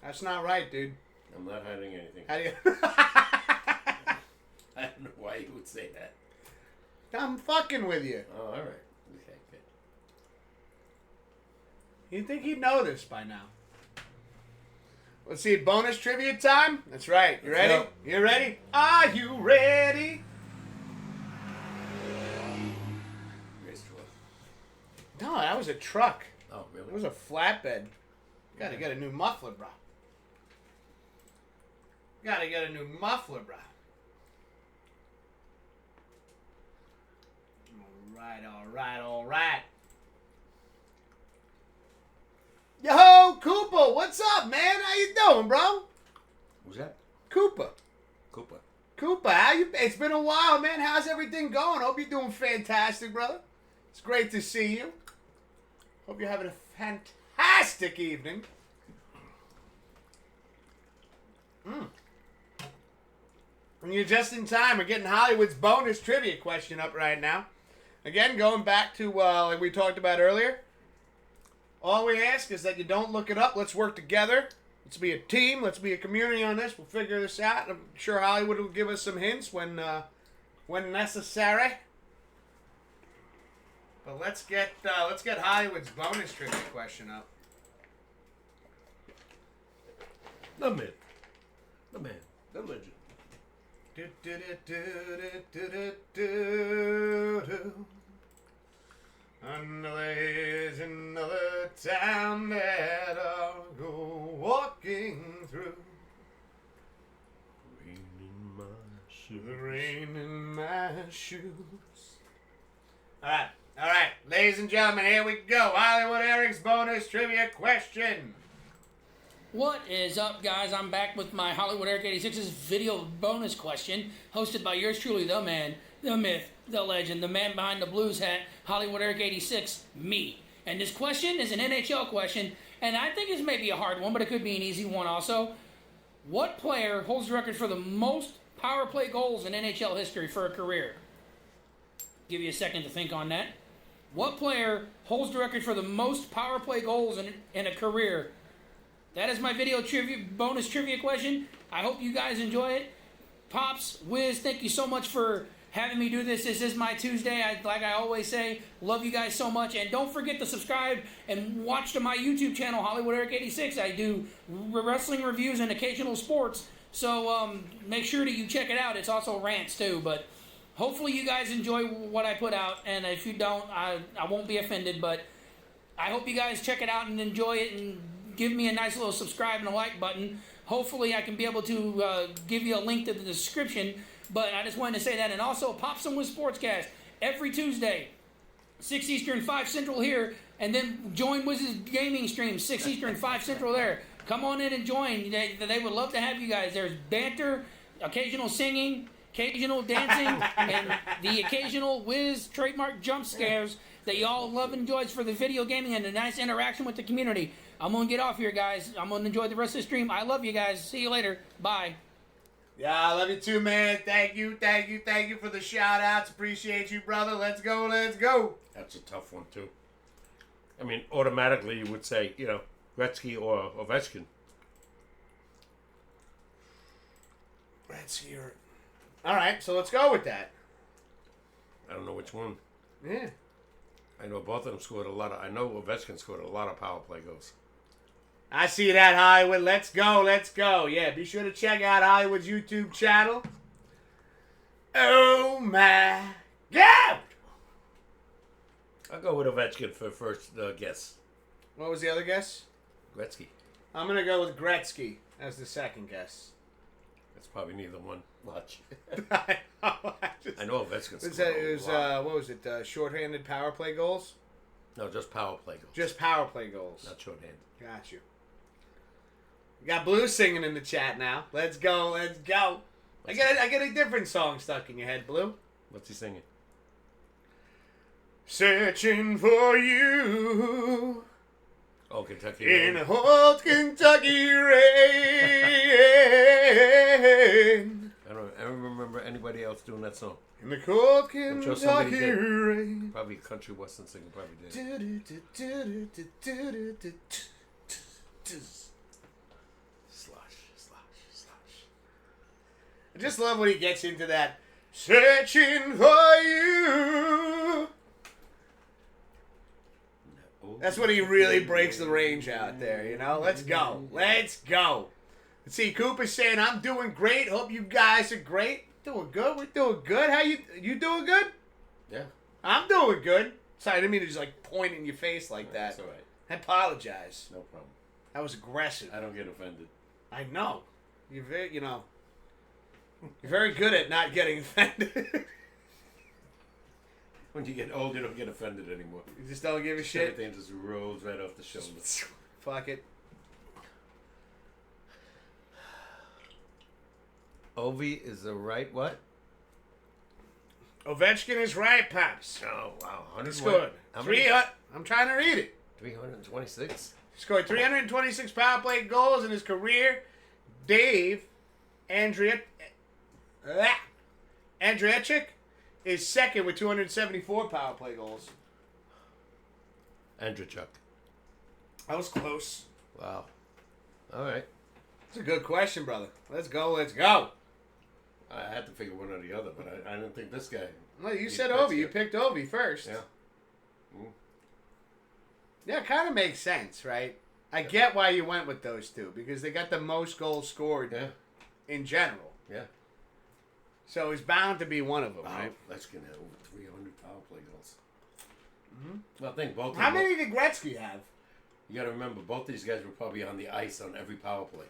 That's not right, dude. I'm not hiding anything. How do you... I don't know why you would say that. I'm fucking with you. Oh, all right. Okay, good. You'd think he'd know this by now. Let's see, bonus trivia time? That's right. You ready? Let's go. You ready? Are you ready? Race 12. No, that was a truck. Oh, really? It was a flatbed. Gotta get a new muffler, bro. Gotta get a new muffler, bro. All right. Yo, Koopa, what's up, man? How you doing, bro? Who's that? Koopa. Cooper. How you? It's been a while, man. How's everything going? Hope you're doing fantastic, brother. It's great to see you. Hope you're having a fantastic evening. And you're just in time. We're getting Hollywood's bonus trivia question up right now. Again, going back to like we talked about earlier. All we ask is that you don't look it up. Let's work together. Let's be a team. Let's be a community on this. We'll figure this out. I'm sure Hollywood will give us some hints when necessary. But let's get Hollywood's bonus trivia question up. The man. The legend. There's another town that I'll go walking through. Rain in my shoes. The rain in my shoes. All right, ladies and gentlemen, here we go. Hollywood Eric's bonus trivia question. What is up, guys? I'm back with my Hollywood Eric 86's video bonus question, hosted by yours truly, the man, the myth, the legend, the man behind the blues hat, Hollywood Eric 86, me. And this question is an NHL question, and I think it's maybe a hard one, but it could be an easy one also. What player holds the record for the most power play goals in NHL history for a career? Give you a second to think on that. What player holds the record for the most power play goals in a career? That is my video bonus trivia question. I hope you guys enjoy it. Pops, Wiz, thank you so much for having me do this. This is my Tuesday. Like I always say, love you guys so much. And don't forget to subscribe and watch to my YouTube channel, Hollywood Eric 86. I do wrestling reviews and occasional sports. So make sure that you check it out. It's also rants too. But hopefully you guys enjoy what I put out. And if you don't, I won't be offended. But I hope you guys check it out and enjoy it and give me a nice little subscribe and a like button. Hopefully I can be able to give you a link to the description. But I just wanted to say that. And also, Pops Wiz SportsCast every Tuesday, 6 Eastern, 5 Central here. And then join Wiz's gaming stream, 6 Eastern, 5 Central there. Come on in and join. They would love to have you guys. There's banter, occasional singing, occasional dancing, and the occasional Wiz trademark jump scares that y'all love and enjoys for the video gaming and a nice interaction with the community. I'm going to get off here, guys. I'm going to enjoy the rest of the stream. I love you guys. See you later. Bye. Yeah, I love you too, man. Thank you for the shout-outs. Appreciate you, brother. Let's go. That's a tough one, too. I mean, automatically you would say, Gretzky or Ovechkin. Gretzky or... All right, so let's go with that. I don't know which one. Yeah. I know both of them scored a lot of... I know Ovechkin scored a lot of power play goals. I see that, Hollywood. Let's go. Yeah, be sure to check out Hollywood's YouTube channel. Oh, my God! I'll go with Ovechkin for first guess. What was the other guess? Gretzky. I'm going to go with Gretzky as the second guess. That's probably neither one. Watch. I I know Ovechkin scored It was a lot. what was it? Shorthanded power play goals? No, just power play goals. Just power play goals. Not shorthanded. Got you. We got Blue singing in the chat now. Let's go. I get a different song stuck in your head, Blue. What's he singing? Searching for you Oh, Kentucky. in a hot Kentucky rain. I don't remember anybody else doing that song. In the cold I'm sure somebody Kentucky did. rain. Probably a country western singer probably did. Slosh. I just love when he gets into that searching for you. That's when he really breaks the range out there, Let's go. Let's see, Cooper's saying, I'm doing great. Hope you guys are great. Doing good. We're doing good. How you doing good? Yeah. I'm doing good. Sorry, I didn't mean to just point in your face like that. That's all right. I apologize. No problem. That was aggressive. I don't get offended. I know. You're very, you're very good at not getting offended. When you get old, you don't get offended anymore. You just don't give a shit. Everything just rolls right off the shoulders. Fuck it. Ovi is the right what? Ovechkin is right, Pops. Oh, wow. He scored. I'm trying to read it. 326? He scored 326 power play goals in his career. Dave Andriechik is second with 274 power play goals. Andrechuk. That was close. Wow. All right. It's a good question, brother. Let's go. I had to figure one or the other, but I didn't think this guy. Well, you said Ovi. You picked Ovi first. Yeah. Yeah, it kind of makes sense, right? I get why you went with those two, because they got the most goals scored in general. Yeah. So he's bound to be one of them, Wow, right? Ovechkin had over 300 power play goals. Well, I think both. How of them, many did Gretzky have? You got to remember, both these guys were probably on the ice on every power play,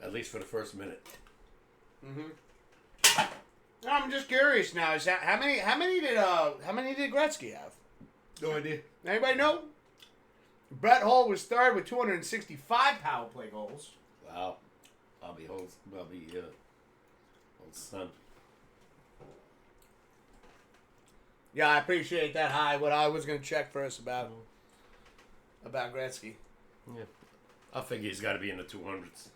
at least for the first minute. I'm just curious now. Is that how many did Gretzky have? No idea. Anybody know? Brett Hull was third with 265 power play goals. Wow, Bobby Hull's son. Yeah, I appreciate that high. What I was going to check first about Gretzky. Yeah, I figure he's got to be in the 200s.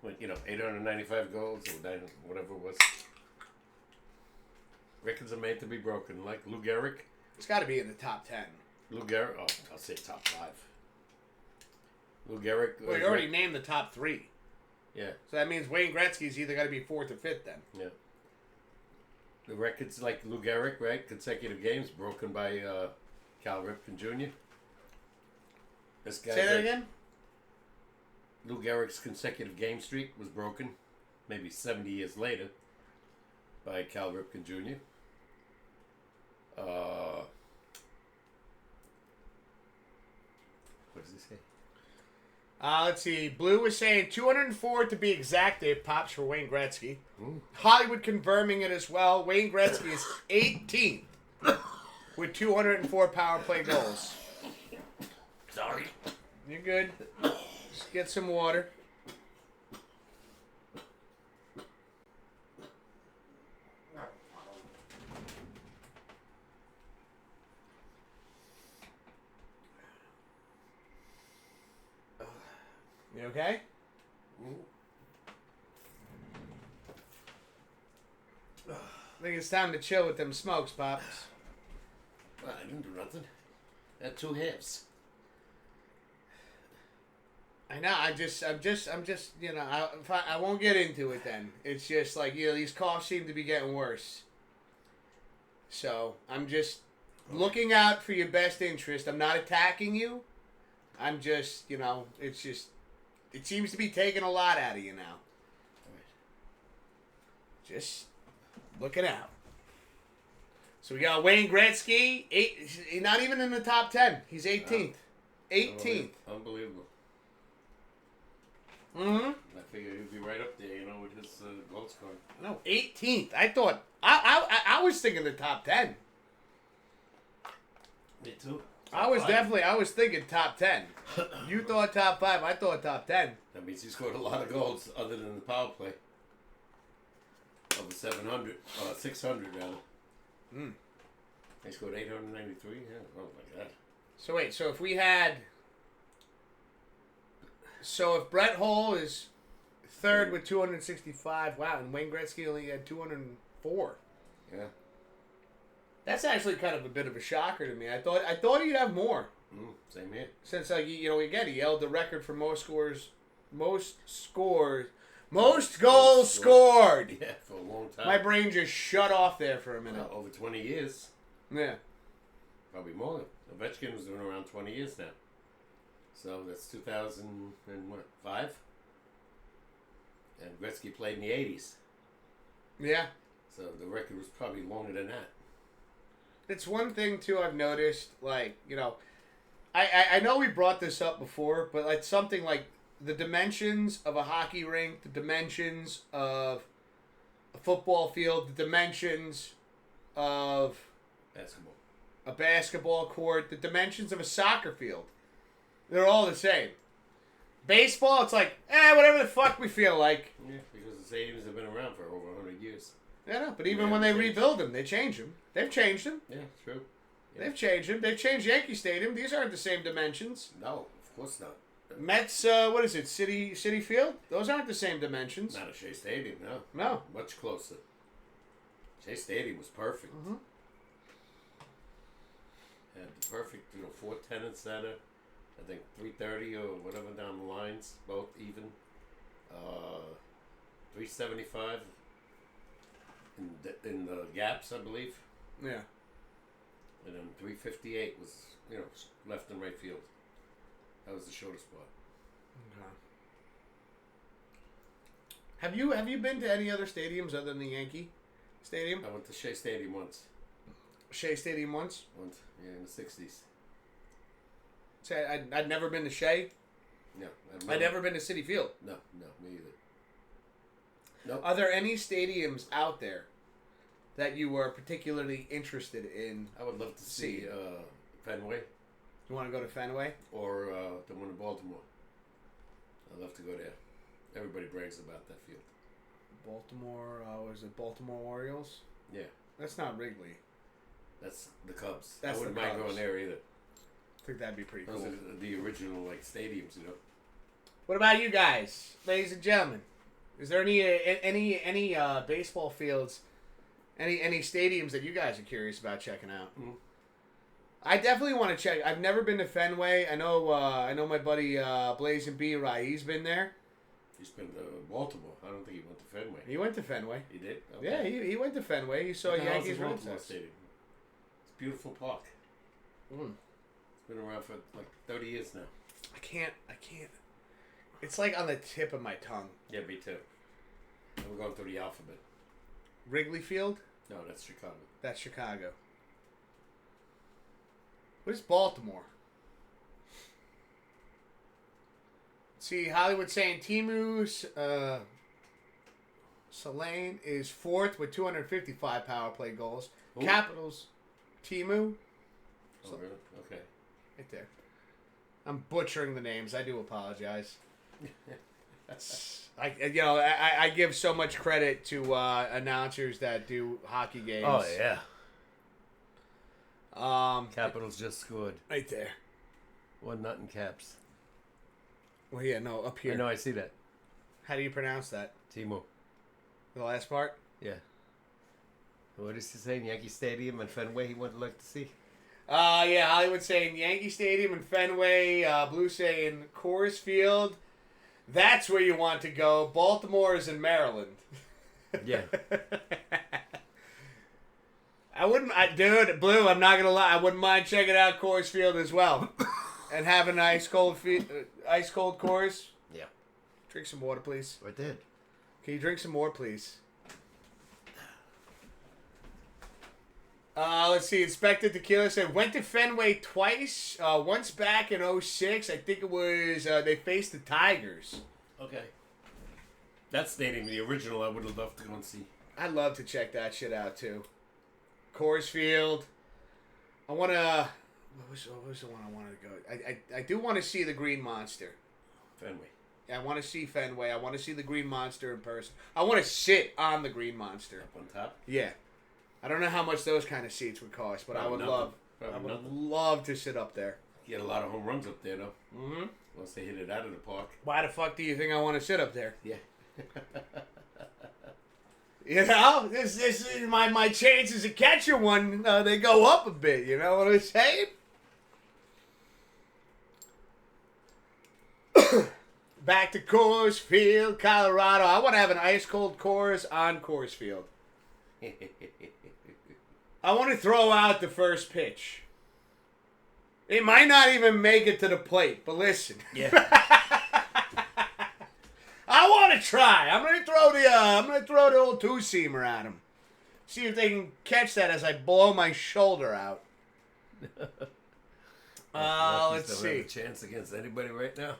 Like, 895 goals or whatever it was. Records are made to be broken. Like Lou Gehrig. It's got to be in the top 10. Lou Gehrig. Oh, I'll say top 5. Lou Gehrig. Well, you already named the top 3. Yeah. So that means Wayne Gretzky's either got to be 4th or 5th then. Yeah. The records like Lou Gehrig, right? Consecutive games broken by Cal Ripken Jr. This guy. Say that again? Lou Gehrig's consecutive game streak was broken, maybe 70 years later, by Cal Ripken Jr. What does he say? Let's see. Blue was saying 204 to be exact. They pops for Wayne Gretzky. Hollywood confirming it as well. Wayne Gretzky is 18th with 204 power play goals. Sorry. You're good. Just get some water. You okay? I think it's time to chill with them smokes, Pops. Well, I didn't do nothing. I had 2 halves. I know. I'm just. I won't get into it then. It's just like these coughs seem to be getting worse. So I'm just looking out for your best interest. I'm not attacking you. I'm just, it's just. It seems to be taking a lot out of you now. Just looking out. So we got Wayne Gretzky, not even in the top 10. He's 18th. 18th. Unbelievable. Mm-hmm. I figured he'd be right up there, with his goal scoring. No, 18th. I thought I was thinking the top 10. Me too. I was thinking top 10. You thought top 5. I thought top 10. That means he scored a lot of goals other than the power play. Over 700, 600 rather. He scored 893. Yeah, oh my God. So wait, if Brett Hull is third with 265, wow, and Wayne Gretzky only had 204. Yeah. That's actually kind of a bit of a shocker to me. I thought he'd have more. Same here. Since he held the record for most goals scored. Yeah, for a long time. My brain just shut off there for a minute. Over 20 years. Yeah. Probably more. Ovechkin was doing around 20 years now. So that's 2005. And Gretzky played in the 80s. Yeah. So the record was probably longer than that. It's one thing, too, I've noticed, I know we brought this up before, but it's something like the dimensions of a hockey rink, the dimensions of a football field, the dimensions of a basketball court, the dimensions of a soccer field. They're all the same. Baseball, it's like, whatever the fuck we feel like. Yeah, because the stadiums have been around for over 100 years. Yeah, no, but even when they rebuild them, they change them. They've changed them. Yeah, true. Yeah. They've changed them. They've changed Yankee Stadium. These aren't the same dimensions. No, of course not. Mets, what is it, City Field? Those aren't the same dimensions. Not a Shea Stadium, no. No. Much closer. Shea Stadium was perfect. Mm-hmm. Had the perfect, 410 center. I think 330 or whatever down the lines, both even. 375 in the gaps, I believe. Yeah. And then 358 was, left and right field. That was the shortest spot. Have you been to any other stadiums other than the Yankee Stadium? I went to Shea Stadium once. Shea Stadium once? Once, yeah, in the 60s. Say I'd never been to Shea. No. I'd never been to Citi Field. No, me either. Nope. Are there any stadiums out there that you are particularly interested in? I would love to see Fenway You want to go to Fenway? or the one in Baltimore. I'd love to go there. Everybody brags about that field. Baltimore, was it Baltimore Orioles? Yeah. That's not Wrigley. That's the Cubs. That's I wouldn't the mind Cubs. going there either. I think that'd be pretty Those cool. are the original stadiums, What about you guys, ladies and gentlemen? Is there any baseball fields, any stadiums that you guys are curious about checking out? Mhm. I definitely want to check. I've never been to Fenway. I know my buddy Blazing B. Rye. He's been there. He's been to Baltimore. I don't think he went to Fenway. He went to Fenway. He did? Yeah, he went to Fenway. He saw What the hell's Yankees the Red Baltimore Sox. Stadium? It's a beautiful park. It's been around for like 30 years now. I can't. It's like on the tip of my tongue. Yeah, me too. I'm going through the alphabet. Wrigley Field? No, that's Chicago. That's Chicago. What is Baltimore? See, Hollywood saying Timu's Salane is fourth with 255 power play goals. Who? Capitals, Timu, Oh, really? Okay. right there. I'm butchering the names. I do apologize. I give so much credit to announcers that do hockey games. Oh, yeah. Capitals just scored. right there. 1-0 Caps. Well, yeah, no, up here. I know, I see that. How do you pronounce that? Timo. The last part? Yeah. What is he saying? Yankee Stadium and Fenway he would like to see? Yeah, Hollywood saying Yankee Stadium and Fenway. Blue saying Coors Field. That's where you want to go. Baltimore is in Maryland. Yeah. Dude, Blue, I'm not going to lie. I wouldn't mind checking out Coors Field as well. And having an ice cold Coors. Yeah. Drink some water, please. I did. Can you drink some more, please? Let's see. Inspector Tequila said, went to Fenway twice. Once back in 06. I think it was, they faced the Tigers. Okay. That stadium, the original, I would have loved to go and see. I'd love to check that shit out, too. Coors Field. I want to... What was the one I wanted to go? I do want to see the Green Monster. Fenway. Yeah, I want to see Fenway. I want to see the Green Monster in person. I want to sit on the Green Monster. Up on top? Yeah. I don't know how much those kind of seats would cost, but I would love to sit up there. You get a lot of home runs up there, though. Mm-hmm. Once they hit it out of the park. Why the fuck do you think I want to sit up there? Yeah. You know, this is my chances of catching one. They go up a bit. You know what I'm saying? Back to Coors Field, Colorado. I want to have an ice cold Coors on Coors Field. I want to throw out the first pitch. It might not even make it to the plate, but listen. Yeah. I want to try. I'm gonna throw the old two-seamer at him. See if they can catch that as I blow my shoulder out. Let's don't see. have a chance against anybody right now.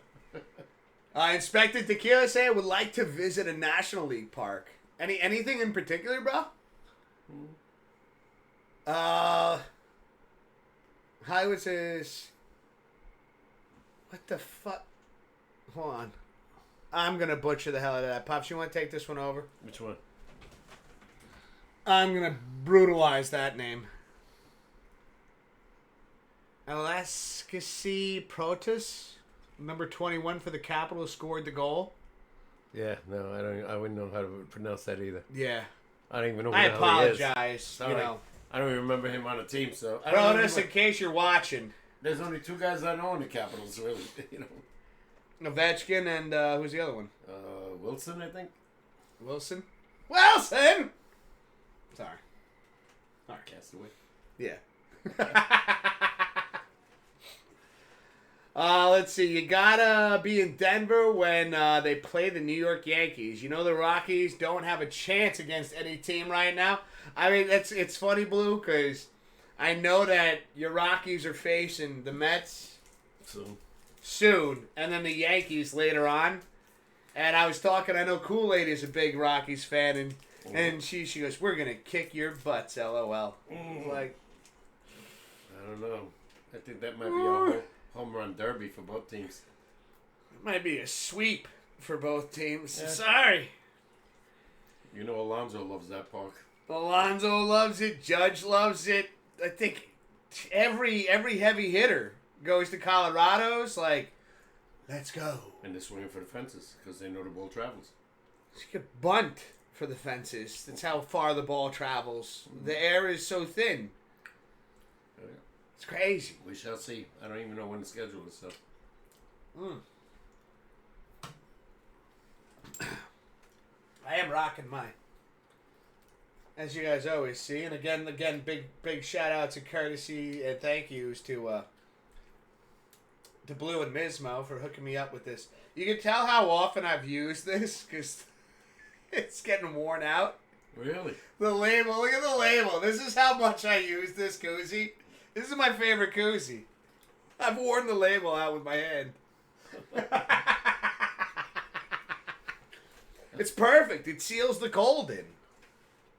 Inspector Tequila say I would like to visit a National League park. Anything in particular, bro? Hollywood says, what the fuck? Hold on. I'm going to butcher the hell out of that. Pops, you want to take this one over? Which one? I'm going to brutalize that name. Alaskasi Protus, number 21 for the Capitals, scored the goal. Yeah, no, I wouldn't know how to pronounce that either. Yeah. I don't even know who I the hell he is. apologize. Sorry. You know. I don't even remember him on a team, so... I don't Protus, know. in case you're watching. There's only two guys I know in the Capitals, really. You know, Ovechkin and who's the other one? Wilson, I think. Wilson? Wilson! Sorry. Castaway. Yeah. Let's see. You gotta be in Denver when they play the New York Yankees. You know the Rockies don't have a chance against any team right now. I mean, it's funny, Blue, because I know that your Rockies are facing the Mets soon, and then the Yankees later on. And I was talking. I know Kool-Aid is a big Rockies fan, and she goes, "We're gonna kick your butts, LOL." Like, I don't know. I think that might be a home run derby for both teams. it might be a sweep for both teams. Yeah. Sorry. You know Alonso loves that park. Alonso loves it. Judge loves it. I think every heavy hitter goes to Colorado's like, let's go. And they're swinging for the fences because they know the ball travels. You could bunt for the fences. That's how far the ball travels. The air is so thin. Oh, yeah. It's crazy. We shall see. I don't even know when the schedule is, so. I am rocking mine. As you guys always see. And again, big shout outs and courtesy and thank yous to Blue and Mismo for hooking me up with this. You can tell how often I've used this because it's getting worn out. Really? The label, look at the label. This is how much I use this koozie. This is my favorite koozie. I've worn the label out with my hand. It's perfect. It seals the cold in.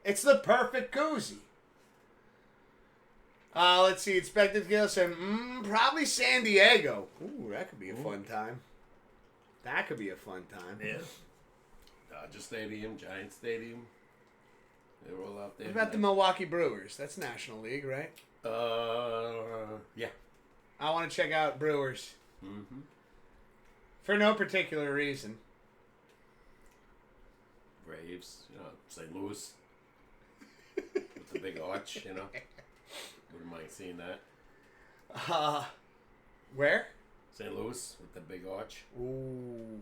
It's the perfect koozie. Let's see. Expected Gill said, probably San Diego. Ooh, that could be a fun time. That could be a fun time. Yeah. Dodger Stadium, Giant Stadium. They're all out there. What about the Milwaukee Brewers? That's National League, right? Yeah. I want to check out Brewers. Mm-hmm. For no particular reason. Braves, St. Louis. With the big arch, Wouldn't mind seeing that. Where? St. Louis with the big arch. Ooh.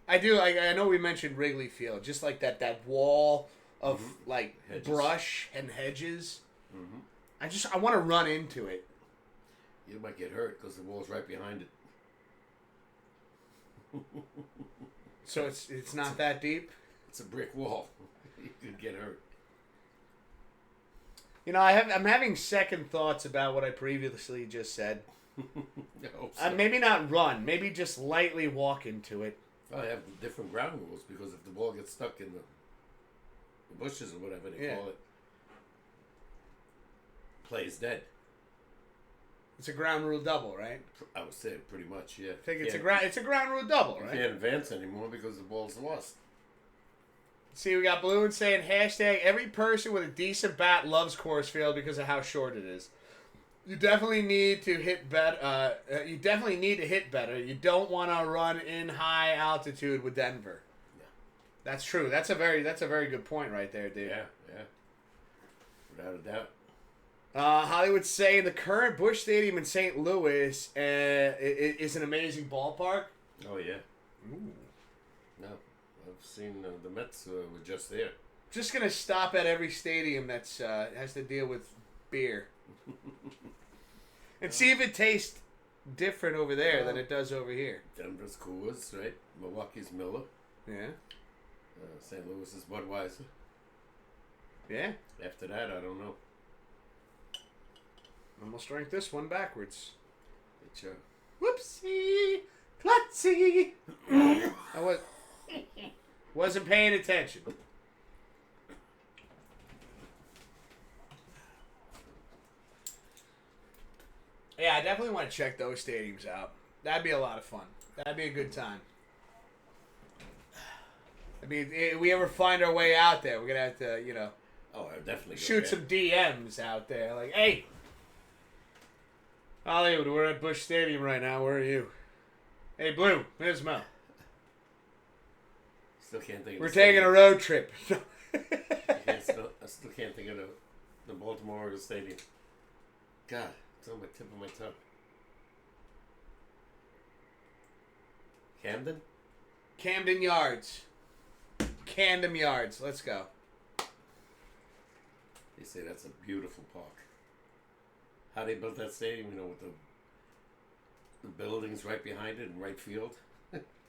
I do. I know we mentioned Wrigley Field. Just like that wall of, Hedges. brush and hedges. Mm-hmm. I want to run into it. You might get hurt because the wall's right behind it. So it's not that deep? It's a brick wall. You could get hurt. I'm having second thoughts about what I previously just said. I hope so. Maybe not run. Maybe just lightly walk into it. I have different ground rules because if the ball gets stuck in the bushes or whatever they call it, play is dead. It's a ground rule double, right? I would say pretty much, yeah. I think it's a ground rule double, You right? can't advance anymore because the ball's lost. See, we got Blue and saying hashtag every person with a decent bat loves Coors Field because of how short it is. You definitely need to hit better. You don't want to run in high altitude with Denver. Yeah. That's true. That's a very good point right there, dude. Yeah. Without a doubt. Hollywood's saying the current Busch Stadium in St. Louis is an amazing ballpark. Oh, yeah. Ooh. No. I've seen the Mets were just there. Just going to stop at every stadium that's has to deal with beer. And see if it tastes different over there than it does over here. Denver's Coors, right? Milwaukee's Miller. Yeah. St. Louis is Budweiser. Yeah. After that, I don't know. Almost drank this one backwards. It's, Whoopsie! Klutzy! I wasn't paying attention. Yeah, I definitely want to check those stadiums out. That'd be a lot of fun. That'd be a good time. I mean, if we ever find our way out there, we're going to have to, Oh, I definitely go shoot there. some DMs out there. Like, hey, Hollywood, we're at Busch Stadium right now. Where are you? Hey, Blue, there's Mo. Still can't think of We're the taking a stadium. road trip. I still can't think of the Baltimore Orioles Stadium. God, it's on my tip of my tongue. Camden? Camden Yards. Camden Yards. Let's go. They say that's a beautiful park. How they built that stadium, with The building's right behind it in right field.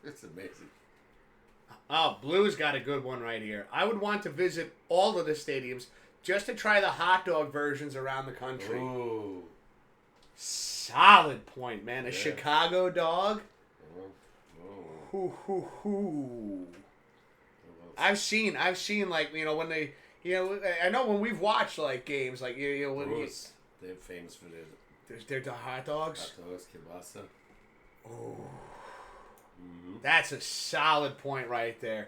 It's amazing. Oh, Blue's got a good one right here. I would want to visit all of the stadiums just to try the hot dog versions around the country. Ooh. Solid point, man. A Yeah. Chicago dog. Oh. Hoo, hoo, hoo. I've seen like, you know, when they, you know, I know when we've watched like games like, you know, when Bruce, they're famous for their they're hot dogs. hot dogs, kielbasa. Oh. Mm-hmm. That's a solid point right there.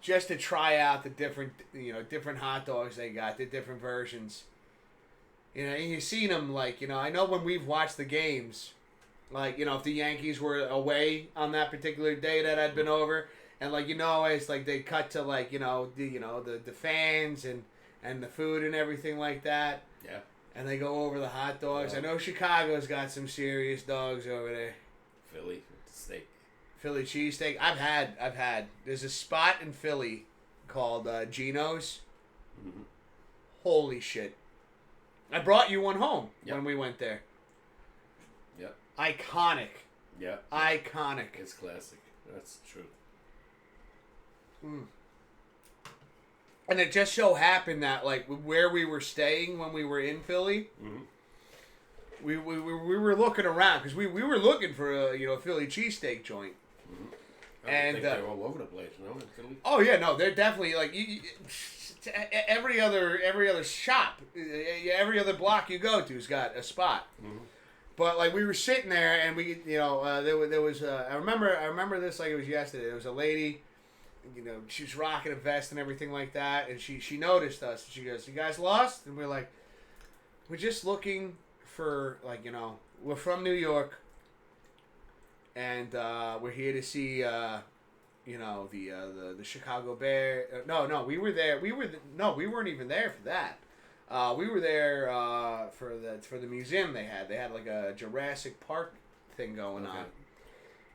Just to try out the different hot dogs they got, the different versions. You know, and you've seen them, like, you know, I know when we've watched the games, like, you know, if the Yankees were away on that particular day that I'd been over, and, like, you know, it's like they cut to, like, the fans and the food and everything like that. Yeah. And they go over the hot dogs. Yeah. I know Chicago's got some serious dogs over there. Philly with the steak. Philly cheesesteak. I've had. There's a spot in Philly called Gino's. Mm-hmm. Holy shit. I brought you one home Yep. when we went there. Yep. Iconic. Yep. Iconic. It's classic. That's true. Mm. And it just so happened that, like, where we were staying when we were in Philly, Mm-hmm. we were looking around because we were looking for a Philly cheesesteak joint. I And, think they're all over the place, you know, in Philly. Oh yeah, no, they're definitely like every other shop, every other block you go to's got a spot. Mm-hmm. But like we were sitting there, and we, there was I remember this like it was yesterday. There was a lady, you know, she was rocking a vest and everything like that, and she noticed us. And she goes, "You guys lost?" And we're like, "We're just looking for, like, you know, we're from New York, and we're here to see." The Chicago Bear. No, we were there. We weren't even there for that. We were there for the museum they had. They had like a Jurassic Park thing going on,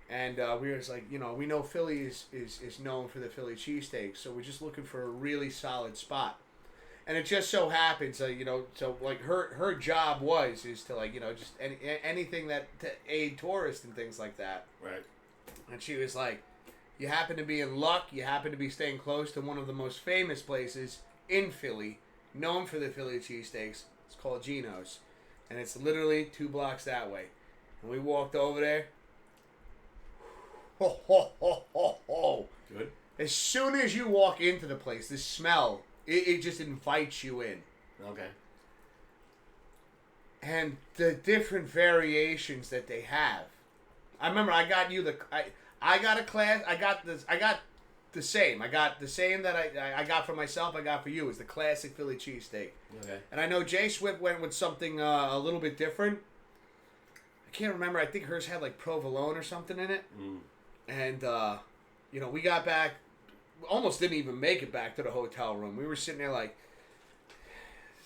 and we were just like, you know, we know Philly is known for the Philly cheesesteak, so we're just looking for a really solid spot. And it just so happens, so like her job is to, like, you know, just anything that to aid tourists and things like that. Right. And she was like, "You happen to be in luck. You happen to be staying close to one of the most famous places in Philly, known for the Philly cheesesteaks. It's called Gino's. And it's literally 2 blocks that way." And we walked over there. Ho, ho, ho, ho, ho. Good. As soon as you walk into the place, the smell, it just invites you in. Okay. And the different variations that they have. I remember I got you I got a class. I got the same. I got the same that I got for myself. I got for you. It's the classic Philly cheesesteak. Okay. And I know Jay Swift went with something a little bit different. I can't remember. I think hers had like provolone or something in it. Mm. And we got back. Almost didn't even make it back to the hotel room. We were sitting there like,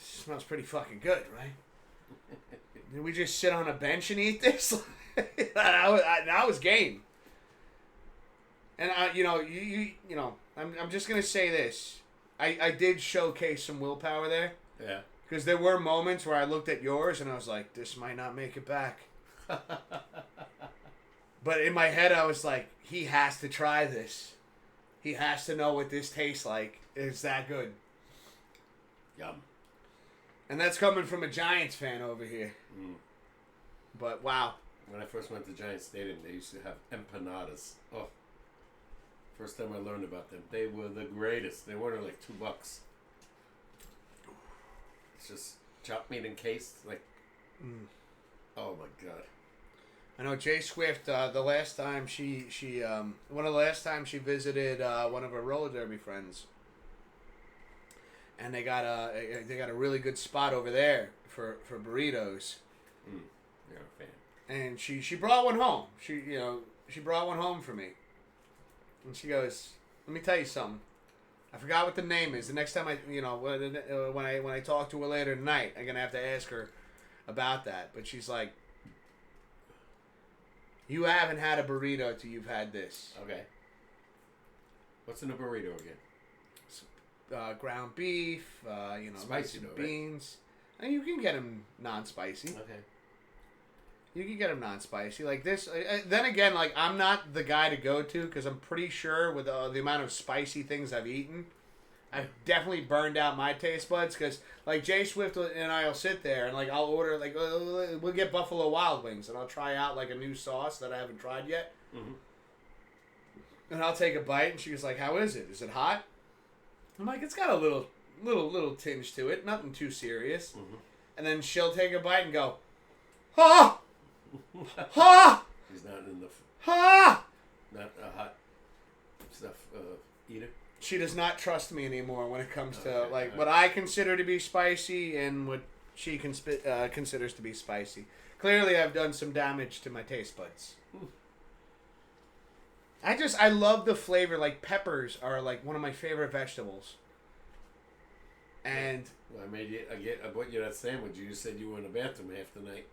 smells pretty fucking good, right? Did we just sit on a bench and eat this? I was game. And I'm just gonna say this. I did showcase some willpower there. Yeah. Because there were moments where I looked at yours and I was like, this might not make it back. But in my head, I was like, he has to try this. He has to know what this tastes like. It's that good. Yum. And that's coming from a Giants fan over here. Mm. But wow. When I first went to Giants Stadium, they used to have empanadas. Oh. First time I learned about them. They were the greatest. They were like $2. It's just chopped meat encased. Like, oh my God. I know Jay Swift, the last time one of the last times she visited one of her roller derby friends. And they got a really good spot over there for burritos. Mm. You're a fan. And she brought one home. She brought one home for me. And she goes, "Let me tell you something. I forgot what the name is. The next time when I talk to her later tonight, I'm gonna have to ask her about that." But she's like, "You haven't had a burrito till you've had this." Okay. What's in a burrito again? Ground beef, Spicy some though, right? beans. And you can get them non-spicy. Okay. You can get them non-spicy. Like this, then again, like I'm not the guy to go to because I'm pretty sure with the amount of spicy things I've eaten, I've definitely burned out my taste buds. Because like Jay Swift and I'll sit there and like I'll order like we'll get Buffalo Wild Wings and I'll try out like a new sauce that I haven't tried yet. Mm-hmm. And I'll take a bite and she's like, "How is it? Is it hot?" I'm like, "It's got a little tinge to it, nothing too serious." Mm-hmm. And then she'll take a bite and go, "Ha! Ha! He's not in the ha! Not a hot stuff eater." She does not trust me anymore when it comes to what I consider to be spicy and what she considers to be spicy. Clearly, I've done some damage to my taste buds. I love the flavor. Like peppers are like one of my favorite vegetables. And well, I bought you that sandwich. You said you were in the bathroom half the night.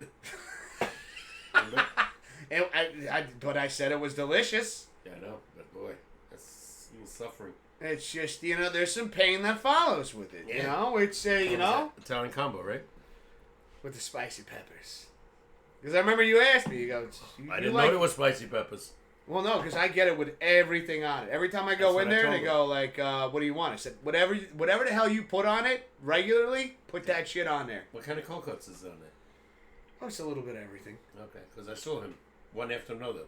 But I said it was delicious. Yeah, I know. But boy, that's a little suffering. It's just, there's some pain that follows with it. Yeah. It's, Italian combo, right? With the spicy peppers. Because I remember you asked me, I didn't know there was spicy peppers. Well, no, because I get it with everything on it. Every time I go in there, they go like, what do you want? I said, whatever the hell you put on it regularly, put that shit on there. What kind of cold cuts is on there? Oh, it's a little bit of everything. Okay, because I saw him one after another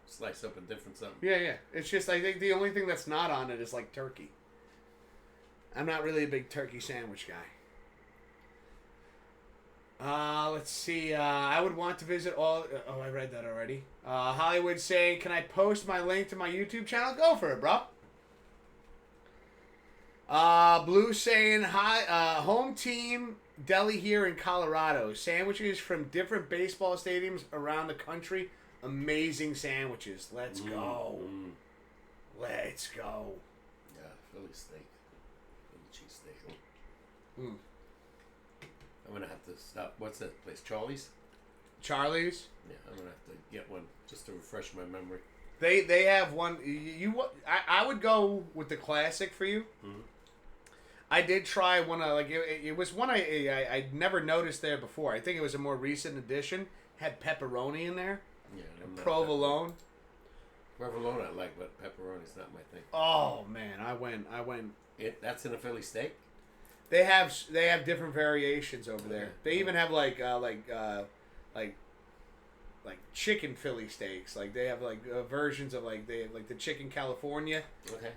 slice up a different something. Yeah. It's just, I think the only thing that's not on it is like turkey. I'm not really a big turkey sandwich guy. Let's see. I would want to visit all... Oh, I read that already. Hollywood saying, can I post my link to my YouTube channel? Go for it, bro. Blue saying, hi, home team deli here in Colorado. Sandwiches from different baseball stadiums around the country. Amazing sandwiches. Let's go. Let's go. Yeah, Philly steak. Philly cheesesteak. I'm going to have to stop. What's that place? Charlie's? Charlie's? Yeah, I'm going to have to get one just to refresh my memory. They have one. I would go with the classic for you. Mm-hmm. I did try one. It was one I never noticed there before. I think it was a more recent addition. Had pepperoni in there. Yeah, provolone. Provolone I like, but pepperoni's not my thing. Oh man, I went. That's in a Philly steak. They have different variations over there. They even have like chicken Philly steaks. Like they have versions of they have the chicken California. Okay.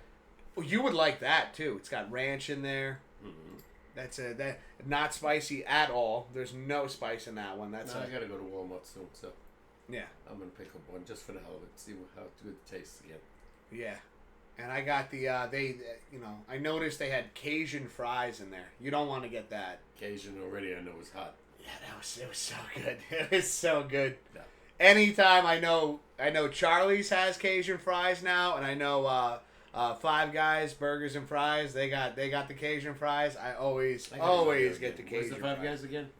Well, you would like that too. It's got ranch in there. Mm-hmm. That's that not spicy at all. There's no spice in that one. I gotta go to Walmart soon, so yeah, I'm gonna pick up one just for the hell of it. See how good it tastes again. Yeah. And I got the I noticed they had Cajun fries in there. You don't want to get that. Cajun already I know is hot. Yeah, it was so good. It was so good. Yeah. Anytime I know Charlie's has Cajun fries now, and I know Five Guys Burgers and Fries, they got the Cajun fries. I always get the Cajun. Where's the Five Guys again?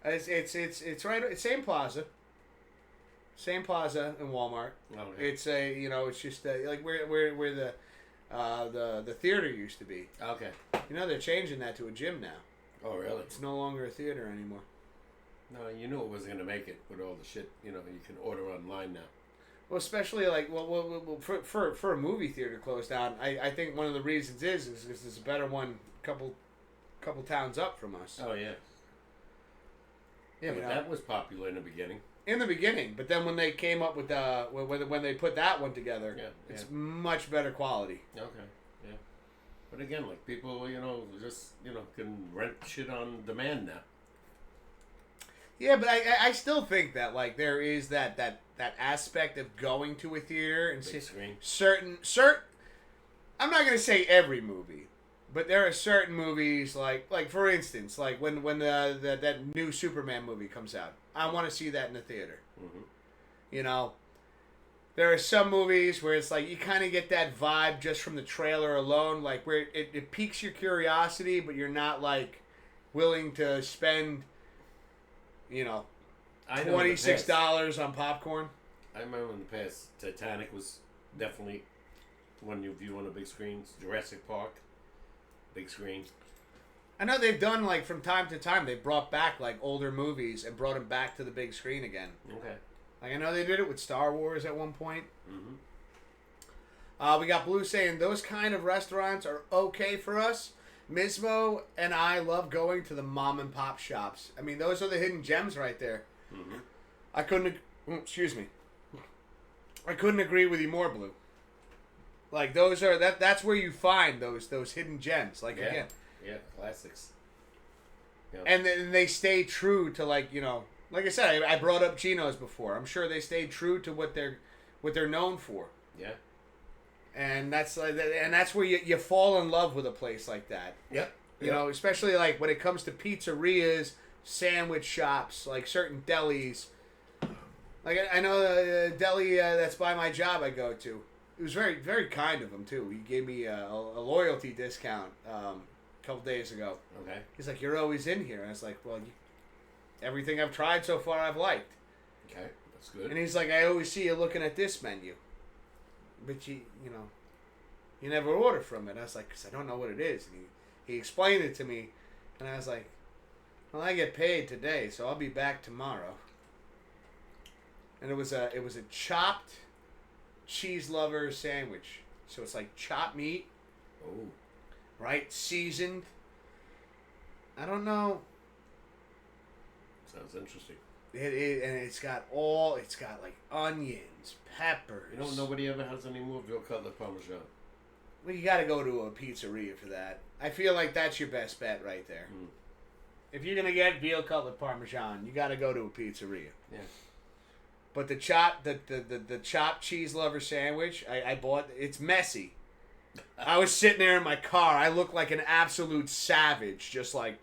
It's right same plaza. Same plaza in Walmart. Oh, okay. It's it's just like where the theater used to be. Okay. They're changing that to a gym now. Oh, really? It's no longer a theater anymore. No, you knew it wasn't going to make it with all the shit. You can order online now. Well, especially for a movie theater closed down. I think one of the reasons is there's a better one couple towns up from us. Oh yeah. Yeah, but that was popular in the beginning. In the beginning, but then when they came up with when they put that one together, it's much better quality. Okay, yeah. But again, like people, just can rent shit on demand now. Yeah, but I still think that there is that aspect of going to a theater and big screen. certain. I'm not gonna say every movie, but there are certain movies like for instance, like when that new Superman movie comes out. I want to see that in the theater. Mm-hmm. There are some movies where it's like you kind of get that vibe just from the trailer alone, like where it piques your curiosity, but you're not willing to spend, $26 on popcorn. I remember in the past, Titanic was definitely one you view on the big screens. Jurassic Park, big screen. I know they've done, like, from time to time, they've brought back, like, older movies and brought them back to the big screen again. Okay. Like, I know they did it with Star Wars at one point. Mm-hmm. We got Blue saying those kind of restaurants are okay for us. Mismo and I love going to the mom and pop shops. I mean, those are the hidden gems right there. Mm-hmm. I couldn't agree with you more, Blue. Like, those are that's where you find those hidden gems. Like, again. Yeah, classics. Yeah. And then they stay true to, like, you know, like I said, I brought up Geno's before. I'm sure they stayed true to what they're known for. Yeah. And that's where you fall in love with a place like that. Yep. You know, especially like when it comes to pizzerias, sandwich shops, like certain delis. Like I know the deli that's by my job I go to. It was very, very kind of him too. He gave me a loyalty discount a couple days ago. Okay. He's like, "You're always in here." And I was like, "Well, everything I've tried so far, I've liked." Okay, that's good. And he's like, "I always see you looking at this menu, but you never order from it." I was like, "'Cause I don't know what it is." And he explained it to me, and I was like, "Well, I get paid today, so I'll be back tomorrow." And it was a chopped cheese lover sandwich. So it's like chopped meat, Oh. right? Seasoned. I don't know. Sounds interesting. And it's got like onions, peppers. You know, nobody ever has any more veal cutlet parmesan. Well, you got to go to a pizzeria for that. I feel like that's your best bet right there. Mm. If you're gonna get veal cutlet parmesan, you got to go to a pizzeria. Yeah. But the chopped cheese lover sandwich I bought, it's messy. I was sitting there in my car. I looked like an absolute savage, just like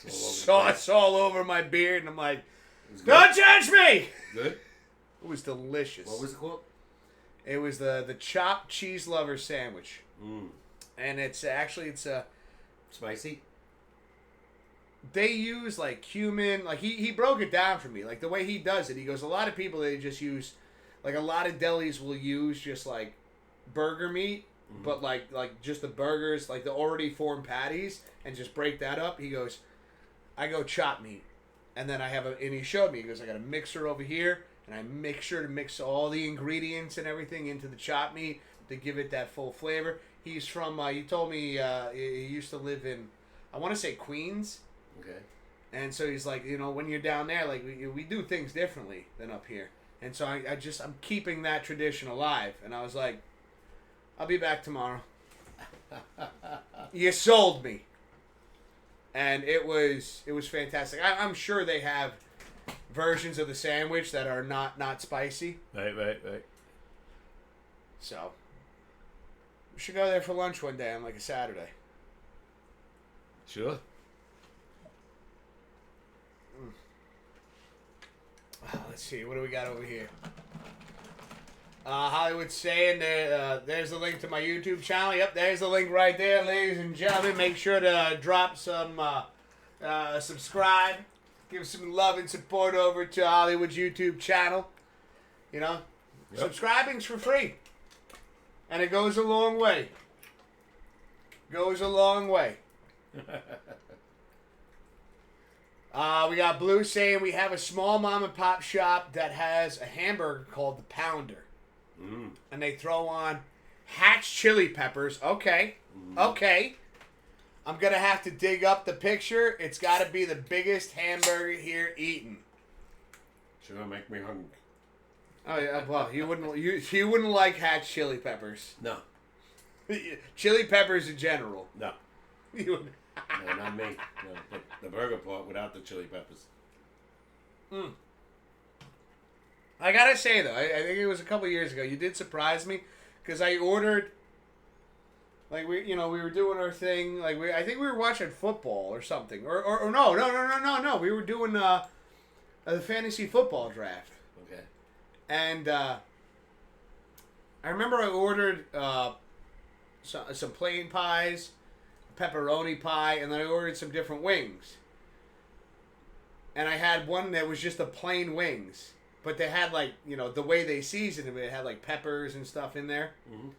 sauce all over my beard, and I'm like, "Don't judge me." Good. It was delicious. What was it called? It was the chopped cheese lover sandwich, Mm. and it's Spicy. they use like cumin. Like he broke it down for me. Like the way he does it, he goes, a lot of people they just use, like a lot of delis will use just like burger meat, but like just the burgers, like the already formed patties, and just break that up. He goes, I go chop meat, and then and he showed me. He goes, I got a mixer over here, and I make sure to mix all the ingredients and everything into the chop meat to give it that full flavor. He's from. He told me he used to live in, I want to say Queens. Okay. And so he's like, when you're down there, like we do things differently than up here. And so I'm keeping that tradition alive. And I was like, I'll be back tomorrow. You sold me. And it was fantastic. I'm sure they have versions of the sandwich that are not spicy. Right. So we should go there for lunch one day on like a Saturday. Sure. Let's see, what do we got over here? Hollywood's saying there's the link to my YouTube channel. Yep, there's the link right there, ladies and gentlemen. Make sure to drop some subscribe. Give some love and support over to Hollywood's YouTube channel. Subscribing's for free. And it goes a long way. Goes a long way. We got Blue saying we have a small mom and pop shop that has a hamburger called the Pounder. Mm. And they throw on Hatch chili peppers. Okay. Okay. I'm going to have to dig up the picture. It's got to be the biggest hamburger here eaten. Sure, make me hungry. Oh yeah, well, you wouldn't like Hatch chili peppers. No. Chili peppers in general. No. You wouldn't. No, not me. No, the burger part without the chili peppers. I gotta say though, I think it was a couple years ago. You did surprise me because I ordered. Like we were doing our thing. Like I think we were watching football or something. Or no. We were doing the fantasy football draft. Okay. And I remember I ordered some plain pies, pepperoni pie, and then I ordered some different wings. And I had one that was just the plain wings, but they had the way they seasoned them, it had like peppers and stuff in there. Mm-hmm.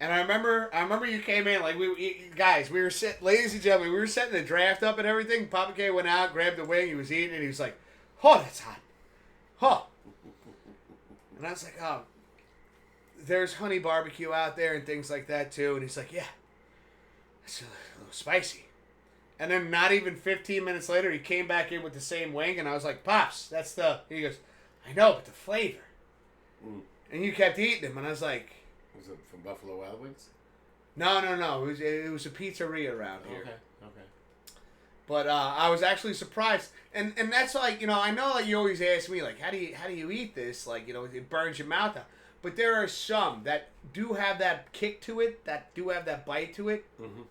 And I remember you came in like we were sitting, ladies and gentlemen, we were setting the draft up and everything. Papa K went out, grabbed the wing, he was eating, and he was like, "Oh, that's hot, huh?" And I was like, "Oh, there's honey barbecue out there and things like that too." And he's like, "Yeah, it's a little spicy." And then not even 15 minutes later, he came back in with the same wing, and I was like, "Pops, that's the." He goes, "I know, but the flavor." And you kept eating them, and I was like. Was it from Buffalo Wild Wings? No. It was a pizzeria around here. Okay. But I was actually surprised, and that's like I know like you always ask me like how do you eat this, like it burns your mouth out. But there are some that do have that kick to it, that do have that bite to it,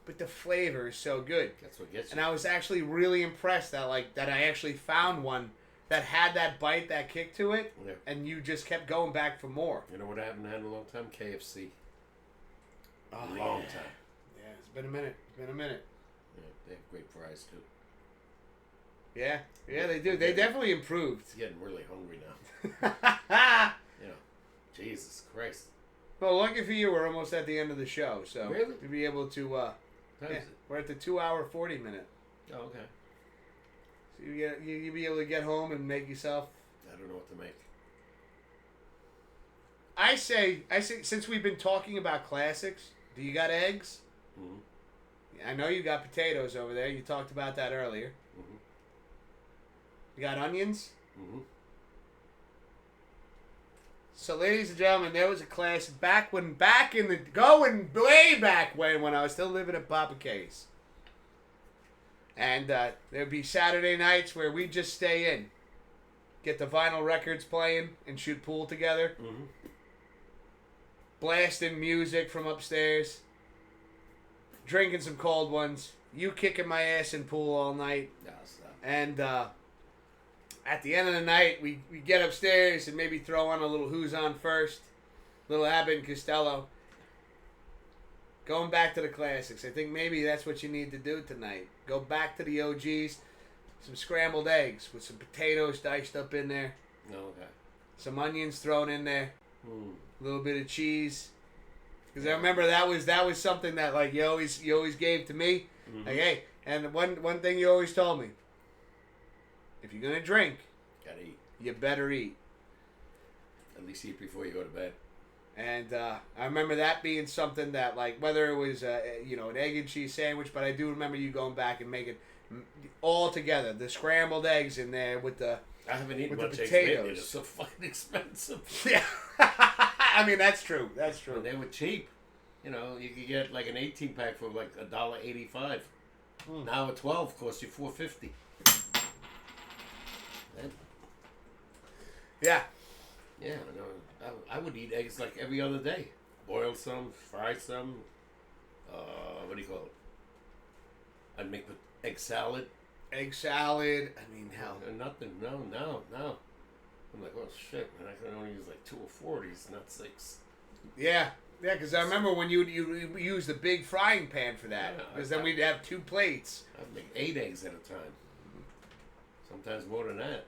but the flavor is so good. That's what gets you. And I was actually really impressed that I actually found one that had that bite, that kick to it, and you just kept going back for more. You know what I haven't had in a long time? KFC. Oh, long yeah. time. Yeah, it's been a minute. Yeah, they have great fries too. Yeah, they do. They definitely improved. It's getting really hungry now. Jesus Christ. Well, lucky for you, we're almost at the end of the show, so really? to be able to, we're at the 2-hour 40-minute. Oh, okay. So you be able to get home and make yourself. I don't know what to make. I say, since we've been talking about classics, do you got eggs? Mm-hmm. I know you got potatoes over there. You talked about that earlier. Mm-hmm. You got onions? Mm-hmm. So, ladies and gentlemen, there was a classic going way back when I was still living at Papa K's. And there'd be Saturday nights where we'd just stay in, get the vinyl records playing, and shoot pool together. Mm-hmm. Blasting music from upstairs, drinking some cold ones, you kicking my ass in pool all night. No, stop. And at the end of the night, we get upstairs and maybe throw on a little Who's On First, little Abbott and Costello. Going back to the classics. I think maybe that's what you need to do tonight. Go back to the OGs. Some scrambled eggs with some potatoes diced up in there. No, okay. Some onions thrown in there. A little bit of cheese. Because I remember that was something that like you always gave to me. Mm-hmm. Like, hey, and one thing you always told me. If you're going to drink, Gotta eat. you better eat. At least eat before you go to bed. And I remember that being something that, like, whether it was, an egg and cheese sandwich, but I do remember you going back and making all together. The scrambled eggs in there with the I haven't eaten with much the eggs lately. potatoes. They're so fucking expensive. Yeah. I mean, that's true. That's true. And they were cheap. You could get like an 18-pack for like $1.85. Now a 12 costs you $4.50. Yeah. Yeah, I would eat eggs like every other day. Boil some, fry some. What do you call it? I'd make the egg salad. Egg salad. I mean, hell. Nothing. No. I'm like, oh shit, man! I can only use like 2 or 4 of these, not 6. Yeah. Yeah, because I remember when you used the big frying pan for that. Because then we'd have 2 plates. I'd make 8 eggs at a time. Sometimes more than that.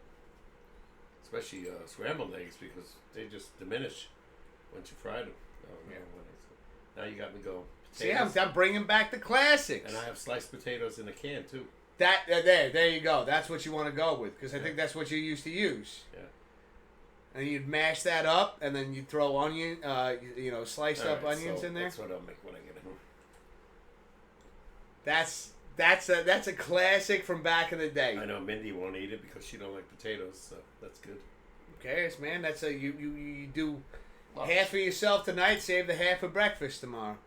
Especially scrambled eggs because they just diminish once you fry them. Oh, yeah. Now you got me going. See, I'm bringing back the classics. And I have sliced potatoes in a can too. There you go. That's what you want to go with because I think that's what you used to use. Yeah. And you'd mash that up, and then you'd throw onion, sliced up onions in there. That's what I'll make when I get home. That's a classic from back in the day. I know Mindy won't eat it because she don't like potatoes, so that's good. Okay, man. That's you do half for yourself tonight. Save the half for breakfast tomorrow.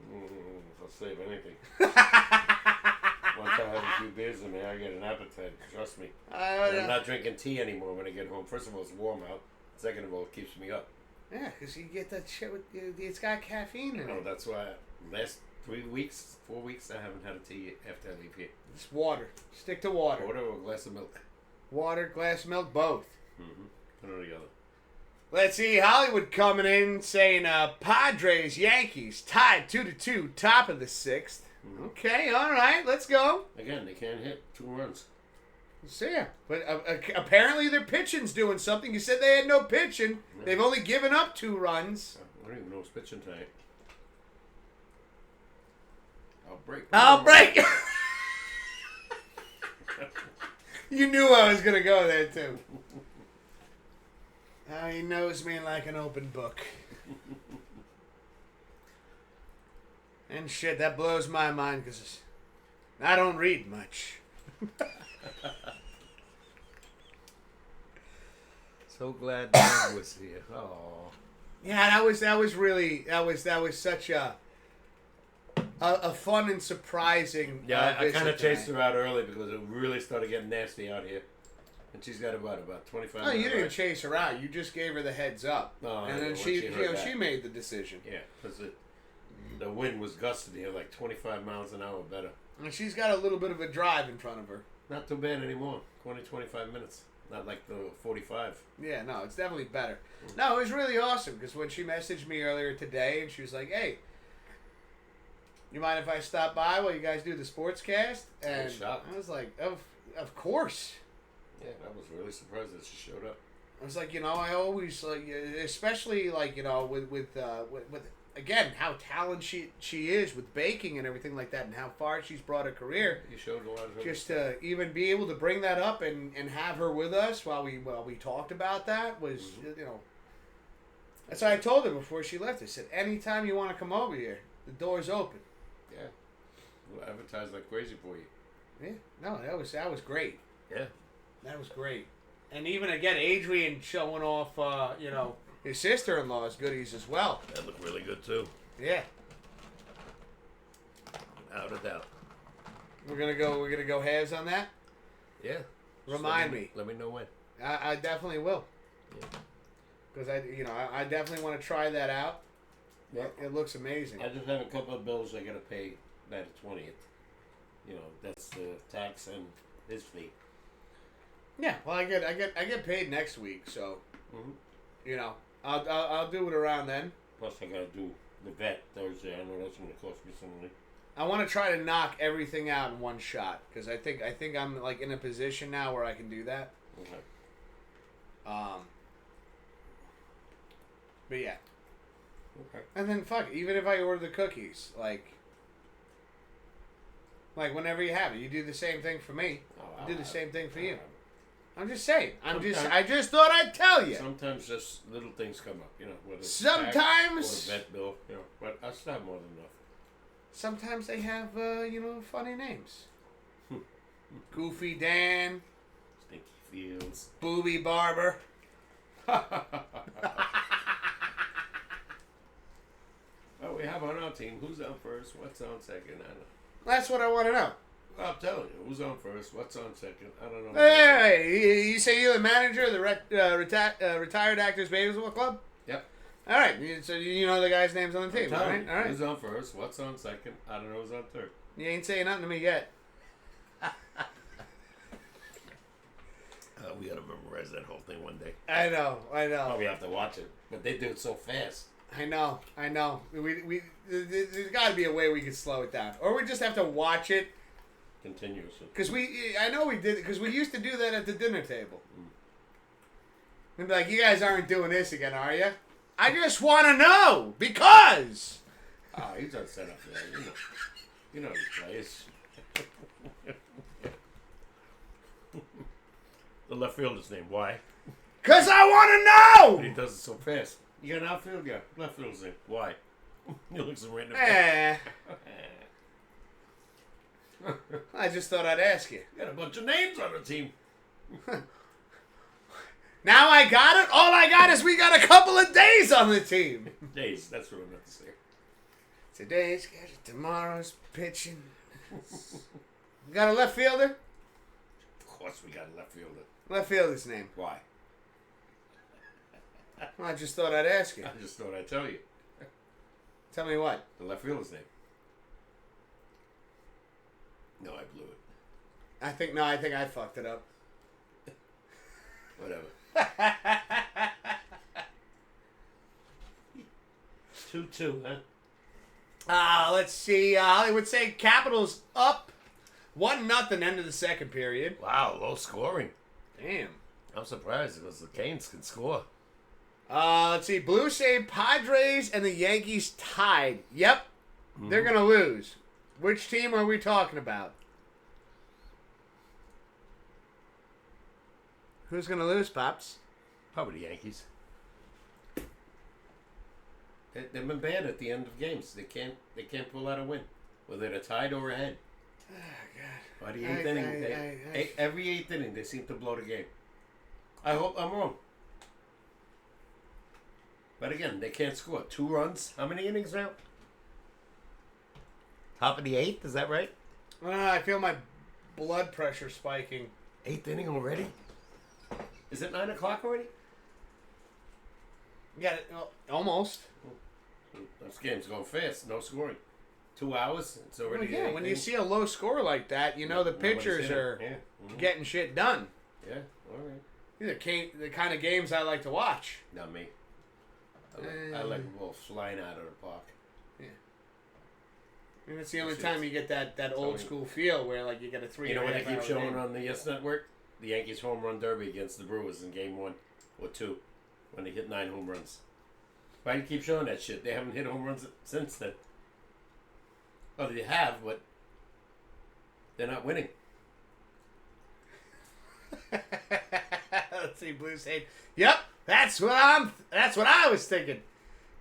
I'll save anything. Once I have a few beers in me, I get an appetite. Trust me. I'm not drinking tea anymore when I get home. First of all, it's warm out. Second of all, it keeps me up. Yeah, because you get that shit with it's got caffeine in it. That's why last 4 weeks, I haven't had a tea after I leave here. It's water. Stick to water. Water or a glass of milk. Water, glass of milk, both. One or the other. Let's see, Hollywood coming in saying Padres, Yankees tied 2-2, top of the 6th. Okay, all right, let's go. Again, they can't hit 2 runs. See ya. But apparently their pitching's doing something. You said they had no pitching. Yeah. They've only given up 2 runs. I don't even know who's pitching tonight. I'll break. You knew I was gonna go there too. He knows me like an open book. And shit, that blows my mind because I don't read much. So glad Dad was here. Oh. Yeah, that was such a fun and surprising. Yeah, I kind of visit chased tonight. her out early because it really started getting nasty out here, and she's got about 25. No, you minutes didn't left. chase her out. You just gave her the heads up, Oh, and yeah, then once she, she heard that. she made the decision. Yeah, because the wind was gusting here like 25 miles an hour better. And she's got a little bit of a drive in front of her. Not too bad anymore. 20, 25 minutes. Not like the 45. Yeah, no, it's definitely better. No, it was really awesome because when she messaged me earlier today and she was like, "Hey, you mind if I stop by while you guys do the sportscast?" And shocked. I was like, "Of course." Yeah, I was really surprised that she showed up. I was like, I always like, especially like with again how talented she is with baking and everything like that, and how far she's brought her career. You showed a lot of her. Just to even be able to bring that up and have her with us while we talked about that was That's what I told her before she left. I said, anytime you want to come over here, the door's open. Yeah, we'll advertise like crazy for you. Yeah, no, that was great. Yeah, That was great. And even again, Adrian showing off his sister-in-law's goodies as well. that looked really good too. Yeah, Without a doubt. we're gonna go halves on that. Yeah. Remind me. Let me know when. I definitely will. Yeah. Because I definitely want to try that out. Yeah. It looks amazing. I just have a couple of bills I gotta pay by the 20th. That's the tax and his fee. Yeah. Well, I get paid next week, so Mm-hmm. I'll do it around then. Plus, I gotta do the vet Thursday. I know that's gonna cost me some money. I want to try to knock everything out in one shot because I think I'm like in a position now where I can do that. Okay. But yeah. Okay. And then fuck it, even if I order the cookies, like whenever you have it, you do the same thing for me. Oh, I do the same thing for you. I'll- I'm just saying. Sometimes- I just thought I'd tell you. Sometimes just little things come up, whether it's Sometimes- tax or a vet bill, but I still have more than enough. Sometimes they have funny names. Goofy Dan, Stinky Fields. Booby Barber. Well, we have on our team. Who's on first? What's on second? I don't know. That's what I want to know. Well, I'm telling you, who's on first? What's on second? I don't know. Hey, you say you're the manager of the Retired Actors Baseball Club? Yep. All right, so you know the guys' names on the team, I'm all telling right? you, All right. who's on first? What's on second? I don't know who's on third. You ain't saying nothing to me yet. We gotta memorize that whole thing one day. I know. Probably have to watch it, but they do it so fast. I know. We there's got to be a way we could slow it down, or we just have to watch it. Continuously. Because I know we did, because we used to do that at the dinner table. And be like, you guys aren't doing this again, are you? I just want to know, because. Oh, he's on set up there. You know these players. The left fielder's name. Why? Because I want But he to know! does it so fast. You got an outfield guy. Left fielder's name. Why? He looks him right in the face. I just thought I'd ask you. Got a bunch of names on the team. Now I got it. All I got is we got a couple of days on the team. Days. That's what I meant to say. Today's schedule, tomorrow's pitching. Got a left fielder? Of course we got a left fielder. Left fielder's name. Why? I just thought I'd ask you. I just thought I'd tell you. Tell me what? The left fielder's name. No, I blew it. I think I fucked it up. Whatever. 2-2, huh? Let's see. I would say Capitals up 1-0 end of the second period. Wow, low scoring. Damn. I'm surprised because the Canes can score. Let's see. Blue Jays, Padres, and the Yankees tied. Yep. They're going to lose. Which team are we talking about? Who's going to lose, Pops? Probably the Yankees. They've been bad at the end of games. They can't pull out a win, whether they're tied or ahead. Oh, God. By the eighth inning, every eighth inning, they seem to blow the game. I hope I'm wrong. But again, they can't score. 2 runs. How many innings now? Top of the 8th, is that right? I feel my blood pressure spiking. 8th inning already? Is it 9 o'clock already? Yeah, almost. This game's going fast. No scoring. 2 hours. It's already. Well, yeah, when you see a low score like that, you know the pitchers are getting shit done. Yeah, all right. These are the kind of games I like to watch. Not me. I like the ball flying out of the park. Yeah. I mean, it's the only time you get that old school feel where like you get a 3. You know what they keep showing on the Yes Network? The Yankees home run derby against the Brewers in Game 1 or 2 when they hit 9 home runs. Why do you keep showing that shit? They haven't hit home runs since then. Oh, they have, but they're not winning. Let's see, Blue saying, "Yep, that's what I was thinking.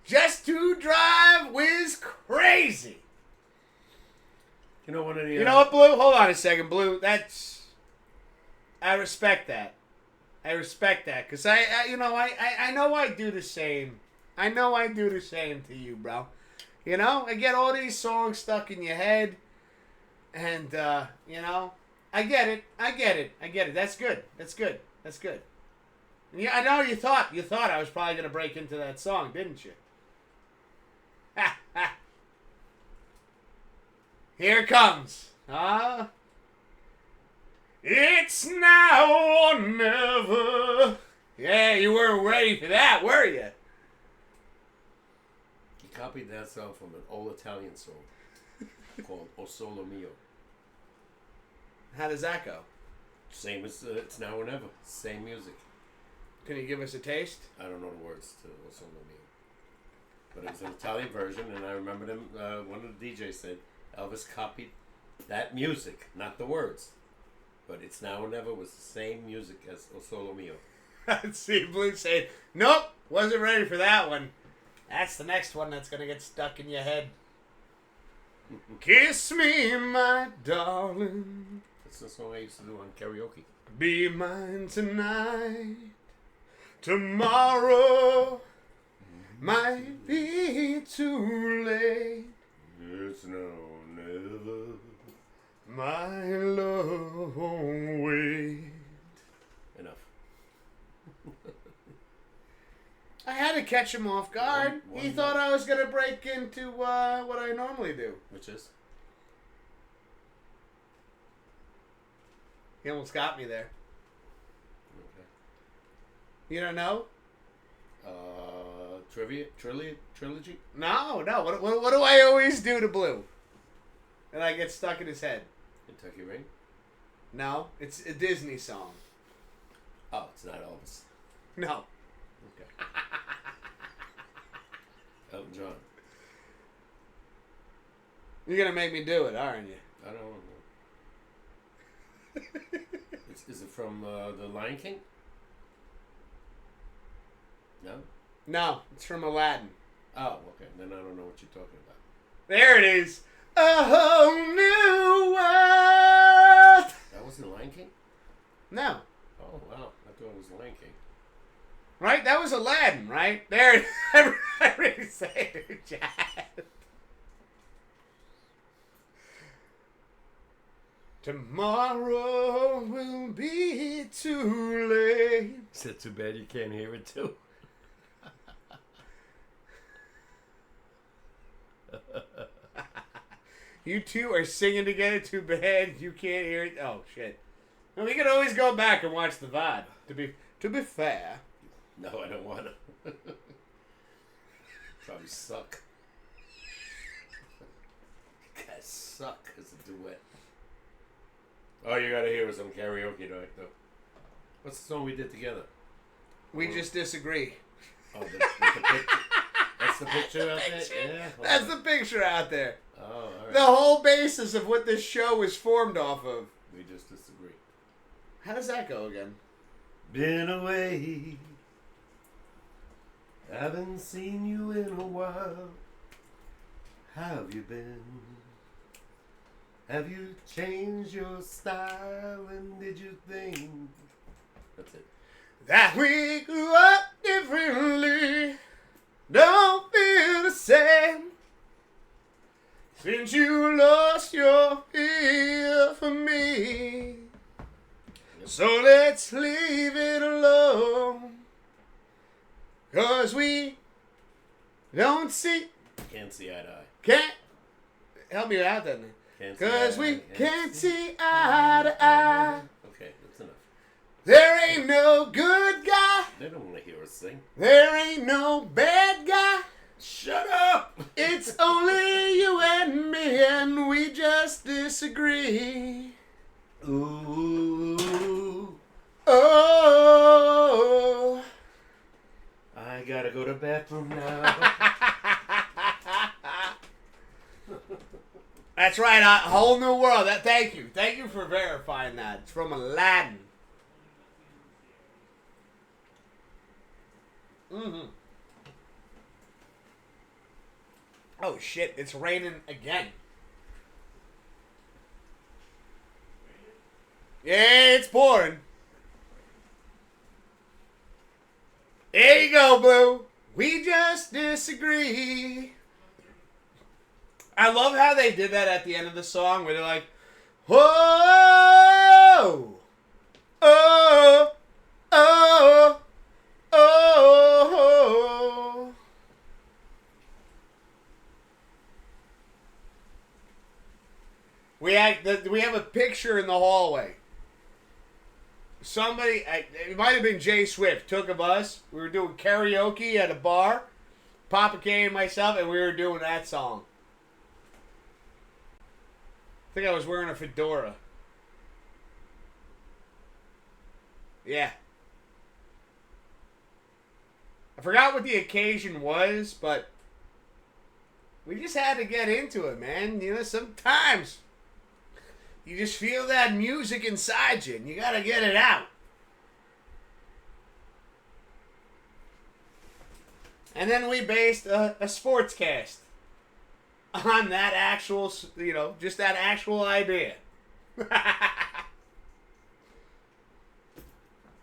Just to drive Wiz crazy." You know one of the. You know what, Blue? Hold on a second, Blue. I respect that. I respect that because I know I do the same. I know I do the same to you, bro. You know, I get all these songs stuck in your head, and you know, I get it. That's good. Yeah, I know you thought I was probably gonna break into that song, didn't you? Ha ha. Here it comes. It's now or never. Yeah, you weren't ready for that, were you? He copied that song from an old Italian song called O Solo Mio. How does that go? Same as It's Now or Never. Same music. Can you give us a taste? I don't know the words to O Solo Mio. But it was an Italian version, and I remember them. One of the DJs said Elvis copied that music, not the words. But It's Now or Never was the same music as O Solo Mio. Let's see, Blue saying, "Nope, wasn't ready for that one." That's the next one that's going to get stuck in your head. Kiss me, my darling. That's the song I used to do on karaoke. Be mine tonight. Tomorrow might be too late. It's now or never. My love won't wait. Enough. I had to catch him off guard. He thought I was going to break into what I normally do. Which is? He almost got me there. Okay. You don't know? Trilogy? No. What do I always do to Blue? And I get stuck in his head. Kentucky Rain? No, it's a Disney song. Oh, it's not Elvis. No. Okay. Elton John. You're going to make me do it, aren't you? I don't know. Is it from The Lion King? No? No, it's from Aladdin. Oh, okay. Then I don't know what you're talking about. There it is. A whole new world. That wasn't Lion King? No. Oh, wow. I thought it was Lion King. Right? That was Aladdin, right? There. Everybody say it, Chad. Tomorrow will be too late. Is it too bad you can't hear it too? You two are singing together. Too bad you can't hear it. Oh shit! Well, we can always go back and watch the VOD. To be fair. No, I don't want to. Probably suck. You guys suck as a duet. Oh, you gotta hear some karaoke night though. What's the song we did together? We just disagree. Oh, with the picture. That's That's the picture out there? Yeah. That's the picture out there. Oh, all right. The whole basis of what this show is formed off of. We just disagree. How does that go again? Been away. Haven't seen you in a while. How have you been? Have you changed your style? And did you think? That's it. That we grew up differently. Don't feel the same. Since you lost your ear for me. So let's leave it alone. 'Cause we don't see. Can't see eye to eye. Can't. Help me out then. Can't see eye 'Cause to we eye. can't see eye to eye. Okay, that's enough. There ain't no good guy. They don't want to hear us sing. There ain't no bad guy. Shut up! It's only you and me, and we just disagree. Ooh. Oh. I gotta go to the bathroom now. That's right, a whole new world. Thank you. Thank you for verifying that. It's from Aladdin. Mm-hmm. Oh, shit. It's raining again. Yeah, it's pouring. There you go, Blue. We just disagree. I love how they did that at the end of the song where they're like, whoa, oh, oh, oh. We have a picture in the hallway. Somebody, it might have been Jay Swift, took of us. We were doing karaoke at a bar. Papa K and myself, and we were doing that song. I think I was wearing a fedora. Yeah. I forgot what the occasion was, but we just had to get into it, man. You know, sometimes you just feel that music inside you, and you gotta get it out. And then we based a sportscast on that actual, you know, just that actual idea.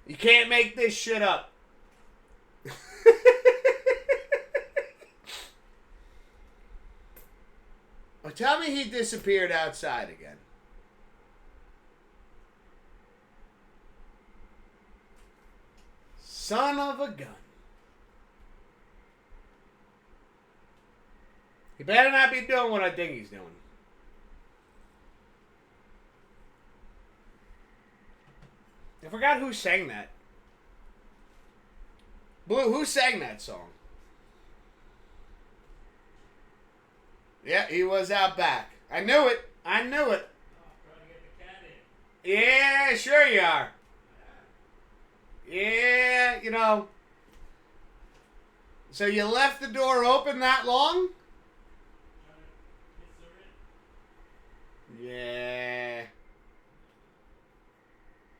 You can't make this shit up. Well, tell me he disappeared outside again. Son of a gun. He better not be doing what I think he's doing. I forgot who sang that. Blue, who sang that song? Yeah, he was out back. I knew it. I knew it. Yeah, sure you are. Yeah, you know. So you left the door open that long? Yeah.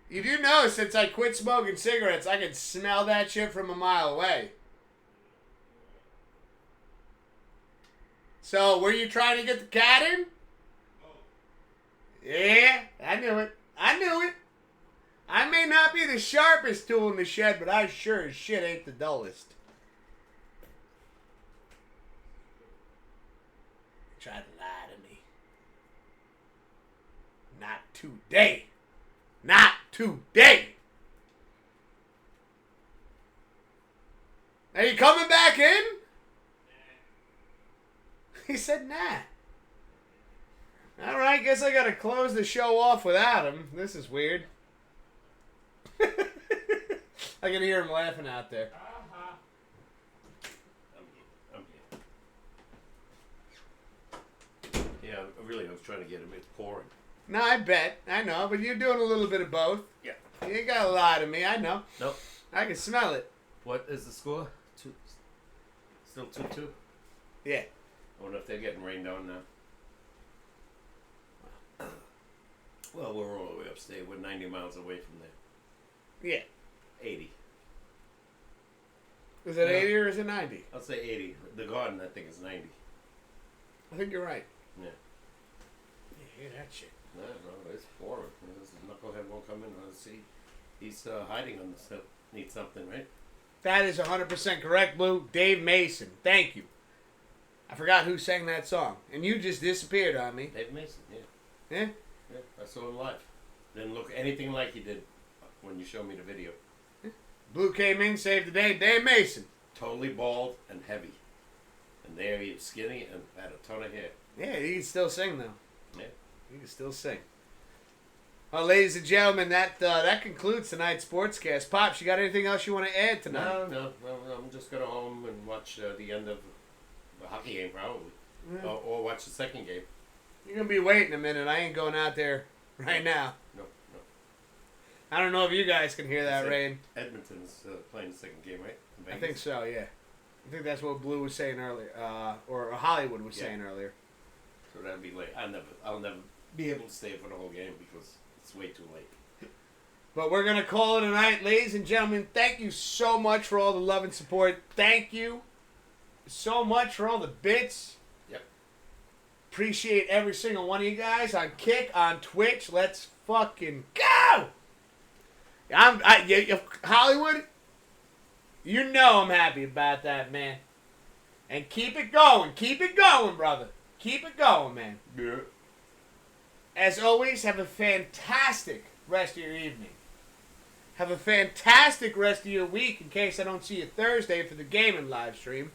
You do know, since I quit smoking cigarettes, I can smell that shit from a mile away. So, were you trying to get the cat in? Yeah, I knew it. I knew it. I may not be the sharpest tool in the shed, but I sure as shit ain't the dullest. Try to lie to me. Not today. Not today. Are you coming back in? He said, nah. Alright, guess I gotta close the show off without him. This is weird. I can hear him laughing out there. I'm here. Yeah, really, I was trying to get him. It's pouring. No, I bet. I know, but you're doing a little bit of both. Yeah. You ain't gotta lie to me, I know. Nope. I can smell it. What is the score? Still 2-2? Yeah. I wonder if they're getting rained on now. Well, we're all the way upstate. We're 90 miles away from there. Yeah. 80. Is it Yeah. 80 or is it 90? I'll say 80. The Garden, I think, is 90. I think you're right. Yeah. You hear that shit? No, it's pouring. This knucklehead won't come in. Let's see. He's hiding on the stuff. Needs something, right? That is 100% correct, Blue. Dave Mason. Thank you. I forgot who sang that song. And you just disappeared on me. Dave Mason, yeah. Yeah? Yeah, I saw him live. Didn't look anything like he did when you showed me the video. Blue came in, saved the day. Dave Mason. Totally bald and heavy. And there he is, skinny and had a ton of hair. Yeah, he can still sing, though. Yeah. He can still sing. Well, ladies and gentlemen, that concludes tonight's sportscast. Pops, you got anything else you want to add tonight? No. I'm just going to home and watch the end of the hockey game, probably. Yeah. Or watch the second game. You're going to be waiting a minute. I ain't going out there right now. No. I don't know if you guys can hear that It's rain. Edmonton's playing the second game, right? In I Vegas? think so, yeah. I think that's what Blue was saying earlier, or Hollywood was saying earlier. So that'd be late. I'll never be able to stay for the whole game because it's way too late. But we're going to call it a night. Ladies and gentlemen, thank you so much for all the love and support. Thank you so much for all the bits. Yep. Appreciate every single one of you guys on Kick, on Twitch. Let's fucking go! Hollywood, you know I'm happy about that, man. And keep it going. Keep it going, brother. Keep it going, man. Yeah. As always, have a fantastic rest of your evening. Have a fantastic rest of your week in case I don't see you Thursday for the gaming live stream.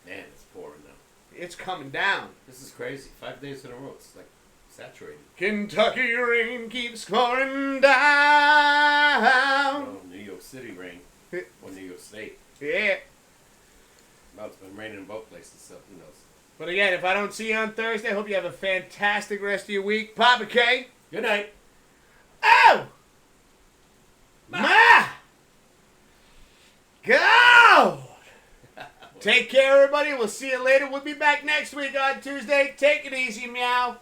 Man, it's pouring now. It's coming down. This is crazy. 5 days in a row. It's like saturated. Kentucky rain keeps pouring down. Oh, New York City rain. Or New York State. Yeah. Well, it's been raining in both places, so who knows. But again, if I don't see you on Thursday, I hope you have a fantastic rest of your week. Papa K. Good night. Oh! Ma! Go! Take care, everybody. We'll see you later. We'll be back next week on Tuesday. Take it easy, meow.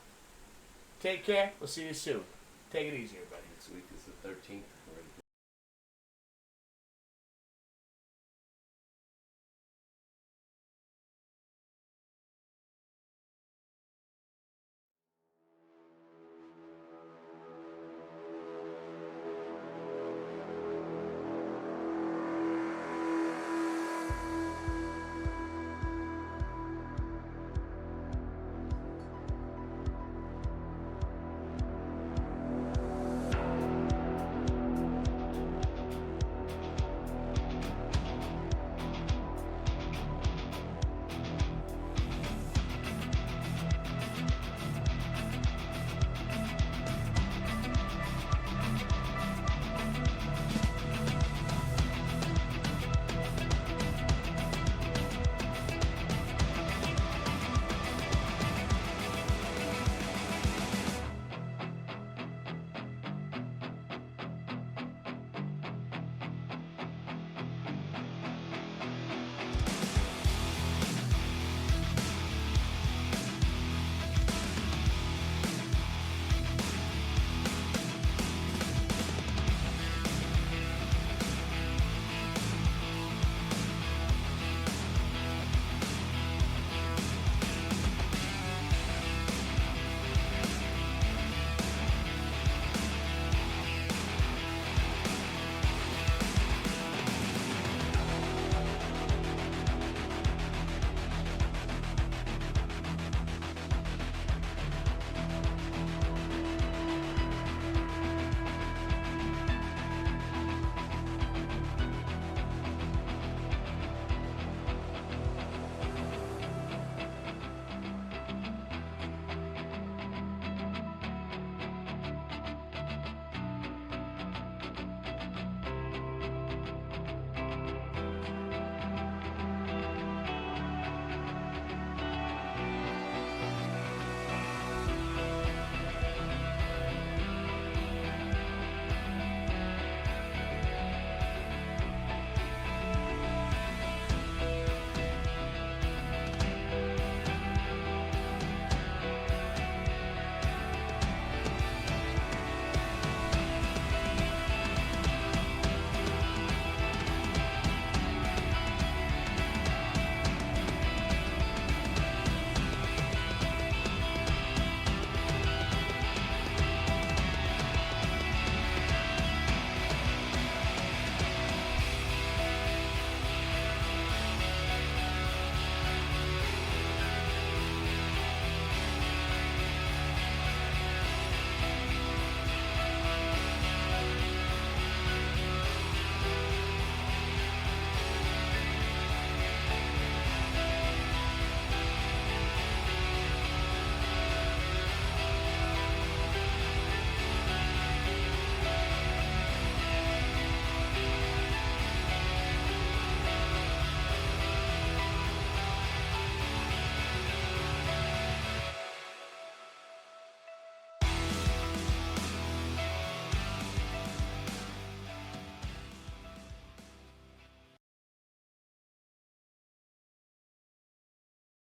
Take care. We'll see you soon. Take it easy, everybody. Next week is the 13th.